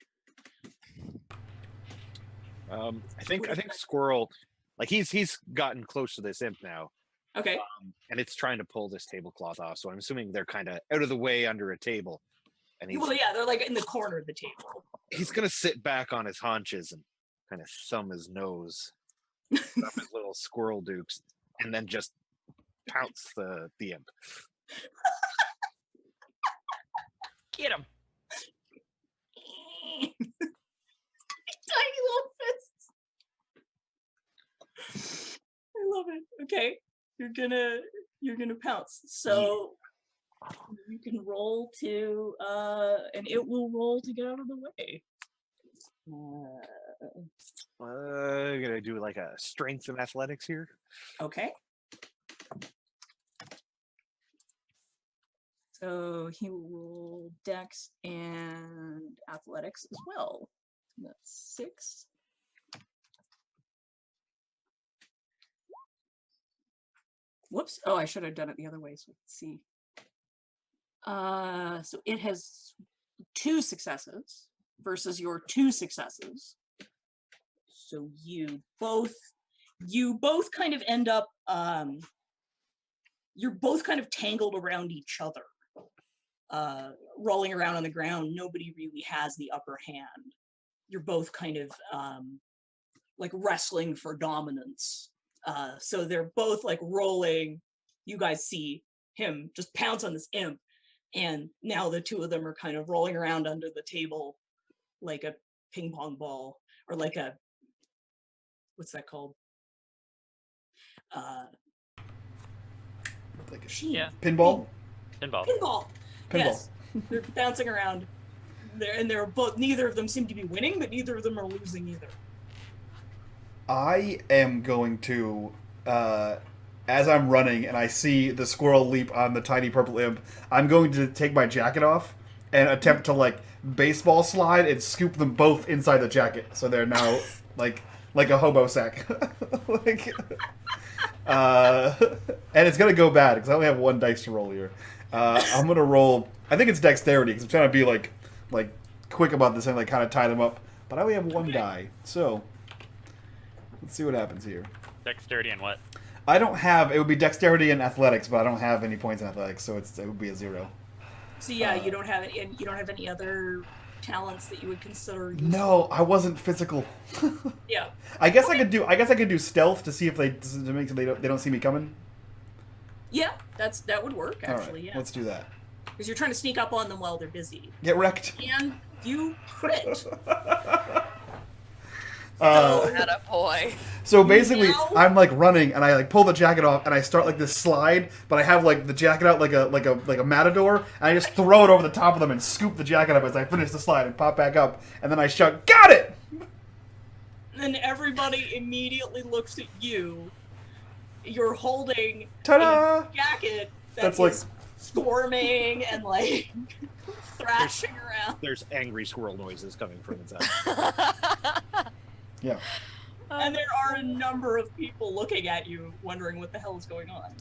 I think Squirrel, like he's gotten close to this imp now. Okay. And it's trying to pull this tablecloth off, so I'm assuming they're kind of out of the way under a table. And they're like in the corner of the table. He's gonna sit back on his haunches and kind of thumb his nose, thumb his little squirrel dukes, and then just pounce the imp. Get him. Tiny little fists. I love it. Okay. You're gonna pounce. So you can roll to and it will roll to get out of the way. I'm gonna do like a strength and athletics here. Okay. So he will roll dex and athletics as well. That's 6. Whoops. Oh, I should have done it the other way. So let's see. So it has 2 successes versus your 2 successes. So you both kind of end up, you're both kind of tangled around each other. rolling around on the ground, nobody really has the upper hand. You're both kind of like wrestling for dominance. So they're both like rolling. You guys see him just pounce on this imp, and now the two of them are kind of rolling around under the table like a ping pong ball, or like a, what's that called? Like a Yeah. pinball? Pinball. Pinball. Pinball. Yes. They're bouncing around. They're both, neither of them seem to be winning, but neither of them are losing either. I am going to, as I'm running and I see the squirrel leap on the tiny purple imp, I'm going to take my jacket off and attempt to, like, baseball slide and scoop them both inside the jacket. So they're now, like a hobo sack. Like, and it's going to go bad because I only have one dice to roll here. I'm going to roll, I think it's dexterity because I'm trying to be, like quick about this and, like, kind of tie them up. But I only have one die, so... Let's see what happens here. Dexterity and what? I don't have. It would be dexterity and athletics, but I don't have any points in athletics, so it would be a 0. So yeah, you don't have any, and you don't have any other talents that you would consider useful. No, I wasn't physical. Yeah. I guess I could do stealth to see if they don't see me coming. Yeah, that would work All actually. right, Yeah. let's do that. Because you're trying to sneak up on them while they're busy, Get wrecked. and you crit. Attaboy. So basically, Now- I'm like running, and I like pull the jacket off, and I start like this slide, but I have like the jacket out like a matador, and I just throw it over the top of them and scoop the jacket up as I finish the slide and pop back up, and then I shout, "Got it!" And everybody immediately looks at you. You're holding Ta-da! a jacket That's that's like- squirming and like thrashing around. There's angry squirrel noises coming from inside. Yeah. And there are a number of people looking at you, wondering what the hell is going on.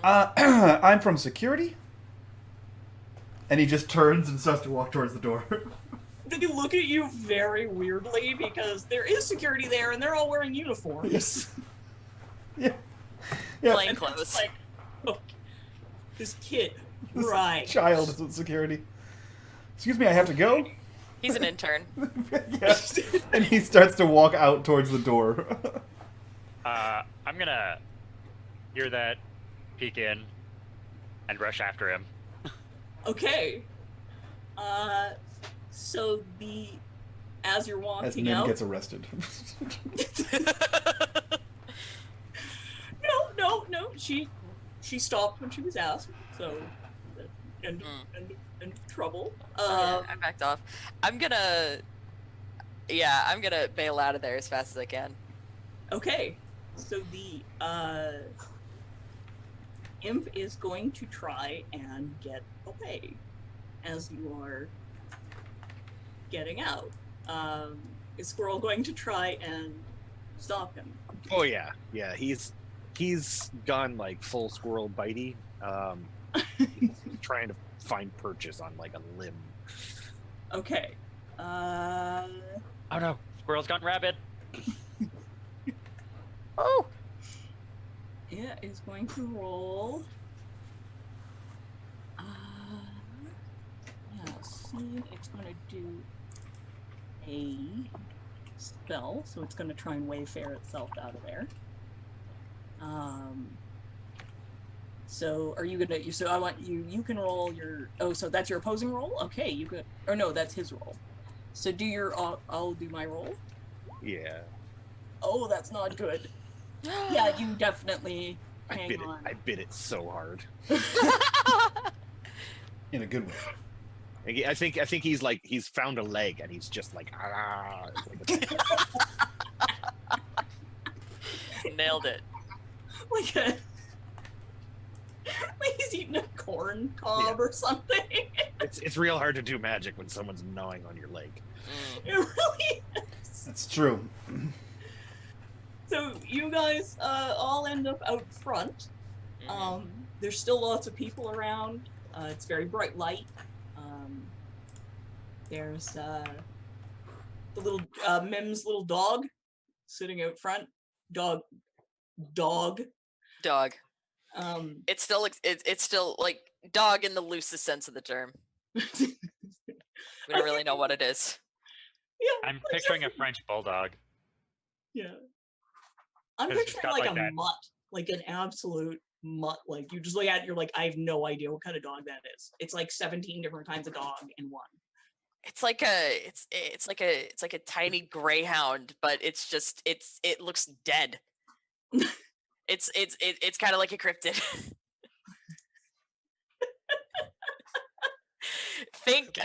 I'm from security, and he just turns and starts to walk towards the door. They look at you very weirdly because there is security there, and they're all wearing uniforms. Yeah. Yeah. Plain And it's clothes. like, oh, this kid, This right? child is with security. Excuse me, I have to go. He's an intern. Yeah. And he starts to walk out towards the door. I'm gonna hear that, peek in, and rush after him. Okay. So as you're As walking Nim out, gets arrested. no. She stopped when she was asked. So, end of trouble. I backed off. I'm gonna bail out of there as fast as I can. Okay. So the imp is going to try and get away as you are getting out. Is Squirrel going to try and stop him? Oh yeah, he's gone like full squirrel bitey. He's trying to find purchase on like a limb. Okay. Oh no, squirrel's gone rabid. Oh, It is going to roll. It's going to do a spell, so it's going to try and wayfare itself out of there. So are you gonna? So I want you. You can roll your. Oh, so that's your opposing roll. Okay, you could. Or no, that's his roll. So do your. I'll do my roll. Yeah. Oh, that's not good. Yeah, you definitely hang on. I bit it so hard. In a good way. I think he's found a leg and he's just like ah. nailed it. Like he's eating a corn cob or something. It's real hard to do magic when someone's gnawing on your leg. It really is. That's true. So you guys all end up out front. There's still lots of people around. It's very bright light. There's the little Mim's little dog sitting out front. Dog. Dog. Um, It's still like Dog in the loosest sense of the term. We don't really know what it is. Yeah, I'm picturing a French bulldog. yeah. I'm 'Cause it's picturing got like like a that- mutt, like an absolute mutt. Like you just look at it, you're like, I have no idea what kind of dog that is. It's like 17 different kinds of dog in one. It's like a tiny greyhound, but it's just it looks dead. It's kind of like a cryptid. Think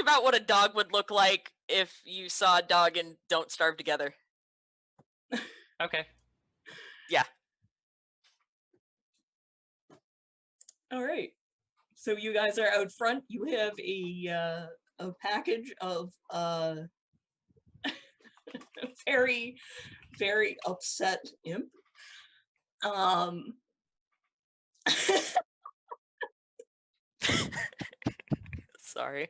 about what a dog would look like if you saw a dog in Don't Starve Together. Okay. All right. So you guys are out front. You have a package of very, very upset imp. Sorry.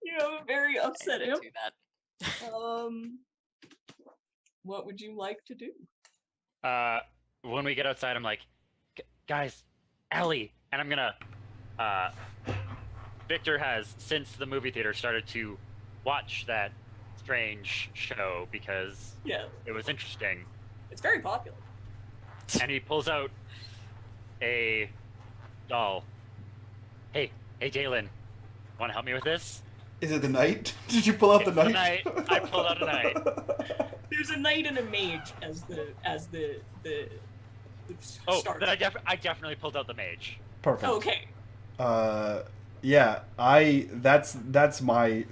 You have a very upset I imp. do that. What would you like to do? When we get outside, I'm like, guys, Ellie, and I'm gonna. Victor has, since the movie theater, started to watch that strange show because Yeah, it was interesting, it's very popular. and he pulls out a doll. Hey, Galen, want to help me with this? Is it the knight? Did you pull out It's the the knight? knight. I pulled out a knight. There's a knight and a mage as the Oh, start. then I definitely pulled out the mage. Perfect. Okay. Yeah, that's my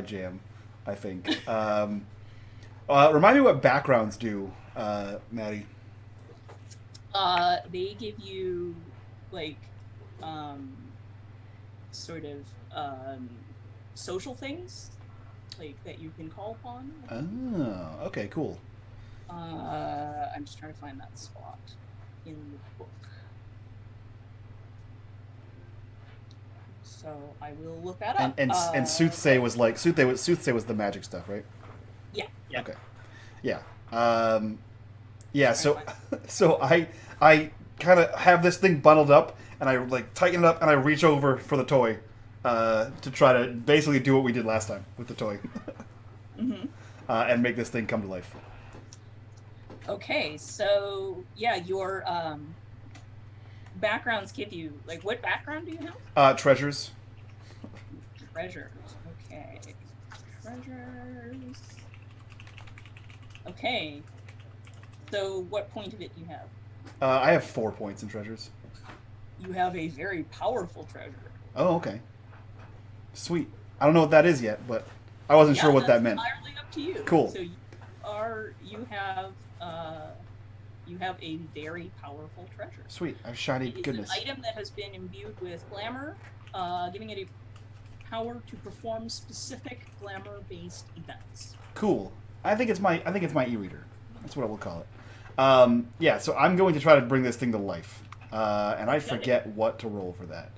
jam, I think. Remind me what backgrounds do, Maddie. They give you like sort of social things like that you can call upon. Oh, okay, cool. I'm just trying to find that spot in the book. So I will look that up. And soothsay was like soothsay was the magic stuff, right? Yeah. Yeah. Okay. Yeah. Yeah. So I kind of have this thing bundled up, and I like tighten it up, and I reach over for the toy to try to basically do what we did last time with the toy, and make this thing come to life. Okay, so yeah, your backgrounds give you like what background do you have? Treasures. Treasures. Okay. Treasures. Okay. So what point of it do you have? I have 4 points in treasures. You have a very powerful treasure. Oh, okay. Sweet. I don't know what that is yet, but I wasn't sure what that meant. Entirely up to you. Cool. So you have a very powerful treasure. Sweet. I have shiny It is goodness. an item that has been imbued with glamour, giving it a power to perform specific glamour-based events. Cool. I think it's my e-reader. That's what I will call it. Yeah. So I'm going to try to bring this thing to life, and I forget what to roll for that.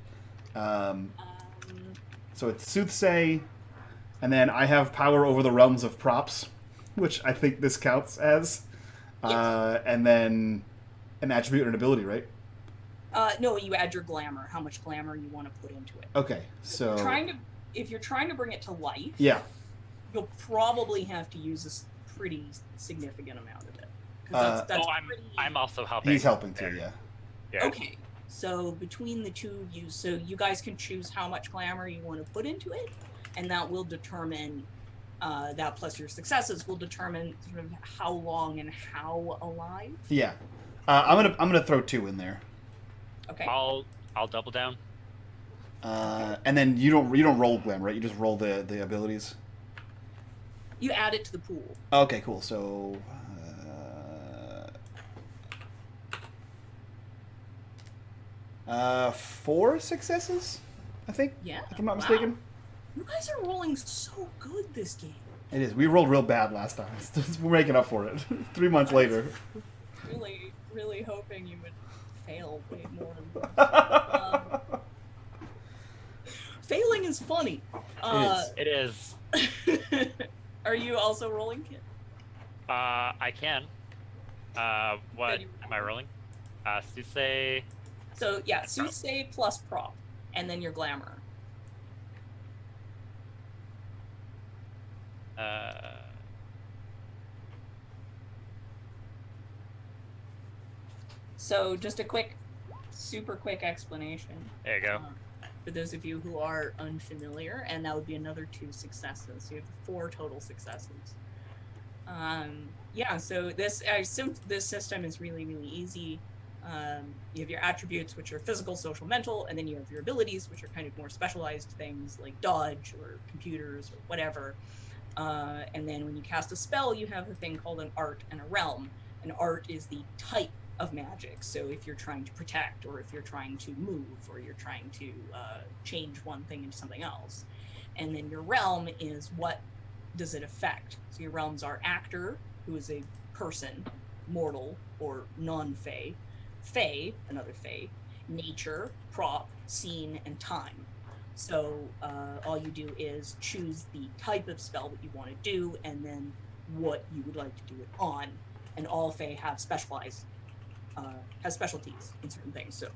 So it's soothsay, and then I have power over the realms of props, which I think this counts as. Yes. And then an attribute or an ability, right? No, you add your glamour, how much glamour you want to put into it. Okay, so If you're trying to bring it to life, yeah, you'll probably have to use a pretty significant amount of it. 'Cause I'm also helping. he's helping there. too. Yeah. Yeah. Okay, so between the two of you, so you guys can choose how much glamour you want to put into it, and that will determine, that plus your successes will determine sort of how long and how alive. Yeah. I'm gonna throw 2 in there, Okay. I'll double down. and then you don't roll glam, right? You just roll the abilities. You add it to the pool. Okay, cool. So. 4 successes, I think. Yeah. If I'm not wow. mistaken. You guys are rolling so good this game. It is. We rolled real bad last time. We're making up for it. 3 months later. Really, really hoping you would fail way more. Failing is funny. It is. Are you also rolling, Kit? I can. What am I rolling? Soothsay. So yeah, soothsay plus prop, and then your glamour. So just a super quick explanation. There you go. For those of you who are unfamiliar, and that would be another 2 successes. So you have 4 total successes. Yeah, so this system is really, really easy. You have your attributes, which are physical, social, mental, and then you have your abilities, which are kind of more specialized things like dodge or computers or whatever. And then when you cast a spell, you have a thing called an art and a realm. An art is the type of magic. So if you're trying to protect, or if you're trying to move, or you're trying to change one thing into something else. And then your realm is what does it affect. So your realms are actor, who is a person, mortal or non-fey, fey, another fey, nature, prop, scene, and time. So all you do is choose the type of spell that you want to do, and then what you would like to do it on. And all fey have specialized has specialties in certain things. So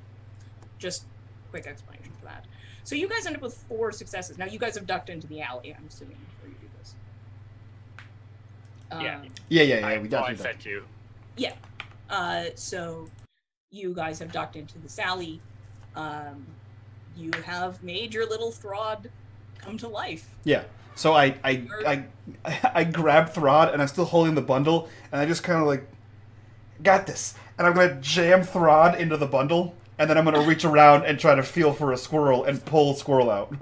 just quick explanation for that. So you guys end up with 4 successes. Now you guys have ducked into the alley, I'm assuming, before you do this. Yeah. We definitely. I said 2. Yeah. So you guys have ducked into this alley. You have made your little Throd come to life. Yeah. So I grab Throd, and I'm still holding the bundle, and I just kind of like, got this. And I'm going to jam Throd into the bundle, and then I'm going to reach around and try to feel for a squirrel and pull squirrel out.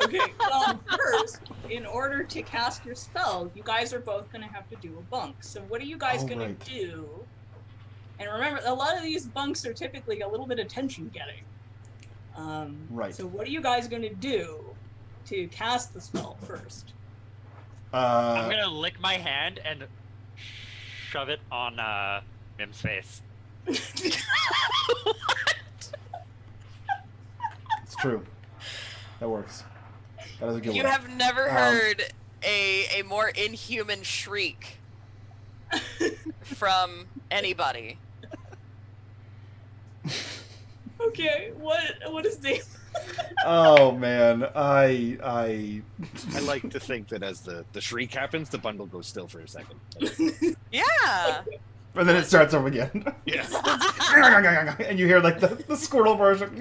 Okay, well, first, in order to cast your spell, you guys are both going to have to do a bunk. So what are you guys going to do? And remember, a lot of these bunks are typically a little bit of tension getting. Right. So what are you guys going to do to cast the spell first? I'm going to lick my hand and shove it on Mim's face. It's true. That works. That was a good You one. have never heard a more inhuman shriek from anybody. Okay, what is the... Oh man, I like to think that as the shriek happens, the bundle goes still for a second. Yeah. And then it starts over again. Yeah. And you hear like the squirrel version.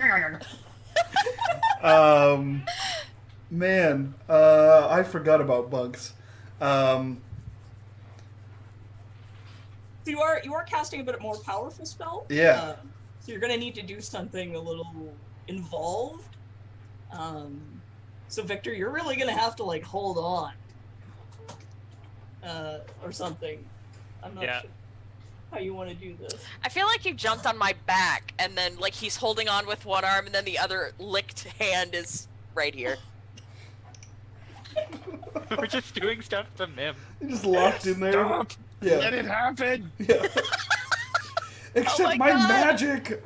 Man, I forgot about bugs. You are casting a bit more powerful spell. Yeah. So you're gonna need to do something a little involved. So Victor, you're really gonna have to like hold on, or something. I'm not sure how you want to do this. I feel like you jumped on my back, and then like he's holding on with one arm, and then the other licked hand is right here. We're just doing stuff to Mim. You're just locked in there. Stop. Yeah. Let it happen. Yeah. Except Oh my God. magic.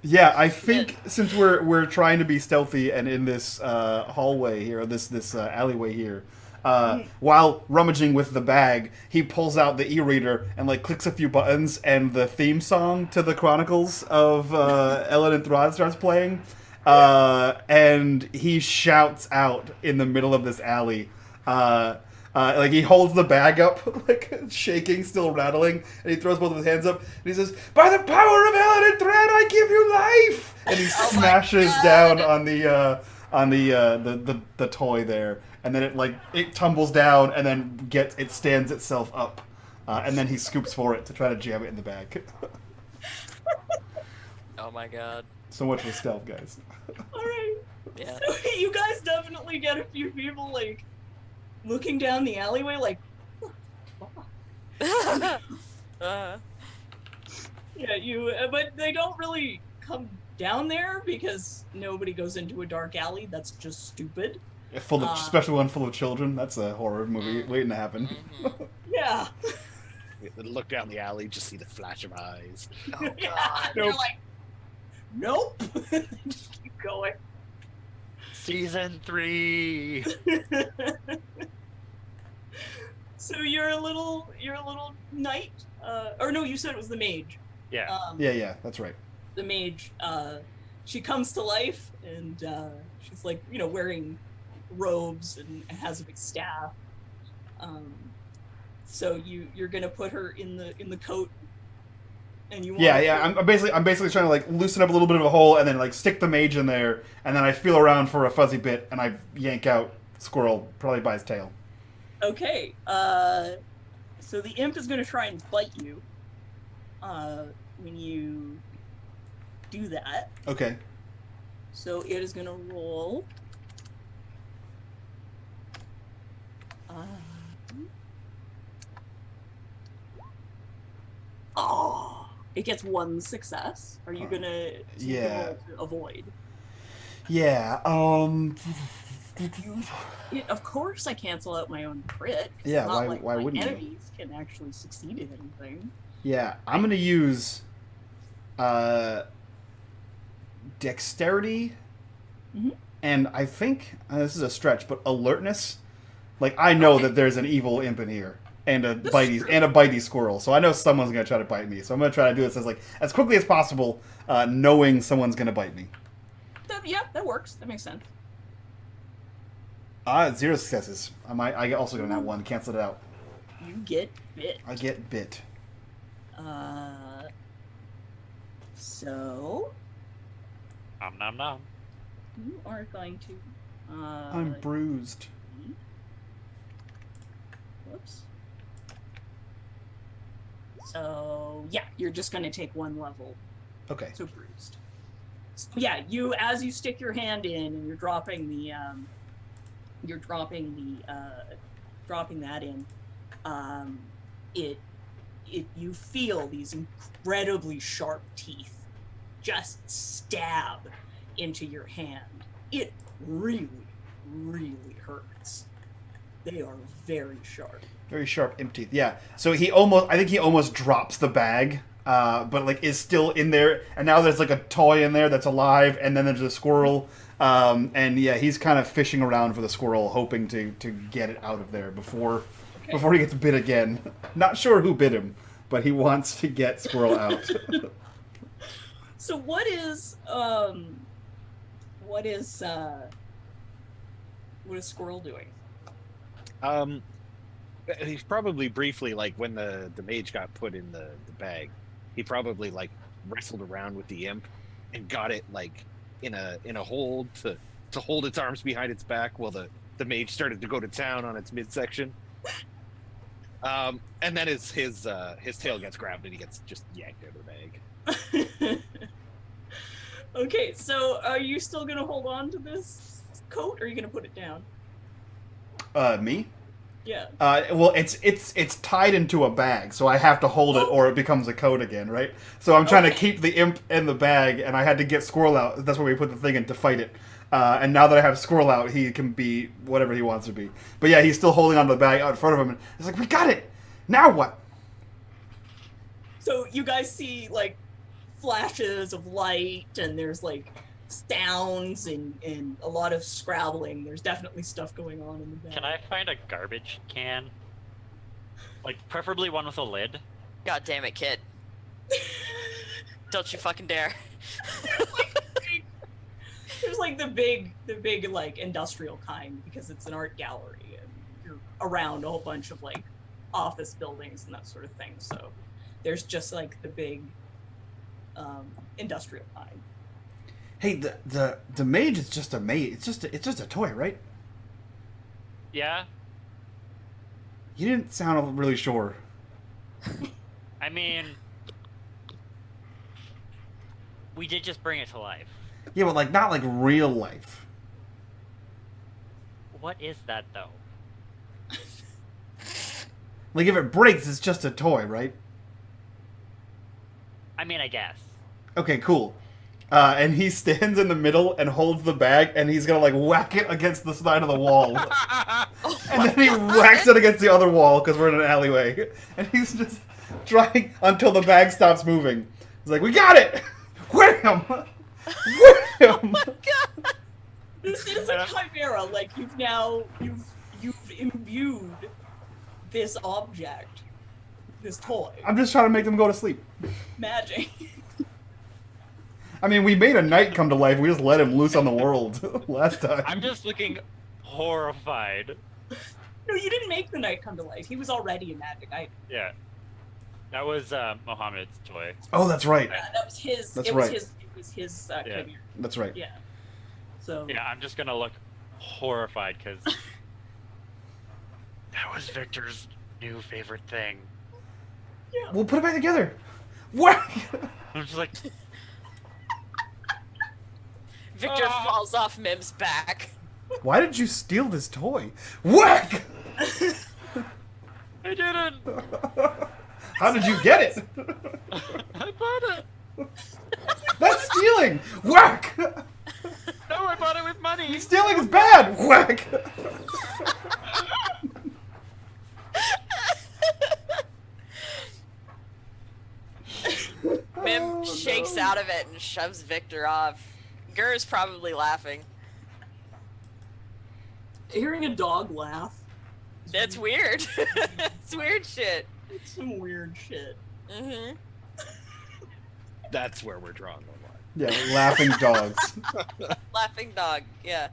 Yeah, I think since we're trying to be stealthy and in this hallway here, this alleyway here, while rummaging with the bag, he pulls out the e-reader and like clicks a few buttons, and the theme song to the Chronicles of Ellen and Throd starts playing, and he shouts out in the middle of this alley. Like he holds the bag up, like shaking, still rattling, and he throws both of his hands up, and he says, "By the power of Ellen and Thread, I give you life!" And he smashes down on the toy there, and then it tumbles down, and then it stands itself up, and then he scoops for it to try to jam it in the bag. Oh my God. So much for stealth, guys. All right. Yeah. So you guys definitely get a few people like looking down the alleyway, like. Yeah, but they don't really come down there because nobody goes into a dark alley. That's just stupid. Full of special one full of children. That's a horror movie waiting to happen. Yeah. Look down the alley, just see the flash of eyes. Oh God. Yeah, they're like, nope. Just keep going. Season 3. So you're a little knight, or no? You said it was the mage. Yeah. Yeah, that's right. The mage, she comes to life, and she's like, wearing robes and has a big staff. So you're gonna put her in the coat, and you want Yeah. I'm basically trying to like loosen up a little bit of a hole and then like stick the mage in there, and then I feel around for a fuzzy bit and I yank out Squirrel probably by his tail. Okay. So the imp is gonna try and bite you. When you do that. Okay. So it is gonna roll. It gets 1 success. Are you gonna Yeah. roll to avoid? Yeah. Of course, I cancel out my own crit. Yeah. It's not Why my wouldn't you? enemies can actually succeed at anything. Yeah. I'm gonna use dexterity, and I think this is a stretch, but alertness. Like I know that there's an evil imp in here, and a bitey squirrel. So I know someone's gonna try to bite me. So I'm gonna try to do this as quickly as possible, knowing someone's gonna bite me. That works. That makes sense. 0 successes. I also got that one. Cancel it out. You get bit. I get bit. So Nom nom. you are going to. I'm bruised. Whoops. So yeah, you're just going to take 1 level. Okay. So bruised. So, yeah, as you stick your hand in and you're dropping that in, you feel these incredibly sharp teeth just stab into your hand. It really, really hurts. They are very sharp. Very sharp imp teeth. Yeah. So I think he almost drops the bag, but like is still in there. And now there's like a toy in there that's alive, and then there's a squirrel. And yeah, he's kind of fishing around for the squirrel, hoping to get it out of there before he gets bit again. Not sure who bit him, but he wants to get squirrel out. So what is squirrel doing? He's probably briefly, like when the mage got put in the bag, he probably like wrestled around with the imp and got it like in a hold to hold its arms behind its back while the mage started to go to town on its midsection. And then his tail gets grabbed and he gets just yanked out of the bag. Okay, so are you still gonna hold on to this coat, or are you gonna put it down? Me? Yeah. Well, it's tied into a bag, so I have to hold it, or it becomes a coat again, right? So I'm trying to keep the imp in the bag, and I had to get Squirrel out. That's where we put the thing in to fight it. And now that I have Squirrel out, he can be whatever he wants to be. But yeah, he's still holding onto the bag out in front of him, and he's like, "We got it! Now what?" So you guys see like flashes of light, and there's like sounds and a lot of scrabbling. There's definitely stuff going on in the bag. Can I find a garbage can? Like, preferably one with a lid. God damn it, kid. Don't you fucking dare. There's like the big like industrial kind, because it's an art gallery and you're around a whole bunch of like office buildings and that sort of thing. So there's just like the big industrial kind. Hey, the mage is just a mage. It's just a toy, right? Yeah. You didn't sound really sure. I mean, we did just bring it to life. Yeah, but like not like real life. What is that, though? Like if it breaks, it's just a toy, right? I mean, I guess. Okay, cool. And he stands in the middle and holds the bag, and he's gonna like whack it against the side of the wall. And then he whacks it against the other wall because we're in an alleyway. And he's just trying until the bag stops moving. He's like, "We got it! Wham! Wham!" Oh my god! This is a chimera. Like you've imbued this object this toy. I'm just trying to make them go to sleep. Magic. I mean, we made a knight come to life. We just let him loose on the world last time. I'm just looking horrified. No, you didn't make the knight come to life. He was already a magic item. Yeah. That was Mohammed's toy. Oh, that's right. Yeah, that was his. That's it right. Was his Yeah. chimera. That's right. Yeah. So. Yeah, I'm just gonna look horrified because that was Victor's new favorite thing. Yeah. We'll put it back together. What? I'm just like, Victor falls off Mim's back. Why did you steal this toy? Whack! I didn't. How did you get it? I bought it. That's stealing! Whack! No, I bought it with money. Stealing is bad! Whack! Mim shakes out of it and shoves Victor off. Gur's probably laughing. Hearing a dog laugh. That's weird. It's weird shit. It's some weird shit. Mm-hmm. That's where we're drawing the line. Yeah, laughing dogs. Laughing dog. Yeah.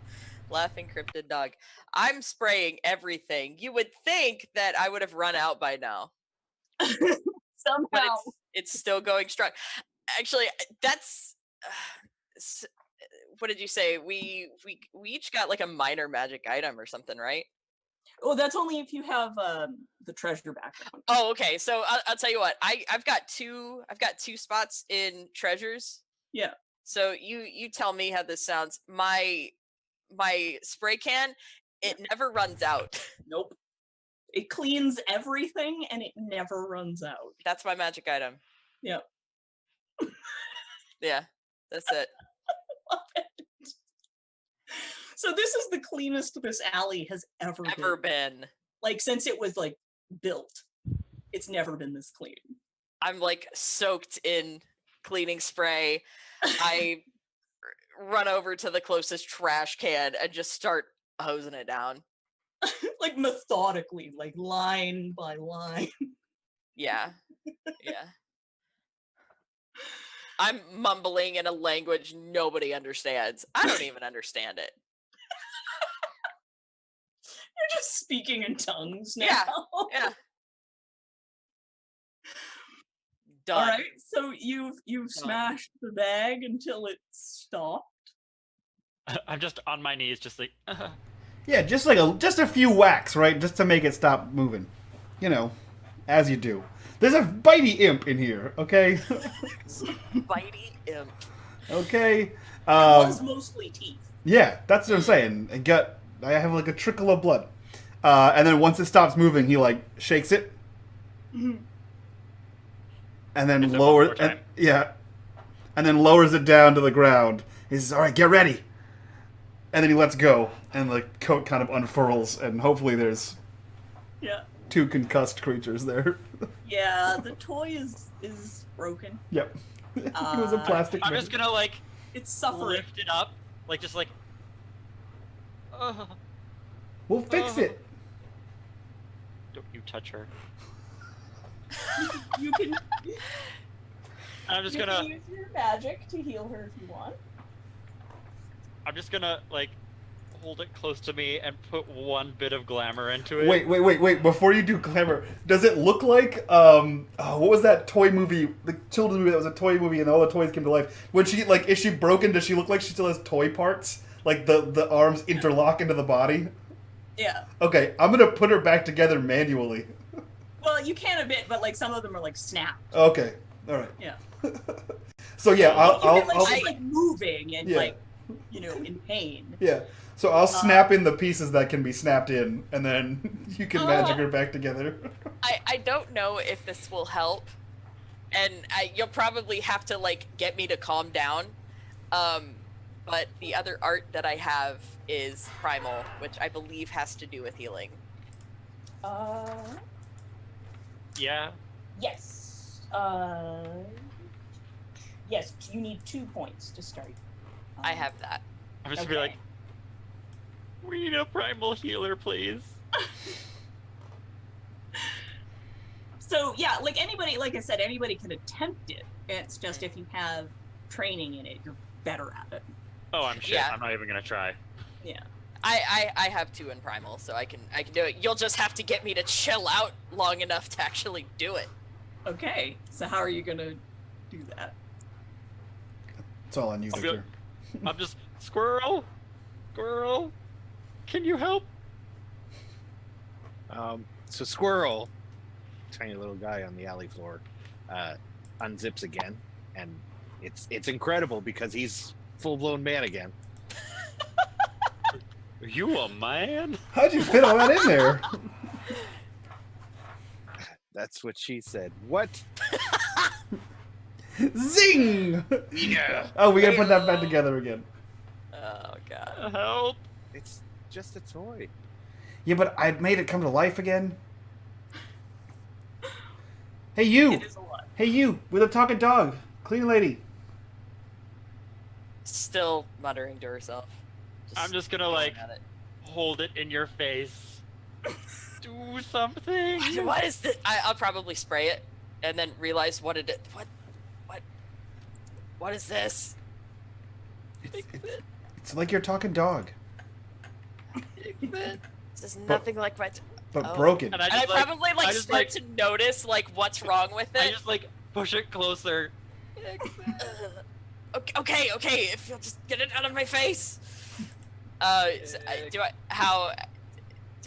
Laughing cryptid dog. I'm spraying everything. You would think that I would have run out by now. Somehow. But it's still going strong. Actually, that's what did you say? We each got like a minor magic item or something, right? Oh, that's only if you have the treasure background. Oh, okay. So I'll tell you what. I've got two spots in treasures. Yeah. So you tell me how this sounds. My spray can, it never runs out. Nope. It cleans everything and it never runs out. That's my magic item. Yep. Yeah, that's it. Love it. So this is the cleanest this alley has ever been. Like since it was like built, it's never been this clean. I'm like soaked in cleaning spray. I run over to the closest trash can and just start hosing it down. Like methodically, like line by line. Yeah. Yeah. I'm mumbling in a language nobody understands. I don't even understand it. You're just speaking in tongues now. Yeah. Yeah. Done. All right. So you've smashed the bag until it stopped. I'm just on my knees, just like. Yeah, just a few whacks, right? Just to make it stop moving. You know, as you do. There's a bitey imp in here, okay? Bitey imp. Okay. It was mostly teeth. Yeah, that's what I'm saying. I have like a trickle of blood. And then once it stops moving, he like shakes it. Mhm. And then Hits it one more time. And then lowers it down to the ground. He says, "All right, get ready." And then he lets go, and the coat kind of unfurls, and hopefully there's Yeah. 2 concussed creatures there. Yeah, the toy is broken. Yep. It was a plastic I'm man. just gonna like It's suffering. lift it up, like just like. We'll fix it. Don't you touch her. You can I'm just you gonna. can use your magic to heal her if you want. I'm just gonna like hold it close to me and put one bit of glamour into it. Wait. Before you do glamour, does it look like, what was that toy movie, the children's movie that was a toy movie and all the toys came to life? When she, like, is she broken? Does she look like she still has toy parts? Like, the arms interlock into the body? Yeah. Okay, I'm gonna put her back together manually. Well, you can a bit, but like some of them are like snapped. Okay, alright. Yeah. So yeah, She's like moving and Yeah. like, you know, in pain. Yeah. So I'll snap in the pieces that can be snapped in, and then you can magic her back together. I don't know if this will help, and you'll probably have to like get me to calm down. But the other art that I have is primal, which I believe has to do with healing. Yeah. Yes. Yes, you need 2 points to start. I have that. I'm just gonna be like, we need a primal healer, please. So yeah, like anybody, like I said, anybody can attempt it. It's just if you have training in it, you're better at it. Oh, I'm shit. Yeah. I'm not even gonna try. Yeah. I have 2 in primal, so I can do it. You'll just have to get me to chill out long enough to actually do it. Okay. So how are you gonna do that? It's all on you, I'll be Victor. I'm just squirrel. Can you help? So Squirrel, tiny little guy on the alley floor, unzips again, and it's incredible because he's full-blown man again. Are you a man? How'd you fit all that in there? That's what she said. What? Zing! Yeah. Oh, we gotta put that back together again. Oh god. Help! It's just a toy. Yeah, but I made it come to life again. Hey, you! It is a lot. Hey, you! With a talking dog. Clean lady. Still muttering to herself. I'm just gonna going like at it. hold it in your face. Do something. What is this? I'll probably spray it, and then realize what it is. What is this? It's like your talking dog, This is nothing like my. but Oh. broken. And I And just I probably I just, start to notice like what's wrong with I it. just like push it closer. Okay. If you'll just get it out of my face. Do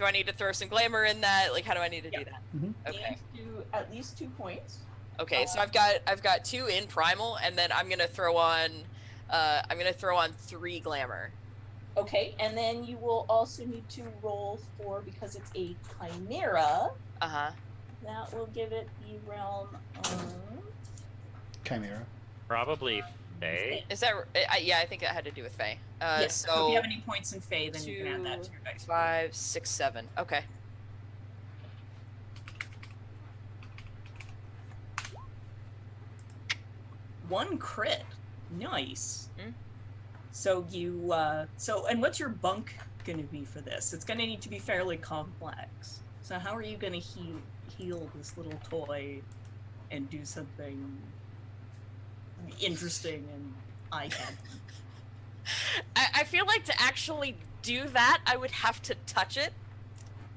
I need to throw some glamour in that? Like, how do I need to do that? Mhm. Okay. You do at least 2 points. Okay, so I've got 2 in primal, and then I'm gonna throw on 3 glamour. Okay, and then you will also need to roll for, because it's a chimera, Uh-huh. that will give it the realm of... Chimera. Probably Faye. Is that yeah, I think that had to do with Faye. yes, so if So you have any points in Fae, then you can add that to your dice. 5, 6, 7. Okay. One crit. Nice. Hmm. So you, and what's your bunk gonna be for this? It's gonna need to be fairly complex. So how are you gonna heal this little toy and do something interesting and eye-catching? I feel like to actually do that, I would have to touch it.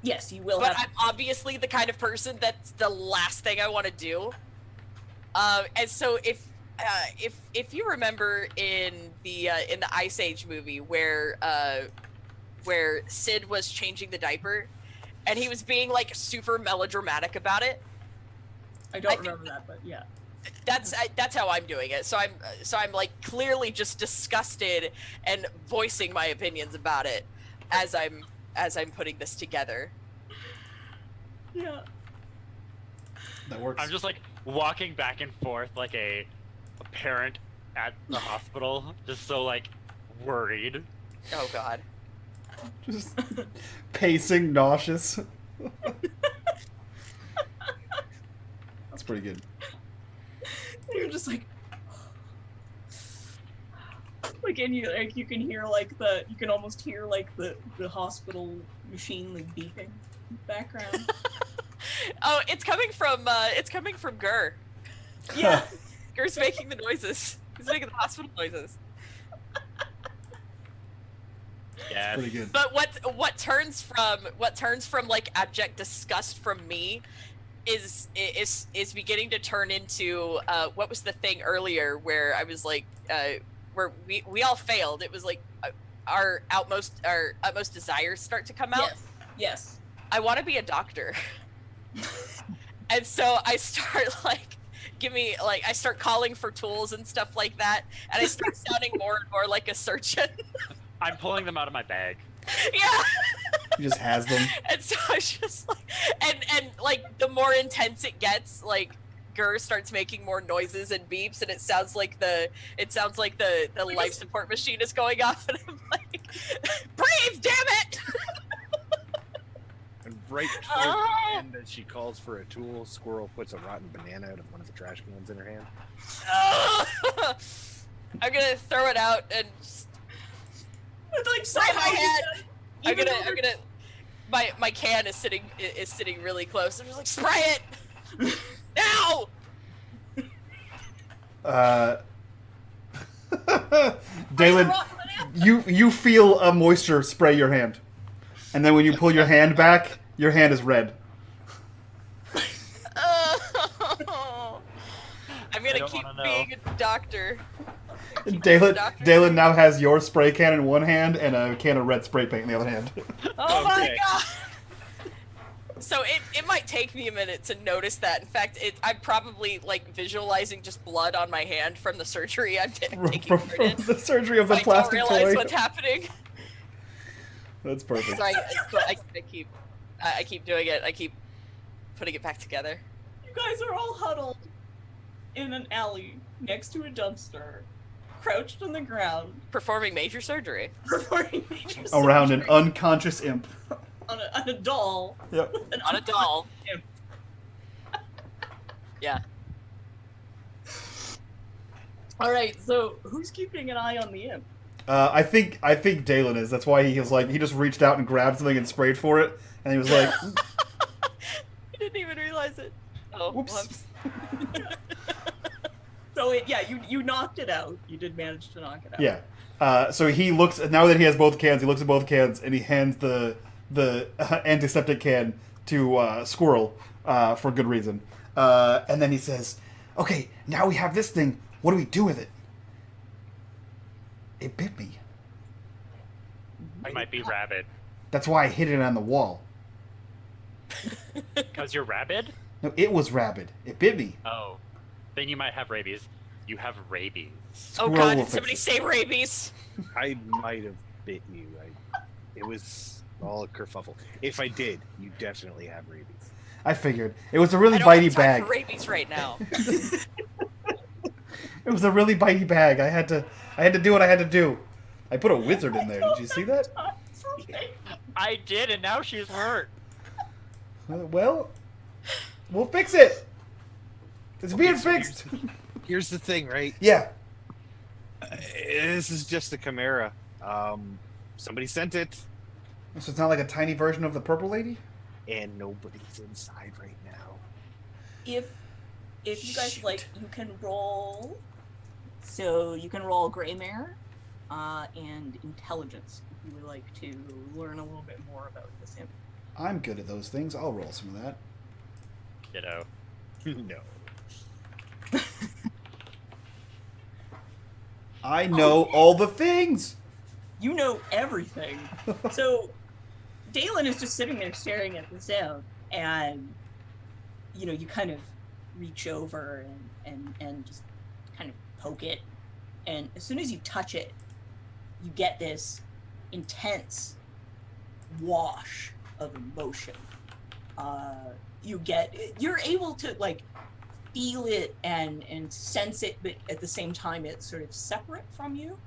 Yes, you will But have. I'm obviously the kind of person that's the last thing I want to do. And so if you remember in the Ice Age movie where Sid was changing the diaper, and he was being like super melodramatic about it. I don't I think- remember that, but yeah. That's how I'm doing it. So I'm like clearly just disgusted and voicing my opinions about it as I'm putting this together. Yeah. That works. I'm just like walking back and forth like a parent at the hospital, just so like worried. Oh god. Just pacing, nauseous. That's pretty good. You're just like and you can hear you can almost hear the hospital machine like beeping in the background. Oh, it's coming from Gur. Yeah. Gur's making the noises. He's making the hospital noises. Yeah. Pretty good. But what turns from like abject disgust from me is beginning to turn into what was the thing earlier where I was like where we all failed. It was like our utmost desires start to come out. Yes. I want to be a doctor. And so I start I start calling for tools and stuff like that, and I start sounding more and more like a surgeon. I'm pulling them out of my bag. Yeah. He just has them. And so it's just like, and like the more intense it gets, like Gur starts making more noises and beeps, and it sounds like the life support machine is going off, and I'm like, breathe, damn it! And right towards the end, as she calls for a tool, Squirrel puts a rotten banana out of one of the trash cans in her hand. I'm gonna throw it out and It's like spray my head. Even though My can is sitting really close. I'm just like, spray it. Now! Dalen, you feel a moisture spray your hand, and then when you pull your hand back, your hand is red. I'm I gonna don't keep wanna know. being a doctor. Keep being a Dalen, doctor. Dalen now has your spray can in one hand and a can of red spray paint in the other hand. Oh my Okay. god! So it might take me a minute to notice that. In fact, I'm probably like visualizing just blood on my hand from the surgery I'm taking from part in. the surgery of the I don't plastic realize toy. what's happening. That's perfect. So I keep doing it. I keep putting it back together. You guys are all huddled in an alley next to a dumpster, crouched on the ground, Performing major surgery. performing major Around an surgery unconscious imp. on a doll. Yep. On a doll. Imp. Yeah. All right, so who's keeping an eye on the imp? I think Dalen is. That's why he was like he just reached out and grabbed something and sprayed for it, and he was like, I didn't even realize it. Oh, Whoops. whoops. So you knocked it out. You did manage to knock it out. yeah. So he looks now that he has both cans. He looks at both cans and he hands the antiseptic can to Squirrel for good reason. And then he says, "Okay, now we have this thing. What do we do with it?" It bit me. It might be rabid. That's why I hid it on the wall. Because you're rabid? No, it was rabid. It bit me. Oh. Then you might have rabies. You have rabies. Oh Squirrel god, will did fix somebody it. say rabies? I might have bit you. It was all a kerfuffle. If I did, you definitely have rabies. I figured it was a really I don't have bitey time bag. for rabies right now. It was a really bitey bag. I had to do what I had to do. I put a wizard in there. Did you see that? I did, and now she's hurt. Well, we'll fix it. It's being fixed. Here's the thing, right? Yeah. This is just a chimera. Somebody sent it, So it's not like a tiny version of the purple lady? and nobody's inside right now. If you guys Shoot. like, you can roll. So you can roll Greymare and Intelligence if you would like to learn a little bit more about this imp. I'm good at those things. I'll roll some of that. Ditto. No. I know all the things. You know everything. So Dalen is just sitting there staring at the sound, and you kind of reach over and just kind of poke it, and as soon as you touch it, you get this intense wash of emotion. You're able to like feel it and sense it, but at the same time it's sort of separate from you.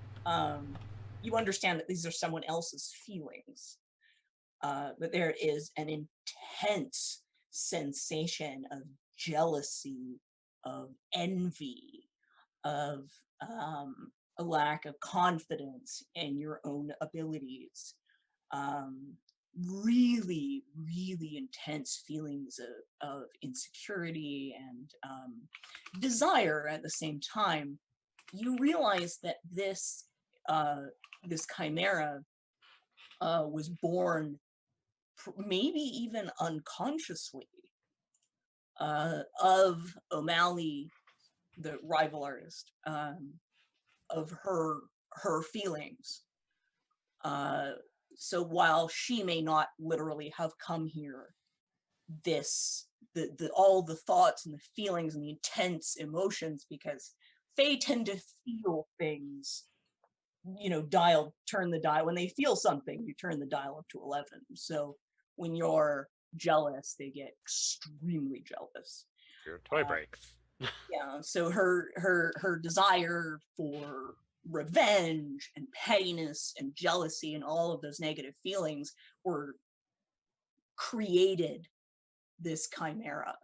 You understand that these are someone else's feelings, but there is an intense sensation of jealousy, of envy, of a lack of confidence in your own abilities. Really, really intense feelings of insecurity and desire at the same time. You realize that this chimera was born maybe even unconsciously of O'Malley, the rival artist, of her feelings. So while she may not literally have come here, all the thoughts and the feelings and the intense emotions, because Fae tend to feel things, turn the dial. When they feel something, you turn the dial up to 11. So when you're jealous, they get extremely jealous. Your toy breaks. Yeah, so her desire for revenge and pettiness and jealousy and all of those negative feelings were created this chimera.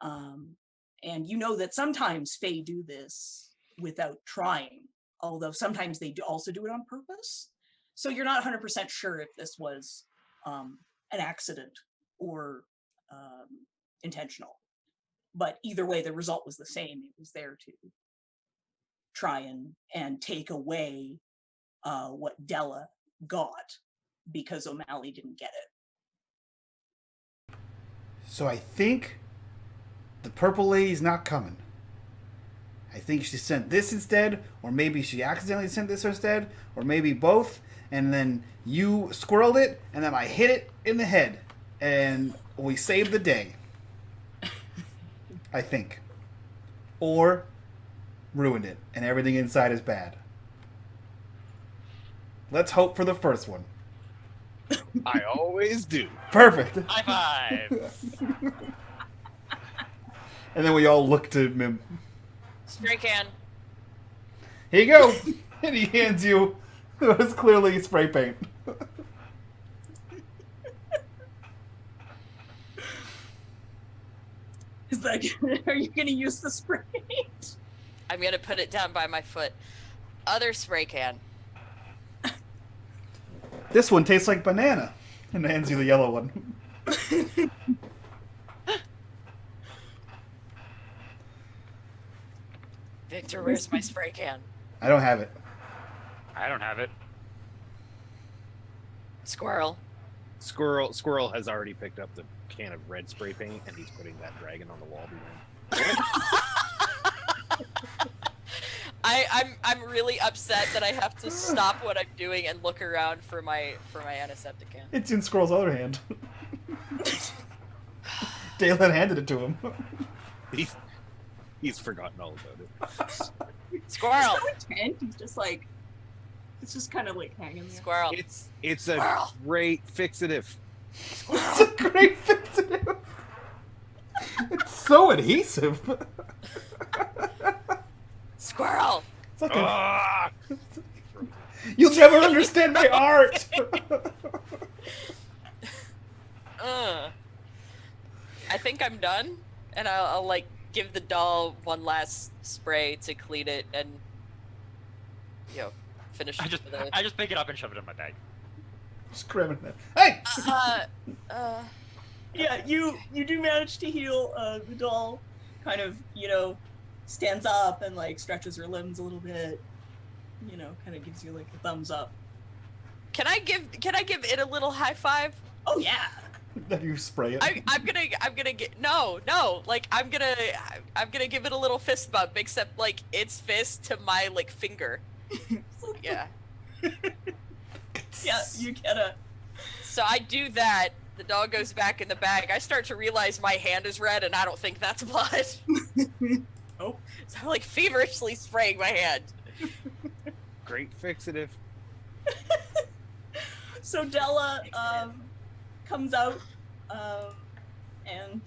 And you know that sometimes Fae do this without trying, although sometimes they also do it on purpose. So you're not 100% sure if this was an accident or intentional. But either way, the result was the same. It was there to try and take away what Della got because O'Malley didn't get it. So I think the purple lady's not coming. I think she sent this instead, or maybe she accidentally sent this instead, or maybe both, and then you squirreled it, and then I hit it in the head, and we saved the day. I think. Or ruined it, and everything inside is bad. Let's hope for the first one. I always do. Perfect. High five. And then we all look to him. Spray can. Here you go. And he hands you what is clearly spray paint. Is that? Are you going to use the spray paint? I'm gonna put it down by my foot. Other spray can. This one tastes like banana. And hands you the yellow one. Victor, where's my spray can? I don't have it. I don't have it. Squirrel. Squirrel has already picked up the can of red spray paint, and he's putting that dragon on the wall behind. I'm really upset that I have to stop what I'm doing and look around for my antiseptic can. It's in Squirrel's other hand. Dalen handed it to him. He's forgotten all about it. Squirrel. He's so intent. He's just like, it's just kind of like hanging there. Squirrel. It's a Squirrel. great fixative. It's a great fixative. It's so adhesive. Squirrel. It's like Ah! you'll never understand my art. I think I'm done, and I'll like give the doll one last spray to clean it and finish I it just with a... I just pick it up and shove it in my bag. Just grabbing it. Hey! Yeah, you do manage to heal the doll. Kind of, stands up and like stretches her limbs a little bit. Kind of gives you like a thumbs up. Can I give it a little high five? Oh yeah. Then you spray it. I'm gonna get no, like I'm gonna give it a little fist bump, except like its fist to my like finger. Yeah. Yeah, you get a. So I do that. The dog goes back in the bag. I start to realize my hand is red, and I don't think that's blood. Oh. So I'm like feverishly spraying my hand. Great fixative. So Della comes out and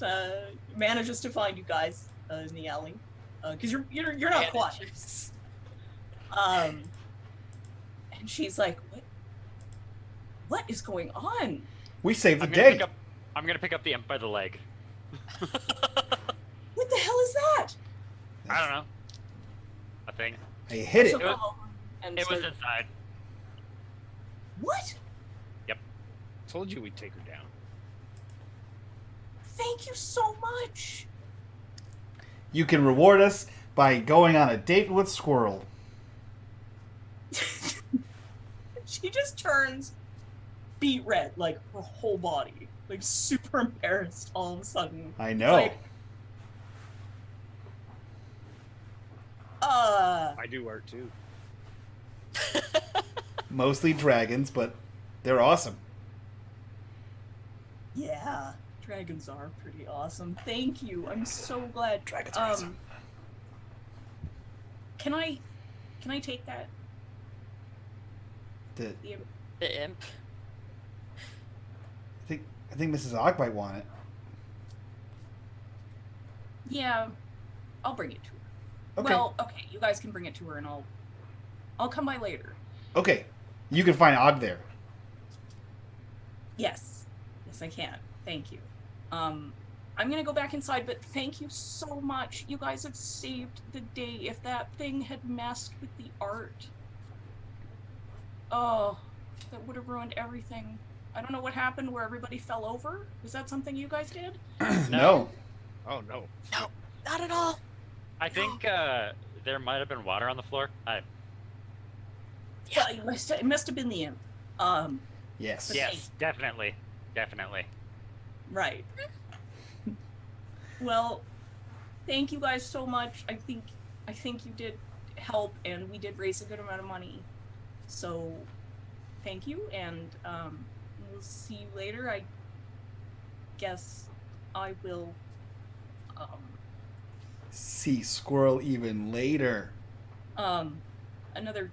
manages to find you guys in the alley because you're not quiet. And she's like, what is going on? We saved the I'm day. gonna pick up the imp by the leg. What the hell is that? I don't know. A thing. I hit it. So go and It was start- inside. What? Told you we'd take her down. Thank you so much. You can reward us by going on a date with Squirrel. She just turns beet red, like her whole body, like super embarrassed all of a sudden. I know. Like, I do art too. Mostly dragons, but they're awesome. yeah, dragons are pretty awesome. Thank you. I'm so glad. Dragons are awesome. Can I take that? The, The imp. I think Mrs. Ogg might want it. Yeah, I'll bring it to her. Okay. Well, okay, you guys can bring it to her, and I'll come by later. Okay. You can find Ogg there. Yes, I can. Thank you. I'm gonna go back inside, but thank you so much. You guys have saved the day. If that thing had messed with the art, oh, that would have ruined everything. I don't know what happened where everybody fell over. Was that something you guys did? No. Oh no. No, not at all. I think there might have been water on the floor. Yeah, it must have been the imp. Yes. Yes, definitely. Definitely. Right. Well, thank you guys so much. I think you did help, and we did raise a good amount of money. So, thank you, and we'll see you later. I guess I will. See Squirrel even later. Another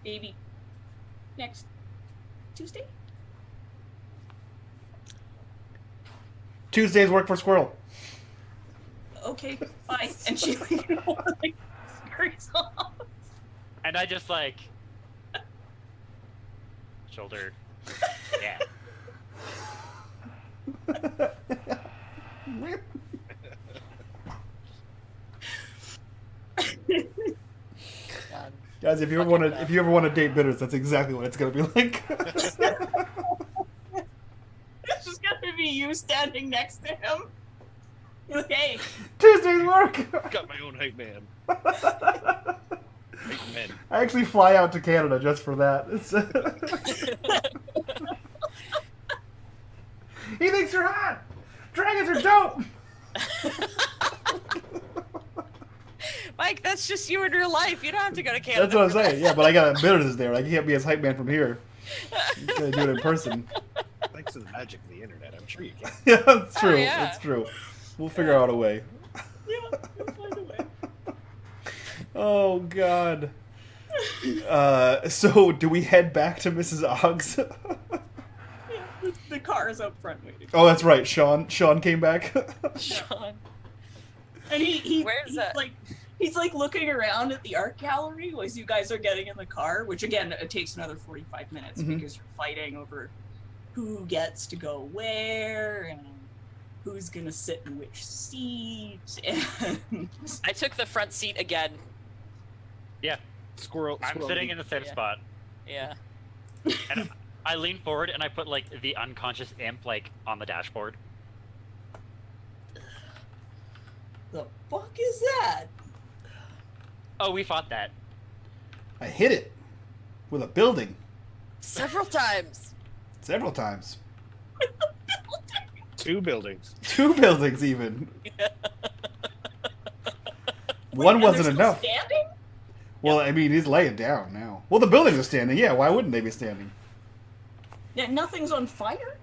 maybe next Tuesday. Tuesday's work for Squirrel. Okay, bye. And she like scurries off. And I just like shoulder. Yeah. God. Guys, if you ever want to date bitters, that's exactly what it's gonna be like. It's just gonna be you standing next to him. You're like, hey. Tuesday's work. Got my own hype man. Hype men. I actually fly out to Canada just for that. He thinks you're hot. Dragons are dope. Mike, that's just you in real life. You don't have to go to Canada. That's what I'm for that. saying. Yeah, but I got bitters there. I can't be his hype man from here. You gotta do it in person. Thanks to the magic of the internet, I'm sure you can. Yeah, that's true. yeah. That's true. We'll figure out a way. Yeah, we'll find a way. Oh God. So do we head back to Mrs. Oggs? Yeah, the car is up front waiting. Oh, that's right. Sean came back. Sean. And he's that? he's like looking around at the art gallery as you guys are getting in the car, which again it takes another 45 minutes Mhm. because you're fighting over who gets to go where and who's gonna sit in which seat. And I took the front seat again. Yeah. Squirrel. I'm sitting in the same Yeah. spot. Yeah. And I lean forward and I put like the unconscious imp like on the dashboard. the fuck is that? Oh, we fought that. I hit it with a building Several times. several times. 2 buildings. 2 buildings even. Wait, One and wasn't they're still enough. Standing? Well, I mean, he's laying down now. Well, the buildings are standing. Yeah, why wouldn't they be standing? Yeah, nothing's on fire.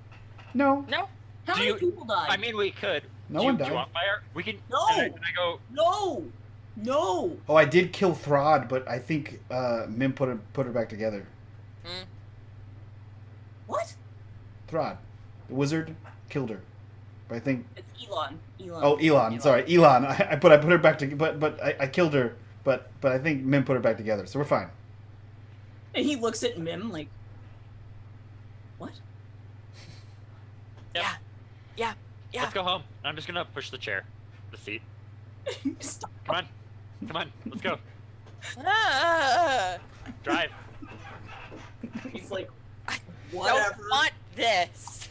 No. No. How Do many you- people died? I mean, we could. No do one you, do died. you want fire? We can. No. And I go. no. Oh, I did kill Throd, but I think Mim put her back together. Mm. What? Throd, the wizard, killed her. But I think. It's Elon. Oh, Elon. Sorry, Elon. I put her back to. But I killed her. But I think Mim put her back together, so we're fine. And he looks at Mim like, what? Yep. Yeah. Let's go home. I'm just gonna push the chair, the seat. Stop. Come on, let's go. Ah, Drive. He's like, I whatever. don't want this.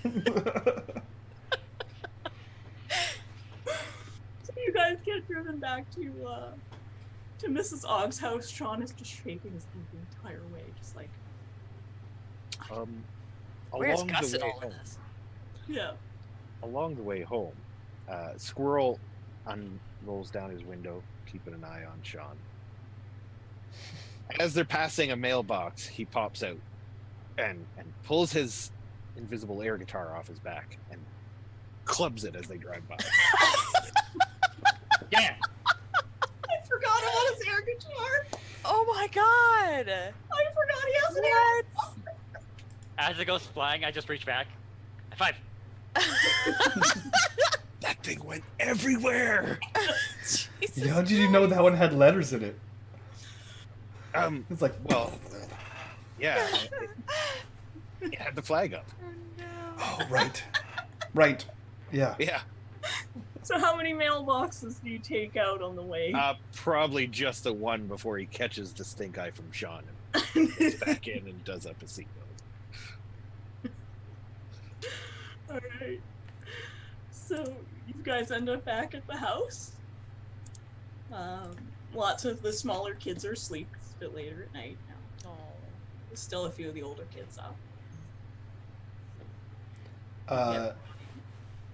So you guys get driven back to Mrs. Ogg's house. Sean is just shaking his head the entire way, just like, Where's Along Gus the in way all of home, this? yeah. along the way home, Squirrel rolls down his window, keeping an eye on Sean. As they're passing a mailbox, he pops out and pulls his invisible air guitar off his back and clubs it as they drive by. Yeah. I forgot about his air guitar. Oh my god! I forgot he has an air What? As it goes flying, I just reach back. High five. That thing went everywhere. Jesus How did you know that one had letters in it? It's like, Well, yeah, it had the flag up. oh, right. Right. Yeah. Yeah, So how many mailboxes do you take out on the way? probably just the one before he catches the stink eye from Sean and gets back in and does up a seatbelt. Alright. So You guys end up back at the house. Lots of the smaller kids are asleep. It's a bit later at night now. Oh. There's still a few of the older kids up.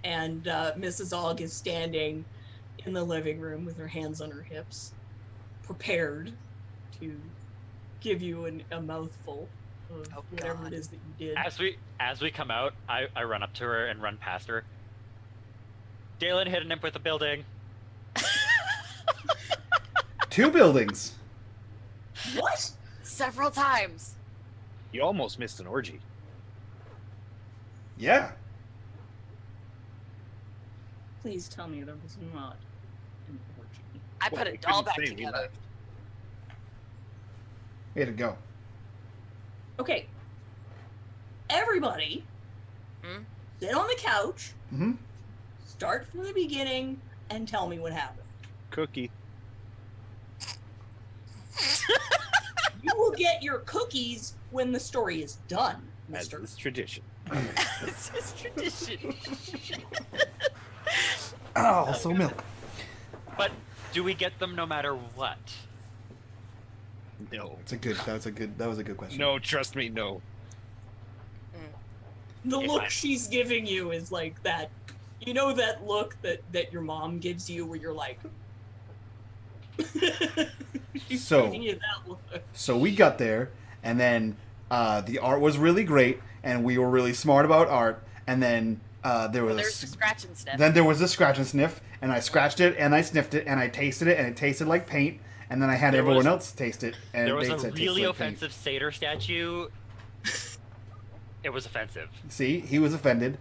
And Mrs. Ogg is standing in the living room with her hands on her hips, prepared to give you a mouthful of whatever God. it is that you did. As we come out, I run up to her and run past her. Dalen hit an imp with a building. 2 buildings. What? Several times. You almost missed an orgy. Yeah. Please tell me there was not an orgy. I Well, put a we doll couldn't back say we together. left. Way to go. Okay. Everybody, Hmm? sit on the couch, Mm-hmm. start from the beginning, and tell me what happened. Cookie. You will get your cookies when the story is done, As mister. is tradition. It's just tradition. Oh, so milk. But do we get them no matter what? No. That was a good question. No, trust me, no. The If look I- she's giving you is like that. You know that look that your mom gives you where you're like. She's So- giving you that look. So we got there, and then the art was really great, and we were really smart about art, and then there was There's the scratch and sniff. then there was a scratch and sniff, and I scratched it, and I sniffed it, and I tasted it, and it tasted like paint, and then I had There everyone was- else taste it, and There was they a said it really tasted like paint. offensive satyr statue. It was offensive. See, he was offended,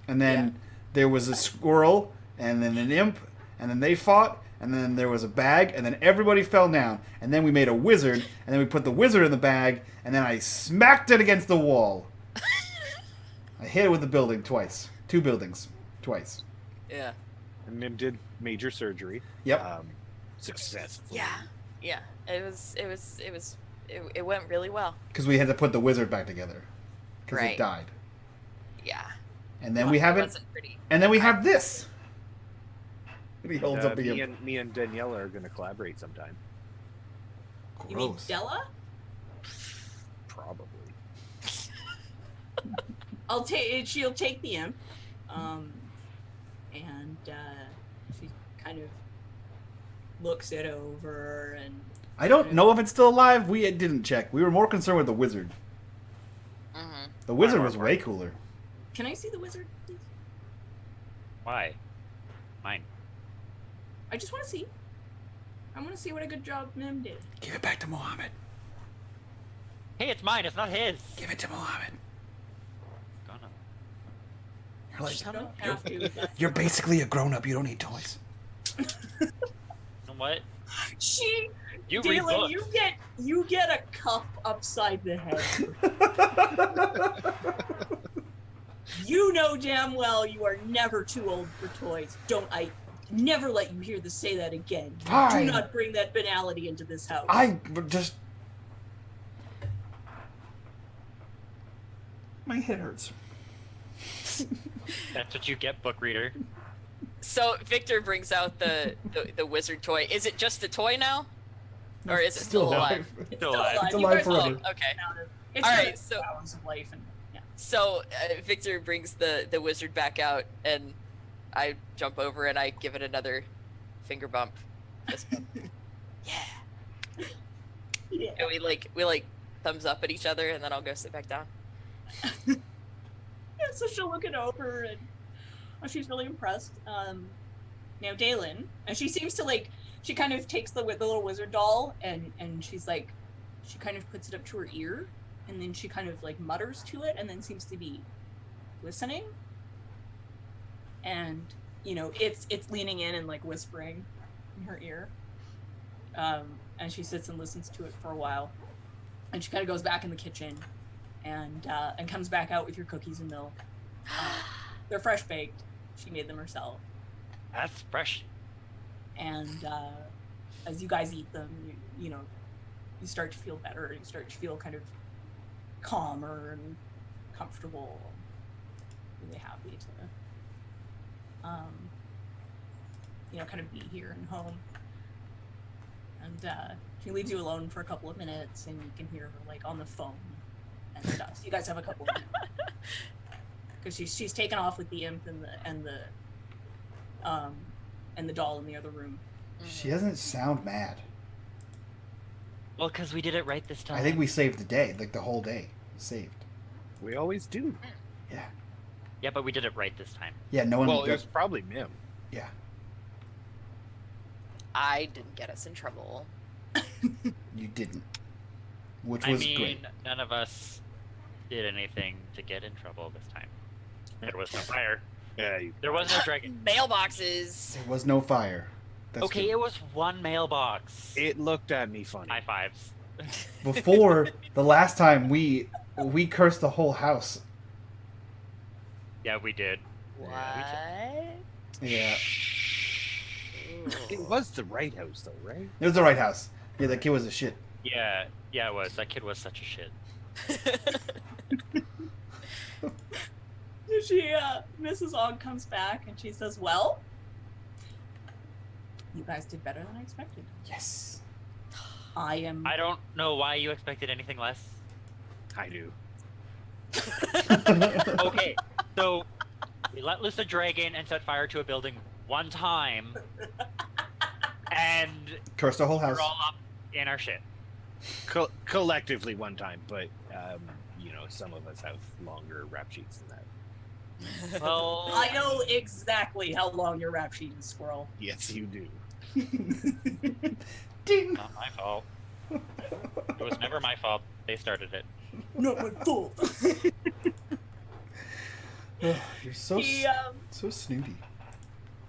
and then there was a squirrel, and then an imp, and then they fought, and then there was a bag, and then everybody fell down, and then we made a wizard, and then we put the wizard in the bag, and then I smacked it against the wall. I hit it with the building twice. 2 buildings. Twice. Yeah. And Mim did major surgery. Yep. Successfully. Yeah. Yeah. It went really well. Because we had to put the wizard back together. Because it Right. died. Yeah. And then Well, we it haven't. wasn't pretty. And then we have this. And he holds up the me, imp. me and Daniela are going to collaborate sometime. You mean Gross. Della? Probably. She'll take the imp, and she kind of looks it over, and I don't know if it's still alive. We didn't check. We were more concerned with the wizard. Mm-hmm. The wizard was way cooler. can I see the wizard, please? Why? Mine. I just want to see. I want to see what a good job Mim did. Give it back to Mohammed. Hey, it's mine. It's not his. Give it to Mohammed. Gonna. You're like, You don't have to. you're basically a grown-up. You don't need toys. You know what? She, You read Dalen, books. you get a cup upside the head. You know damn well you are never too old for toys. Don't I never let you hear the say that again. You Fine. do not bring that banality into this house. I just... My head hurts. That's what you get, book reader. So Victor brings out the wizard toy. Is it just a toy now? Or is it still alive? It's Still alive. It's You alive guys forever. know Oh, okay. about it. It's All got right, so- hours of life and yeah. So Victor brings the wizard back out, and I jump over and I give it another finger bump. Fist bump. Yeah. Yeah. And we like thumbs up at each other, and then I'll go sit back down. Yeah, so she'll look it over and she's really impressed. Now Dalen, and she seems to like, she kind of takes the little wizard doll and she's like, she kind of puts it up to her ear and then she kind of like mutters to it and then seems to be listening. And you know, it's leaning in and like whispering in her ear. And she sits and listens to it for a while, and she kind of goes back in the kitchen and comes back out with your cookies and milk. They're fresh baked. She made them herself. That's fresh. And as you guys eat them, you know, you start to feel better. You start to feel kind of calmer and comfortable. Really happy to. kind of be here and home. And she leaves you alone for a couple of minutes, and you can hear her like on the phone and stuff. So you guys have a couple of minutes because she's taken off with the imp and the doll in the other room. She doesn't sound mad. Well, because we did it right this time. I think we saved the day, like the whole day. Saved. We always do. Yeah. Yeah, but we did it right this time. Yeah, no one. Well, it was probably Mim. Yeah. I didn't get us in trouble. You didn't. Which I was mean, great. none of us did anything to get in trouble this time. There was no fire. Yeah. There was no dragon. Mailboxes. There was no fire. That's Okay, good. it was one mailbox. It looked at me funny. High fives. Before the last time we cursed the whole house. Yeah, we did. What? Yeah. It was the right house, though, right? It was the right house. Yeah, that kid was a shit. Yeah, it was. That kid was such a shit. Mrs. Ogg comes back and she says, "Well, you guys did better than I expected. Yes. I don't know why you expected anything less. I do. Okay, so we let loose a dragon and set fire to a building one time, and Cursed the whole house. we're all up in our shit. Collectively one time, but some of us have longer rap sheets than that. Well, I know exactly how long your rap sheet is, Squirrel." Yes, you do. Ding. not my fault. It was never my fault. They started it. Not my fault. You're so so snooty.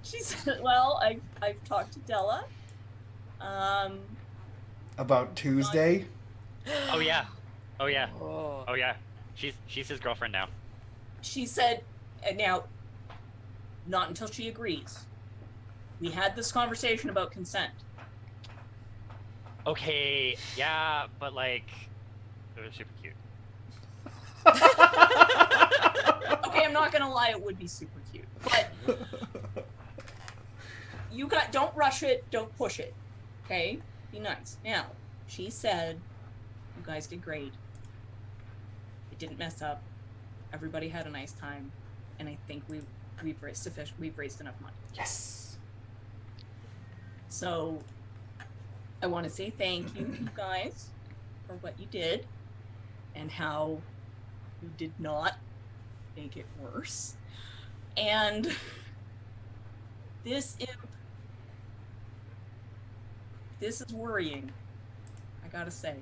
She said, "Well, I've talked to Della. About Tuesday. Oh yeah. Oh yeah. Oh. Oh yeah. She's his girlfriend now. She said, and now, not until she agrees. We had this conversation about consent. Okay, yeah, but like, it was super cute. Okay, I'm not gonna lie, it would be super cute. But don't rush it, don't push it. Okay? Be nice. Now, she said, you guys did great. It didn't mess up. Everybody had a nice time. And I think we've raised enough money. Yes. So I want to say thank you guys for what you did and how you did not make it worse. And this is worrying, I gotta say.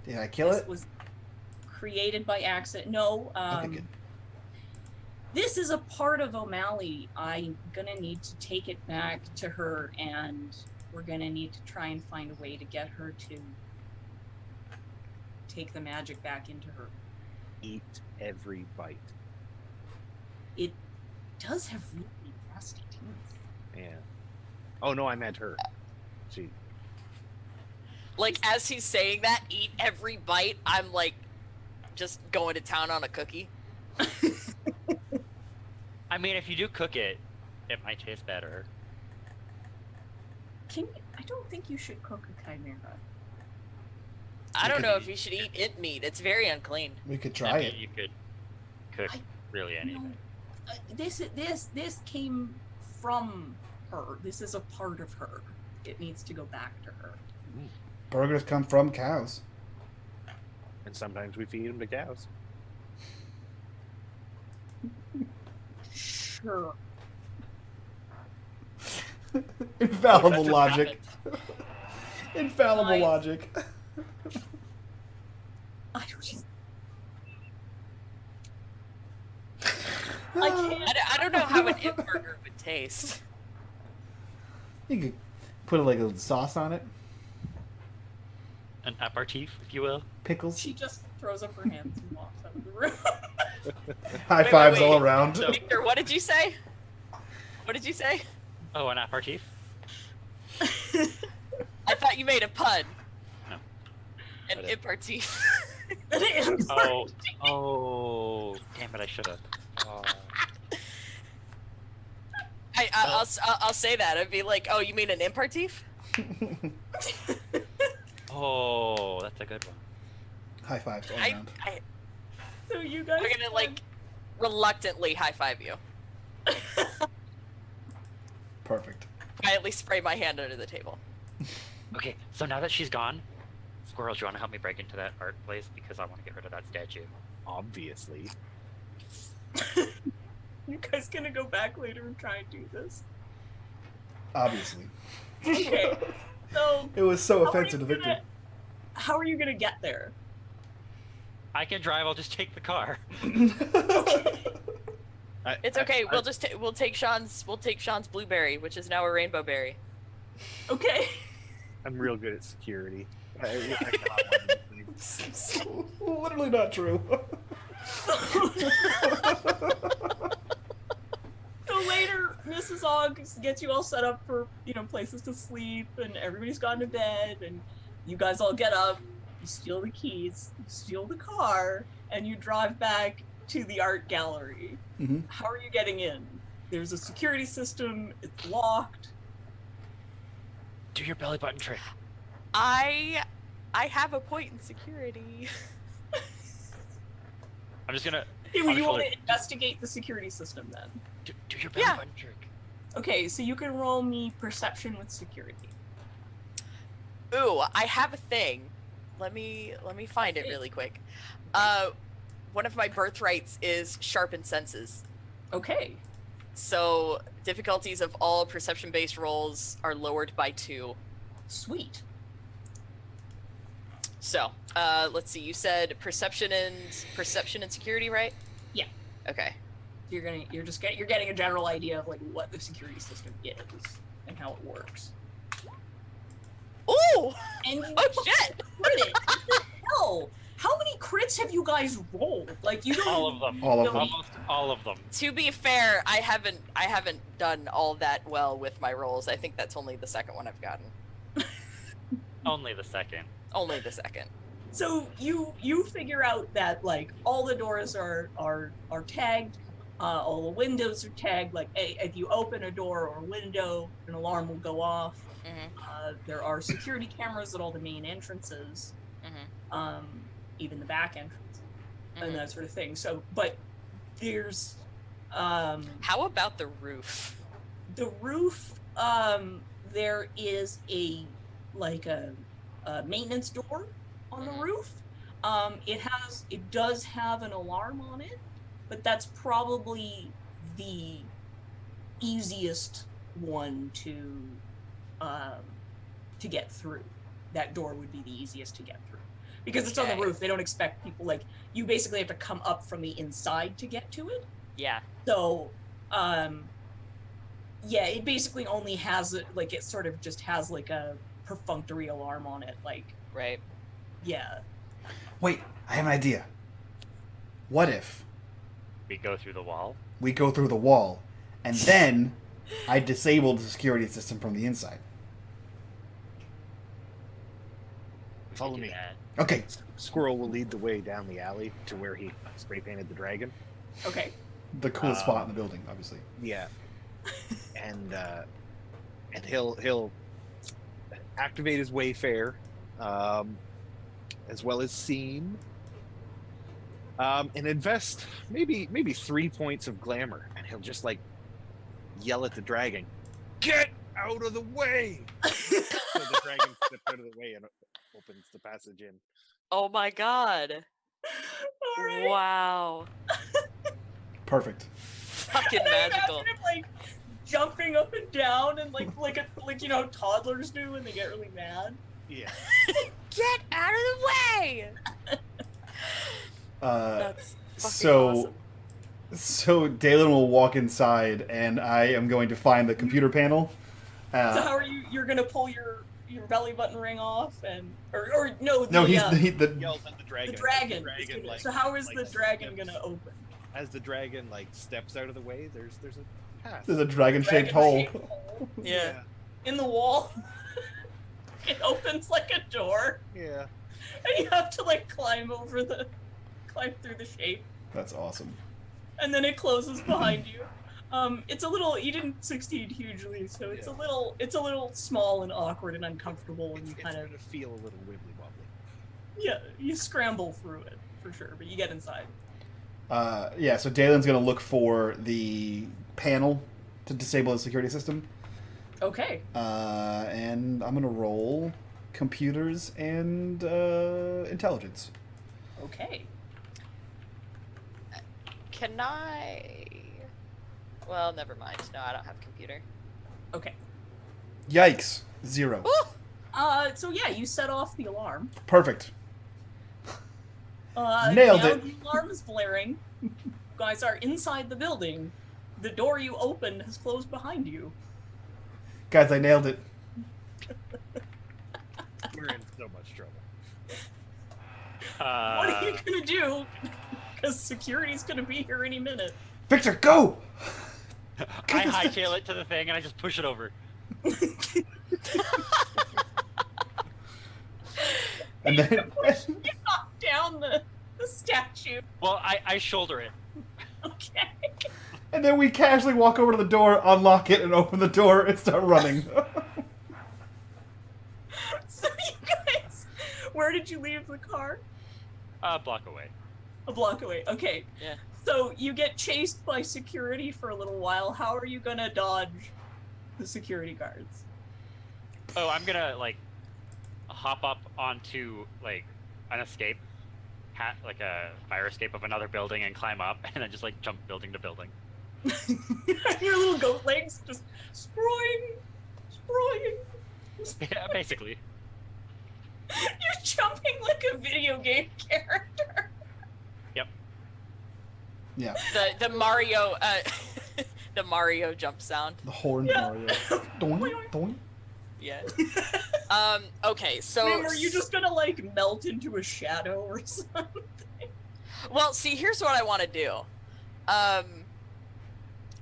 Did I kill This it? was created by accident. No, Okay, good. this is a part of O'Malley. I'm gonna need to take it back to her, and we're gonna need to try and find a way to get her to take the magic back into her. Eat every bite. It does have really nasty teeth. Yeah. Oh no, I meant her. She. Like, as he's saying that, eat every bite, I'm like, just going to town on a cookie. I mean, if you do cook it, it might taste better. I don't think you should cook a chimera. I don't could know if eat- you should eat it meat. It's very unclean. We could I try mean, it. you could cook really anything. No, this came from her. This is a part of her. It needs to go back to her. Burgers come from cows. And sometimes we feed them to cows. Sure. Infallible That just logic. happened. Infallible Fine. logic. I don't just. I I, can't. I don't know how an imp burger would taste. You could put like a sauce on it. An aperitif, if you will. Pickles. She just throws up her hands and walks out of the room. High wait, fives wait. all around. So- Victor, what did you say? What did you say? Oh, an aperitif? I thought you made a pun. No. An I didn't. impartif. Oh, damn it! I should have. Oh. I'll say that. I'd be like, oh, you mean an impartif? Oh, that's a good one. High fives all around. So you guys I'm gonna like reluctantly high five you. Perfect. I at least spray my hand under the table. Okay, so now that she's gone, Squirrel, do you want to help me break into that art place? Because I want to get rid of that statue. Obviously. You guys gonna go back later and try and do this? Obviously. Okay. So It was so how are offensive to you Victor. gonna- how are you gonna get there? I can drive, I'll just take the car. It's okay. We'll take Sean's blueberry, which is now a rainbow berry. Okay. I'm real good at security. I cannot win anything. Literally not true. So later, Mrs. Ogg gets you all set up for, places to sleep, and everybody's gone to bed, and you guys all get up, you steal the keys, you steal the car, and you drive back to the art gallery. Mhm. How are you getting in? There's a security system, it's locked. Do your belly button trick. I have a point in security. I'm just gonna Okay, well, you want Actually- to investigate the security system then. do your belly Yeah. button trick. Okay, so you can roll me perception with security. Ooh, I have a thing. Let me find it really quick. One of my birthrights is sharpened senses. Okay. So difficulties of all perception-based rolls are lowered by 2. Sweet. So, let's see. You said perception and security, right? Yeah. Okay. You're getting a general idea of like what the security system is and how it works. Ooh! And you Oh shit! crit it. What the hell? How many crits have you guys rolled? Like you don't. All of them. All of don't- them. Almost all of them. To be fair, I haven't done all that well with my rolls. I think that's only the second one I've gotten. Only the second. Only the second. So you figure out that like all the doors are tagged, all the windows are tagged. Like if you open a door or a window, an alarm will go off. Mhm. There are security cameras at all the main entrances, Mhm. even the back entrance, Mhm. and that sort of thing. So, but there's How about the roof? the roof. There is a maintenance door on the Mhm. roof. It does have an alarm on it, but that's probably the easiest one to get through. That door would be the easiest to get through because it's on the Okay. roof. They don't expect people you basically have to come up from the inside to get to it. Yeah. So, yeah, it basically only has it sort of just has like a perfunctory alarm on it. Right. Yeah. Wait, I have an idea. What if We go through the wall. we go through the wall and then I disable the security system from the inside? Follow Do me. that. Okay. Squirrel will lead the way down the alley to where he spray painted the dragon. Okay. The coolest spot in the building, obviously. Yeah. And he'll activate his Wayfair, as well as Seam, and invest maybe 3 points of glamour, and he'll just yell at the dragon, "Get out of the way!" So the dragon steps out of the way and opens the passage in. Oh my god. All right. Wow. Perfect. Fucking And I magical. imagine him, jumping up and down and like toddlers do when they get really mad. Yeah. Get out of the way! That's fucking So, awesome. so Dalen will walk inside, and I am going to find the computer panel. So how are you're gonna pull your belly button ring off or no? No, the, the Yells at the the dragon. dragon. The dragon, So how is the dragon steps- gonna open? As the dragon steps out of the way, there's a path. there's a dragon-shaped hole. Dragon-shaped hole Yeah. in the wall. It opens like a door, Yeah. and you have to climb through the shape, That's awesome. and then it closes behind you. It's a little. You didn't succeed hugely, so it's Yeah. a little small and awkward and uncomfortable, and you It's kind of gonna feel a little wibbly wobbly. you scramble through it for sure, but you get inside. Yeah, so Dalen's going to look for the panel to disable the security system. Okay. And I'm going to roll computers and intelligence. Okay. Can I? Well, never mind. No, I don't have computer. Okay. Yikes. 0. Ooh! So yeah, you set off the alarm. Perfect. now Nailed it. The alarm is blaring. You guys are inside the building. The door you opened has closed behind you. Guys, I nailed it. We're in so much trouble. What are you gonna do? Because security's gonna be here any minute. Victor, go! I hightail it to the thing and I just push it over. And then You knock down the statue. Well, I shoulder it. Okay. and then we casually walk over to the door, unlock it, and open the door and start running. So you guys, where did you leave the car? A block away. A block away. Okay. Yeah. So you get chased by security for a little while. How are you gonna dodge the security guards? Oh, I'm gonna like hop up onto like an escape, like a fire escape of another building, and climb up, and then just like jump building to building. Your little goat legs just sproing. Yeah, basically. You're jumping like a video game character. Yeah, The Mario the Mario jump sound. the horn Yeah. Mario. Doink, doink. Yeah. Okay, so I mean, are you just gonna like melt into a shadow or something? Well, see, here's what I want to do.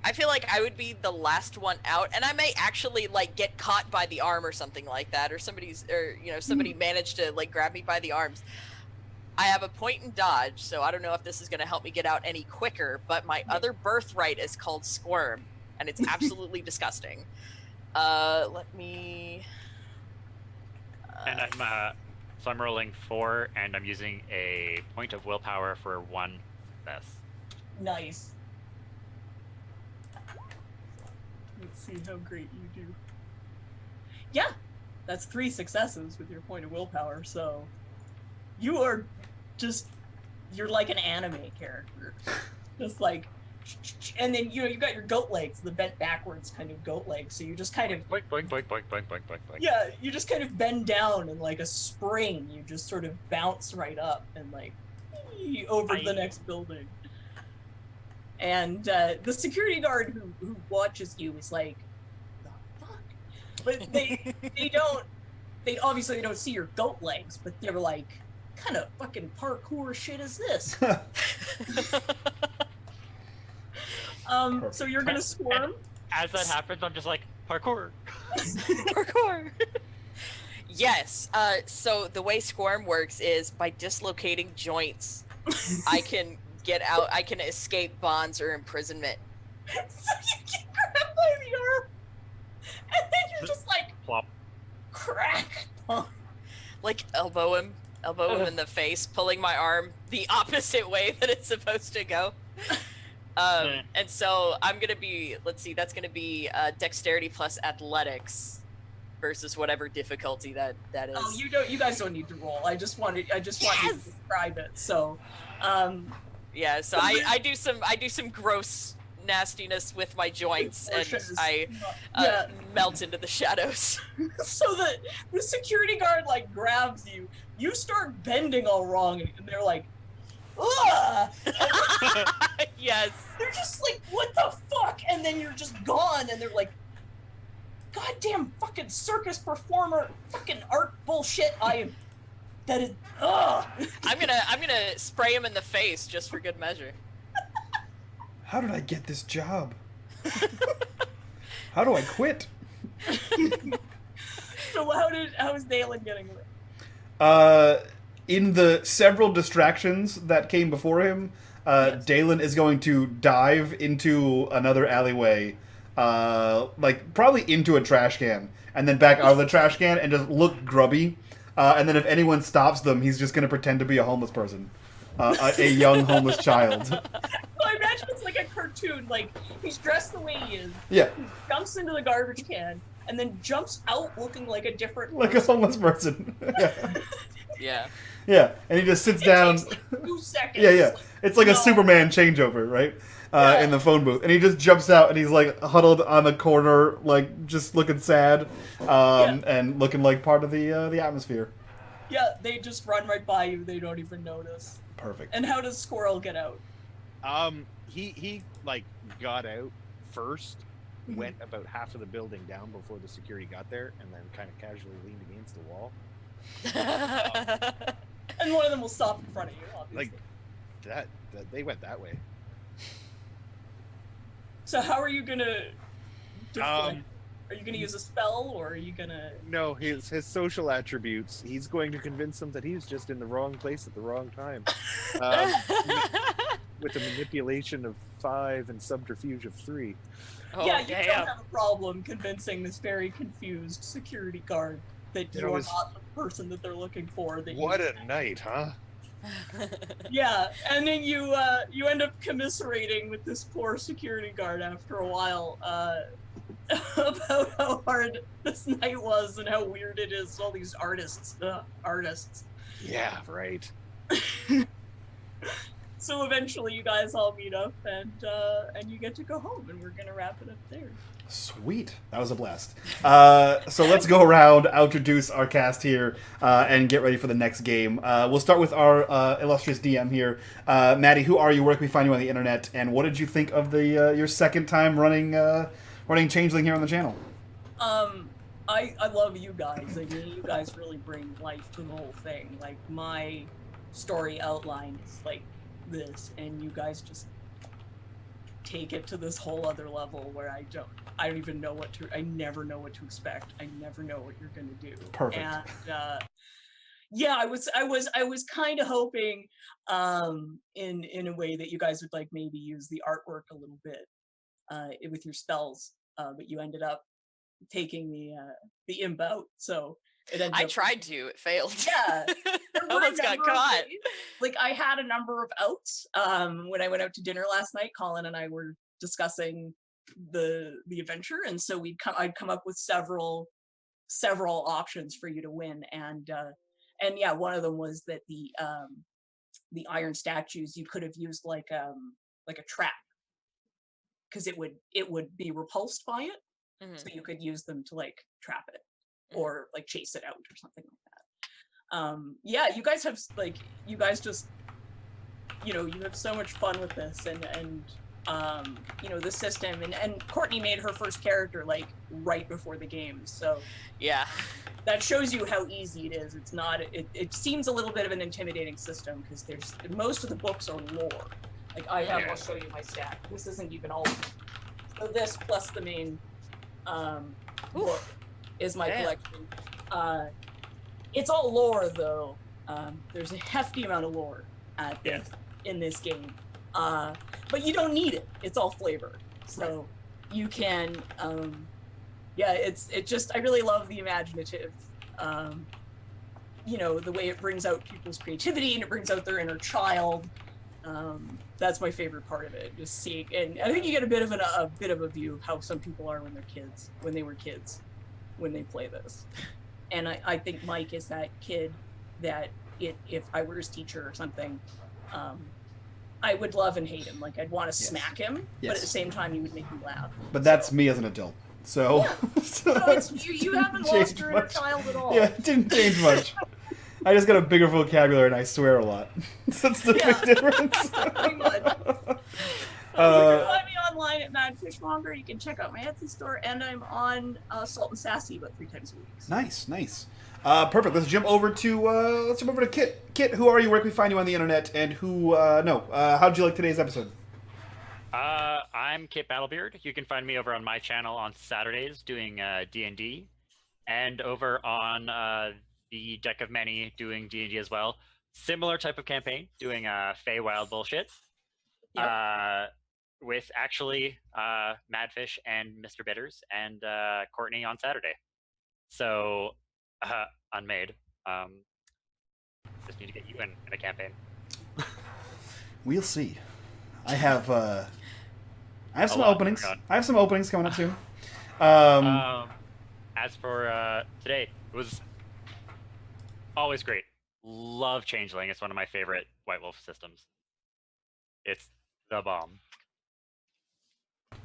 I feel like I would be the last one out, and I may actually like get caught by the arm or something like that, or somebody managed to like grab me by the arms. I have a point in dodge, so I don't know if this is going to help me get out any quicker, but my other birthright is called Squirm, and it's absolutely disgusting. Let me... And I'm rolling 4, and I'm using a point of willpower for 1 success. Nice. Let's see how great you do. Yeah, that's 3 successes with your point of willpower, so you are you're like an anime character. Just like, and then you got your goat legs, the bent backwards kind of goat legs, so you just kind of Boink, boink, boink, boink, boink, boink, boink, boink. yeah, you just kind of bend down and like a spring, you just sort of bounce right up and like over the next building. And the security guard who watches you is like, the fuck? But they obviously don't see your goat legs, but they're like, kind of fucking parkour shit is this? So you're gonna squirm? As that happens, I'm just like, parkour. Parkour. Yes. So the way Squirm works is by dislocating joints, I can get out. I can escape bonds or imprisonment. So you get grabbed by the arm, and then you're just like, Plop. crack. Like elbow him in the face, pulling my arm the opposite way that it's supposed to go. And so I'm gonna be, let's see, that's gonna be dexterity plus athletics versus whatever difficulty that is. Oh, you guys don't need to roll. I just want you to describe it. So, yeah. So I do some gross nastiness with my joints, and I melt into the shadows. So the security guard like grabs you. You start bending all wrong, and they're like, ugh! Yes. They're just like, what the fuck? And then you're just gone, and they're like, goddamn fucking circus performer, fucking art bullshit. That is, ugh. I'm gonna spray him in the face just for good measure. How did I get this job? How do I quit? So how is Dalen getting away? in the several distractions that came before him, Yes. Dalen is going to dive into another alleyway, like probably into a trash can, and then back out of the trash can and just look grubby. And then if anyone stops them, he's just going to pretend to be a homeless person, a young homeless child. So I imagine it's like a cartoon. Like he's dressed the way he is, Yeah, jumps into the garbage can, and then jumps out looking like a different like a person. homeless person. Yeah. Yeah. Yeah, and he just sits It down. takes like 2 seconds. Yeah, yeah. It's like a No. Superman changeover, right? Yeah. In the phone booth, and he just jumps out, and he's like huddled on the corner, like just looking sad, and looking like part of the atmosphere. Yeah, they just run right by you. They don't even notice. Perfect. And how does Squirrel get out? He like got out first, Mhm. went about half of the building down before the security got there, and then kind of casually leaned against the wall. And one of them will stop in front of you, obviously. Like that they went that way. So how are you gonna deflect? Um, Are you gonna use a spell, or are you gonna? No, his social attributes. He's going to convince them that he's just in the wrong place at the wrong time. With a manipulation of 5 and subterfuge of 3. Oh, Yeah, you damn. don't have a problem convincing this very confused security guard that That you're was- not the person that they're looking for. That What you... a night, huh? Yeah, and then you end up commiserating with this poor security guard after a while about how hard this night was and how weird it is. All these artists. Yeah, right. So eventually, you guys all meet up, and you get to go home, and we're gonna wrap it up there. Sweet. That was a blast. So let's go around, introduce our cast here, and get ready for the next game. We'll start with our illustrious DM here. Maddie, who are you? Where can we find you on the internet? And what did you think of the your second time running Changeling here on the channel? I love you guys. I mean, you guys really bring life to the whole thing. Like, my story outline is like this, and you guys just take it to this whole other level where I don't even know I never know what to expect. I never know what you're gonna do. Perfect. And yeah, I was kind of hoping in a way that you guys would like maybe use the artwork a little bit with your spells, but you ended up taking the imp out, so it ended I up... tried to. It failed. Yeah. There were a Almost got number of caught. ways. Like, I had a number of outs. When I went out to dinner last night, Colin and I were discussing the adventure, and so I'd come up with several options for you to win, and yeah, one of them was that the iron statues, you could have used like a trap, because it would be repulsed by it, Mhm. so you could use them to like trap it or like chase it out or something like that. Yeah, you guys just, you have so much fun with this, and the system, and Courtney made her first character like right before the game, so Yeah. that shows you how easy it is. It's not, it seems a little bit of an intimidating system, because most of the books are lore. Like, I'll show you my stack. This isn't even all. So this plus the main book is my Damn. collection. It's all lore, though. There's a hefty amount of lore in this game. But you don't need it. It's all flavor. So you can, I really love the imaginative, the way it brings out people's creativity and it brings out their inner child. That's my favorite part of it, just seeing, and I think you get a bit of a view of how some people are when they were kids, when they play this. And I think Mike is that kid that if I were his teacher or something, I would love and hate him. Like, I'd want to smack him, but at the same time, he would make me laugh. But that's me as an adult. So, So it's, you haven't lost your inner child at all. Yeah, it didn't change much. I just got a bigger vocabulary and I swear a lot. That's the big difference. Pretty much. You can find me online at Mad Fishmonger. You can check out my Etsy store, and I'm on Salt and Sassy about 3 times a week. Nice. Perfect. Let's jump over to Kit. Kit, who are you? Where can we find you on the internet? And how did you like today's episode? I'm Kit Battlebeard. You can find me over on my channel on Saturdays doing D&D, and over on the Deck of Many doing D&D as well. similar type of campaign, doing Feywild bullshit. Yep. With actually Madfish and Mr. Bitters and Courtney on Saturday. So, unmade. Just need to get you in a campaign. We'll see. I have some lot openings. going on. I have some openings coming up soon. As for today, it was always great. Love Changeling. It's one of my favorite White Wolf systems. It's the bomb.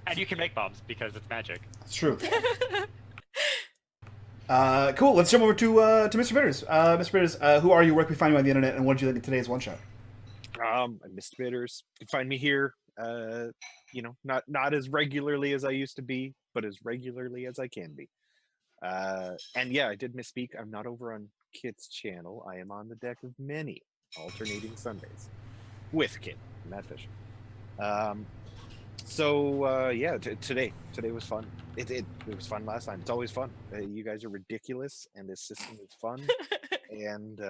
And you can make bombs because it's magic. It's true. Cool. Let's jump over to Mr. Bitters. Mr. Bitters, who are you? Where can we find you on the internet? And what did you think of today's one shot? I'm Mr. Bitters. You can find me here. Not as regularly as I used to be, but as regularly as I can be. And yeah, I did misspeak. I'm not over on Kit's channel. I am on the deck of many alternating Sundays with Kit and Madfish. Today was fun. It was fun last time. It's always fun. You guys are ridiculous, and this system is fun, and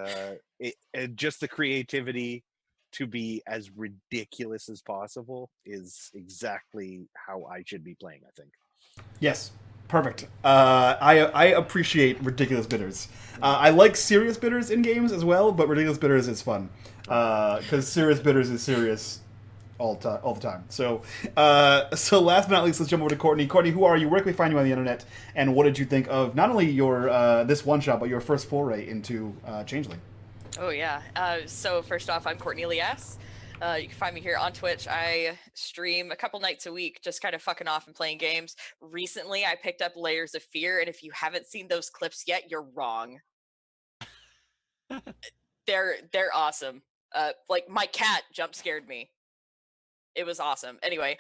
just the creativity to be as ridiculous as possible is exactly how I should be playing, I think. Yes. Perfect. I appreciate ridiculous bitters. I like serious bitters in games as well, but ridiculous bitters is fun because serious bitters is serious all the time. So last but not least, let's jump over to Courtney. Courtney, who are you? Where can we find you on the internet? And what did you think of not only your this one shot, but your first foray into Changeling? Oh yeah. So first off, I'm Courtney Elias. You can find me here on Twitch. I stream a couple nights a week, just kind of fucking off and playing games. Recently, I picked up Layers of Fear, and if you haven't seen those clips yet, you're wrong. They're awesome. Like my cat jump scared me. It was awesome. Anyway,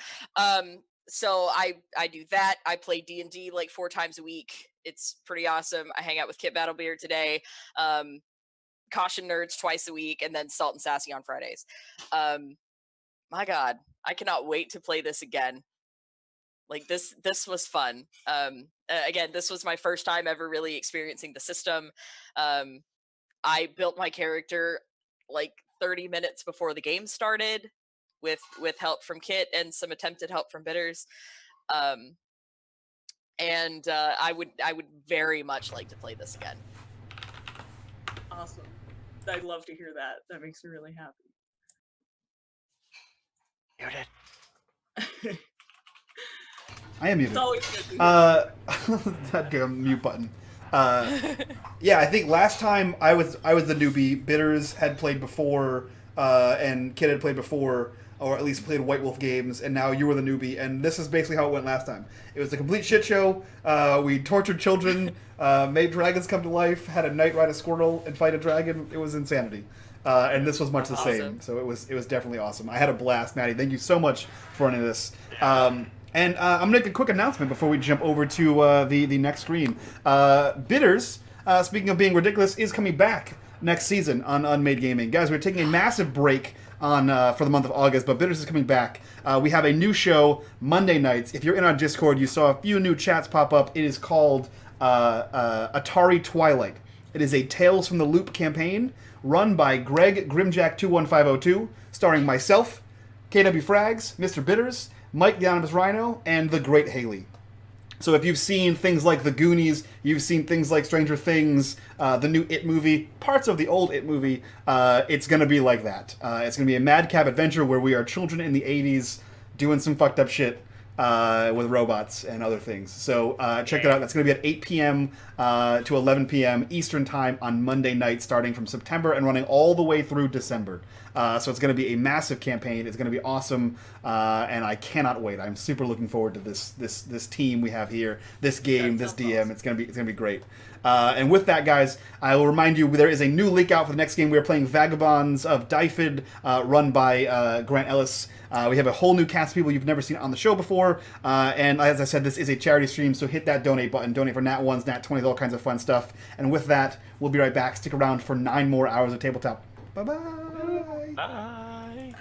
so I do that. I play D&D like 4 times a week. It's pretty awesome. I hang out with Kit Battlebeard today. Caution Nerds twice a week, and then Salt and Sassy on Fridays. My God, I cannot wait to play this again. Like this was fun. Again, this was my first time ever really experiencing the system. I built my character like 30 minutes before the game started, with help from Kit and some attempted help from Bitters. I would very much like to play this again. Awesome. I'd love to hear that. That makes me really happy. Muted. I am muted. It's always good to hear. That damn mute button. Yeah, I think last time I was the newbie. Bitters had played before, and Kid had played before, or at least played White Wolf games, and now you were the newbie. And this is basically how it went last time. It was a complete shit show. We tortured children, made dragons come to life, had a knight ride a squirrel and fight a dragon. It was insanity. And this was much the same. So it was definitely awesome. I had a blast, Maddie. Thank you so much for running this. And I'm going to make a quick announcement before we jump over to the next screen. Bitters, speaking of being ridiculous, is coming back next season on unMadeGaming. Guys, we're taking a massive break on for the month of August, but Bitters is coming back. We have a new show Monday nights. If you're in our Discord, you saw a few new chats pop up. It is called Atari Twilight. It is a Tales from the Loop campaign run by Greg Grimjack21502, starring myself, KW Frags, Mr. Bitters, Mike the Anonymous Rhino, and the Great Haley. So if you've seen things like The Goonies, you've seen things like Stranger Things, the new It movie, parts of the old It movie, it's going to be like that. It's going to be a madcap adventure where we are children in the 80s doing some fucked up shit with robots and other things. So check it out. That's going to be at 8 p.m. To 11 p.m. Eastern Time on Monday night, starting from September and running all the way through December. So it's going to be a massive campaign. It's going to be awesome, and I cannot wait. I'm super looking forward to this team we have here, this game, this DM. Awesome. It's going to be great. And with that, guys, I will remind you there is a new leak out for the next game. We are playing Vagabonds of Dyfed, run by Grant Ellis. We have a whole new cast of people you've never seen on the show before. And as I said, this is a charity stream, so hit that donate button. Donate for Nat 1s, Nat 20s, all kinds of fun stuff. And with that, we'll be right back. Stick around for 9 more hours of tabletop. Bye-bye. Bye.